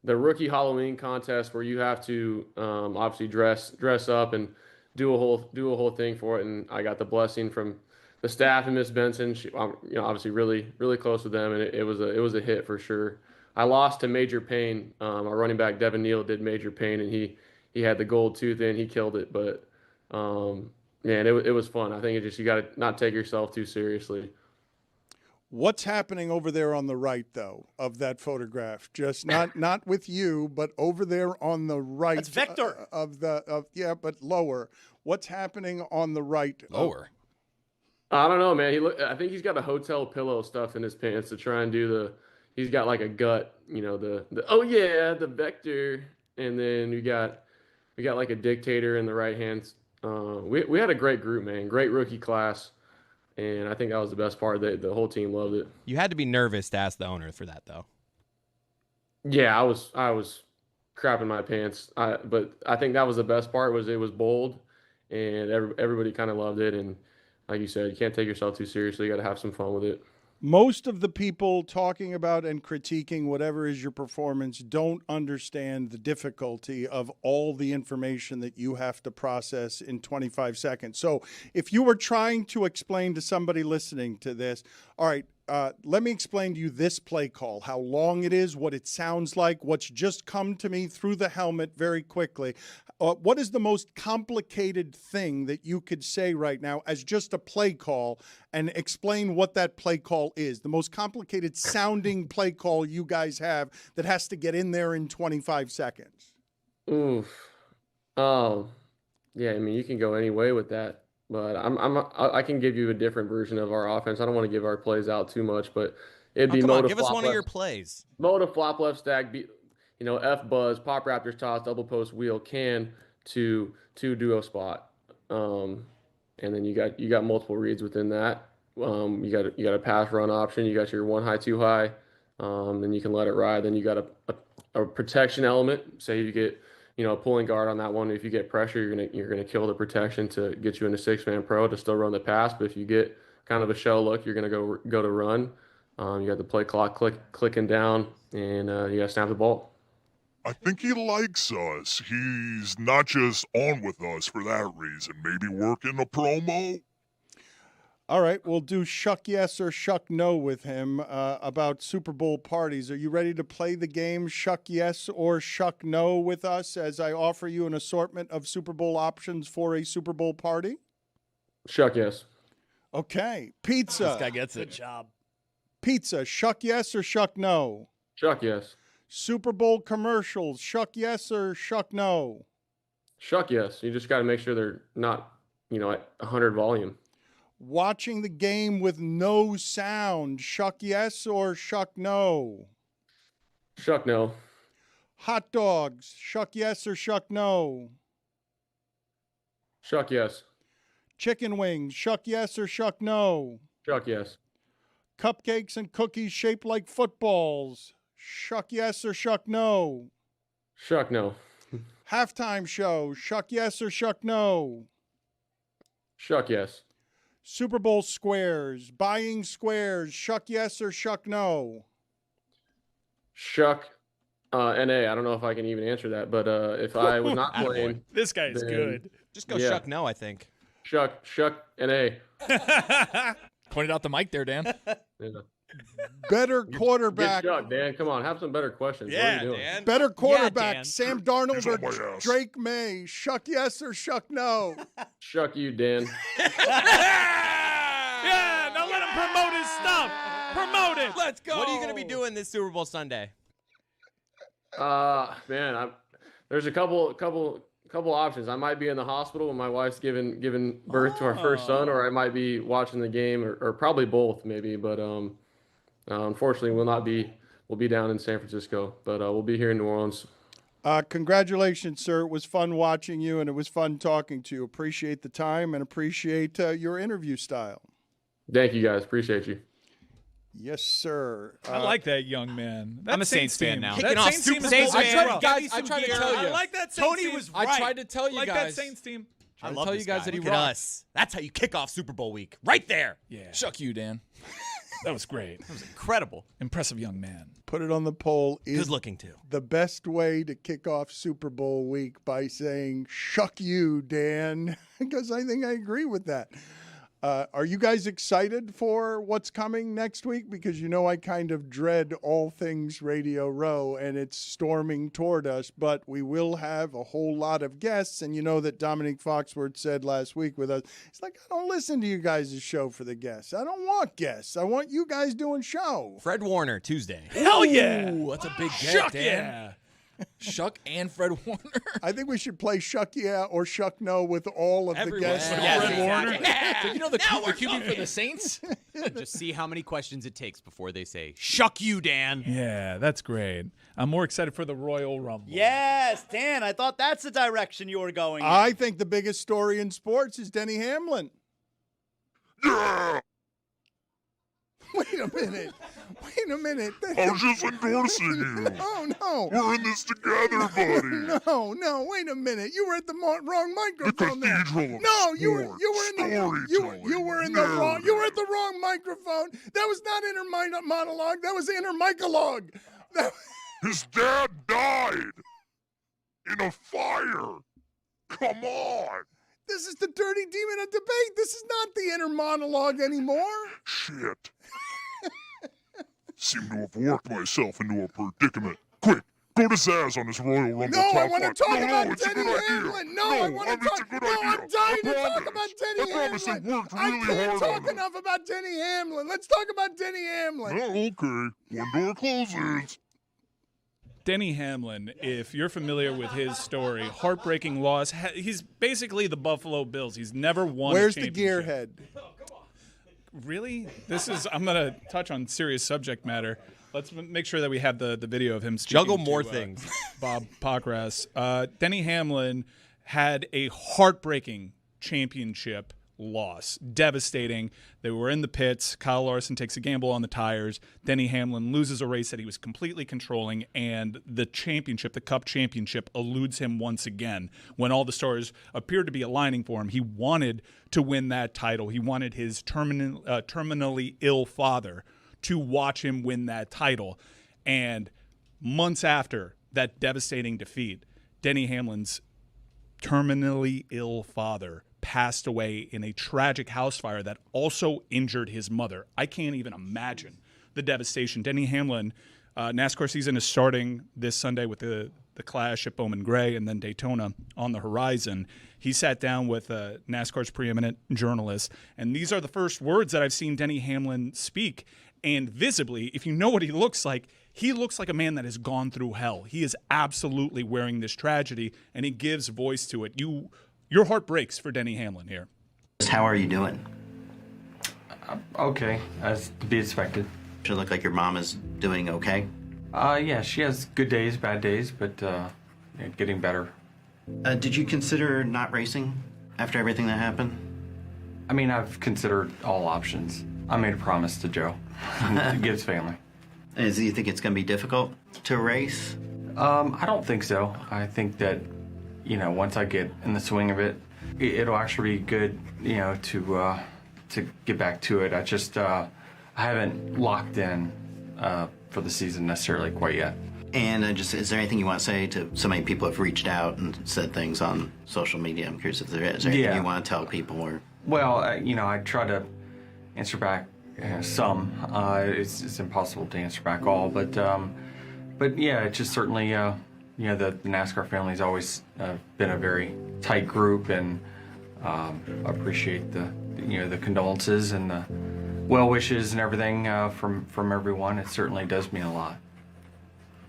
rookie Halloween contest where you have to obviously dress up and do a whole thing for it. And I got the blessing from the staff and Miss Benson. She, you know, obviously really close with them, and it was a hit for sure. I lost to Major Payne. Our running back Devin Neal did Major Payne, and he had the gold tooth in. He killed it, but man, it was fun. I think you got to not take yourself too seriously. What's happening over there on the right, though, of that photograph? Just not with you, but over there on the right. That's Vector. But lower. What's happening on the right? Lower. I don't know, man. I think he's got a hotel pillow stuffed in his pants to try and do he's got like a gut, you know, the Vector. And then we got like a dictator in the right hand. We had a great group, man. Great rookie class. And I think that was the best part. The whole team loved it. You had to be nervous to ask the owner for that, though. Yeah, I was crapping my pants. But I think that was the best part. Was it was bold, and everybody kind of loved it. And like you said, you can't take yourself too seriously. You got to have some fun with it. Most of the people talking about and critiquing whatever is your performance don't understand the difficulty of all the information that you have to process in 25 seconds. So if you were trying to explain to somebody listening to this, all right, let me explain to you this play call, how long it is, what it sounds like, what's just come to me through the helmet very quickly. What is the most complicated thing that you could say right now as just a play call, and explain what that play call is? The most complicated sounding play call you guys have that has to get in there in 25 seconds. Oof. Oh, yeah. I mean, you can go any way with that, but I can give you a different version of our offense. I don't want to give our plays out too much, but it'd be come on, Moda give us flop one left, of your plays. Moda flop left stack, you know, F buzz, pop raptors toss, double post wheel, can to duo spot, and then you got multiple reads within that. You got a pass run option. You got your 1 high 2 high, then you can let it ride. Then you got a protection element. Say you get, you know, a pulling guard on that one. If you get pressure, you're gonna kill the protection to get you into 6-man pro to still run the pass. But if you get kind of a shell look, you're gonna go to run. You got the play clock clicking down, and you got to snap the ball. I think he likes us. He's not just on with us for that reason. Maybe working a promo. All right, we'll do Shuck Yes or Shuck No with him about Super Bowl parties. Are you ready to play the game Shuck Yes or Shuck No with us as I offer you an assortment of Super Bowl options for a Super Bowl party? Shuck yes. Okay, pizza. This guy gets it. Good job. Pizza, Shuck Yes or Shuck No? Shuck yes. Super Bowl commercials, Shuck Yes or Shuck No? Shuck yes. You just got to make sure they're not, you know, at 100 volume. Watching the game with no sound, Shuck Yes or Shuck No? Shuck no. Hot dogs, Shuck Yes or Shuck No? Shuck yes. Chicken wings, Shuck Yes or Shuck No? Shuck yes. Cupcakes and cookies shaped like footballs, Shuck Yes or Shuck No? Shuck no. Halftime show, Shuck Yes or Shuck No? Shuck yes. Super Bowl squares, buying squares, Shuck Yes or Shuck No? Shuck NA. I don't know if I can even answer that, but if I was not playing, this guy is good. Just go Shuck No, I think. Shuck NA. Pointed out the mic there, Dan. Yeah. Better Get quarterback. Chuck, Dan. Come on, have some better questions. What are you doing? Dan. Better quarterback, Dan. Sam Darnold He's or on my ass. Drake May? Shuck yes or shuck no? Shuck you, Dan. Yeah, now let him promote his stuff. Promote it. Let's go. What are you going to be doing this Super Bowl Sunday? Man, there's a couple options. I might be in the hospital when my wife's giving birth to our first son, or I might be watching the game, or probably both, maybe. But unfortunately, we'll be down in San Francisco, but we'll be here in New Orleans. Congratulations, sir. It was fun watching you, and it was fun talking to you. Appreciate the time and appreciate your interview style. Thank you, guys. Appreciate you. Yes, sir. I like that young man. That I'm a Saints fan team. now. That Kicking off Saints team Super is Saints going fan. well. I tried to tell you. I like that Saints Tony team. was right. I tried to tell you like guys. that Saints team. I tell you guys that he Look at rocks. us. That's how you kick off Super Bowl week. Right there. Yeah, Shuck you, Dan. that was great. That was incredible. Impressive young man. Put it on the poll. Is Good looking, too. the best way to kick off Super Bowl week by saying, shuck you, Dan, because I think I agree with that. Are you guys excited for what's coming next week? Because I kind of dread all things Radio Row, and it's storming toward us, but we will have a whole lot of guests, and you know that Dominic Foxworth said last week with us, it's like, I don't listen to you guys' show for the guests. I don't want guests. I want you guys doing show. Fred Warner, Tuesday. Hell yeah. Ooh, that's a big get, Shuck Dan. yeah. Shuck and Fred Warner. I think we should play Shuck Yeah or Shuck No with all of Everyone. the guests. Yes, Fred exactly. Warner. Yeah. You know the QB for the Saints? Just see how many questions it takes before they say, shuck you, Dan. Yeah, that's great. I'm more excited for the Royal Rumble. Yes, Dan, I thought that's the direction you were going in. I think the biggest story in sports is Denny Hamlin. Yeah! Wait a minute. I was just endorsing you. No. We're in this together, buddy. No. Wait a minute. You were at the wrong microphone there. cathedral of No, you were at the wrong microphone. That was not inner monologue. That was inner micologue. His dad died in a fire. Come on. This is the dirty demon of debate. This is not the inner monologue anymore. Shit. Seem to have worked myself into a predicament. Quick, go to Zaz on his Royal Rumble No, top I want to five. talk about it's a Denny good idea. Hamlin. No, I want to talk. No, I'm dying to talk about Denny I promise Hamlin. it worked I really can't hard talk on him. enough about Denny Hamlin. Let's talk about Denny Hamlin. Oh, okay. One door closes. Denny Hamlin, if you're familiar with his story, heartbreaking loss. He's basically the Buffalo Bills. He's never won Where's a the championship. gearhead? Really? I'm going to touch on serious subject matter. Let's make sure that we have the video of him speaking Juggle more to, things. Bob Pockrass. Denny Hamlin had a heartbreaking championship loss. Devastating. They were in the pits. Kyle Larson takes a gamble on the tires. Denny Hamlin loses a race that he was completely controlling, and the Cup championship, eludes him once again. When all the stars appeared to be aligning for him, he wanted to win that title. He wanted his terminally ill father to watch him win that title. And months after that devastating defeat, Denny Hamlin's terminally ill father passed away in a tragic house fire that also injured his mother. I can't even imagine the devastation. Denny Hamlin, NASCAR season is starting this Sunday with the Clash at Bowman Gray and then Daytona on the horizon. He sat down with NASCAR's preeminent journalist, and these are the first words that I've seen Denny Hamlin speak. And visibly, if you know what he looks like a man that has gone through hell. He is absolutely wearing this tragedy, and he gives voice to it. Your heart breaks for Denny Hamlin here. How are you doing? Okay, as to be expected. Does it look like your mom is doing okay? Yeah, she has good days, bad days, but getting better. Did you consider not racing after everything that happened? I mean, I've considered all options. I made a promise to Joe, to Gibbs family. Do you think it's going to be difficult to race? I don't think so. I think that, once I get in the swing of it, it'll actually be good, to get back to it. I haven't locked in for the season necessarily quite yet. And is there anything you want to say to so many people have reached out and said things on social media? I'm curious if there is. Anything you want to tell people? Or Well, I try to answer back some. It's impossible to answer back all, but yeah, it's just certainly the NASCAR family's always been a very tight group, and appreciate the condolences and the well wishes and everything from everyone. It certainly does mean a lot.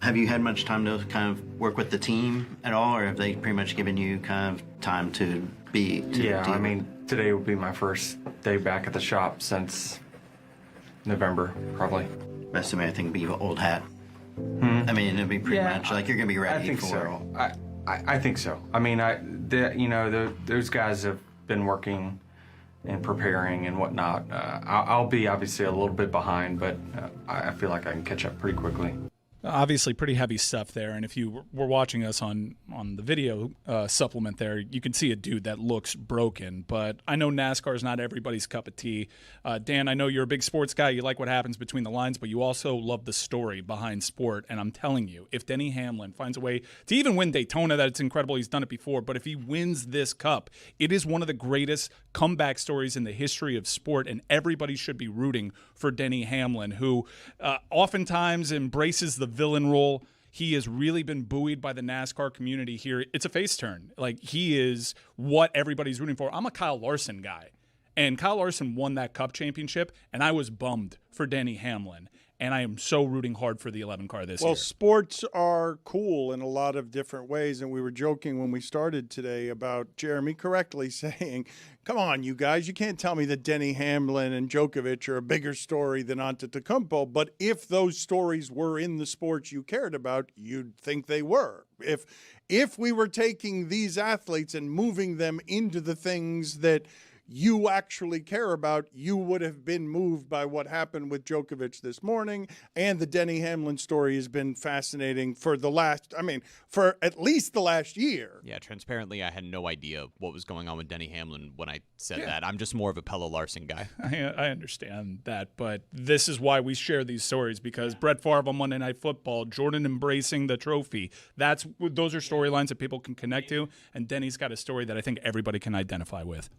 Have you had much time to kind of work with the team at all, or have they pretty much given you kind of time to be? I mean, today will be my first day back at the shop since November, probably. Rest of me, I think, be old hat. I mean, it'd be pretty much like you're gonna be ready. I think for so. I think so. I mean, those guys have been working and preparing and whatnot. I'll be obviously a little bit behind, but I feel like I can catch up pretty quickly. Obviously, pretty heavy stuff there. And if you were watching us on the video supplement there, you can see a dude that looks broken. But I know NASCAR is not everybody's cup of tea. Dan, I know you're a big sports guy. You like what happens between the lines, but you also love the story behind sport. And I'm telling you, if Denny Hamlin finds a way to even win Daytona, that's incredible. He's done it before. But if he wins this cup, it is one of the greatest comeback stories in the history of sport. And everybody should be rooting for Denny Hamlin, who oftentimes embraces the villain role. He has really been buoyed by the NASCAR community here. It's a face turn. Like, he is what everybody's rooting for. I'm a Kyle Larson guy, and Kyle Larson won that Cup championship, and I was bummed for Denny Hamlin. And I am so rooting hard for the 11 car this year. Well, sports are cool in a lot of different ways. And we were joking when we started today about Jeremy correctly saying, come on, you guys, you can't tell me that Denny Hamlin and Djokovic are a bigger story than Antetokounmpo. But if those stories were in the sports you cared about, you'd think they were. If we were taking these athletes and moving them into the things that you actually care about, you would have been moved by what happened with Djokovic this morning. And the Denny Hamlin story has been fascinating for at least the last year. Yeah, transparently, I had no idea what was going on with Denny Hamlin when I said that. I'm just more of a Pelle Larson guy. I understand that, but this is why we share these stories, because Brett Favre on Monday Night Football, Jordan embracing the trophy, those are storylines that people can connect to, and Denny's got a story that I think everybody can identify with.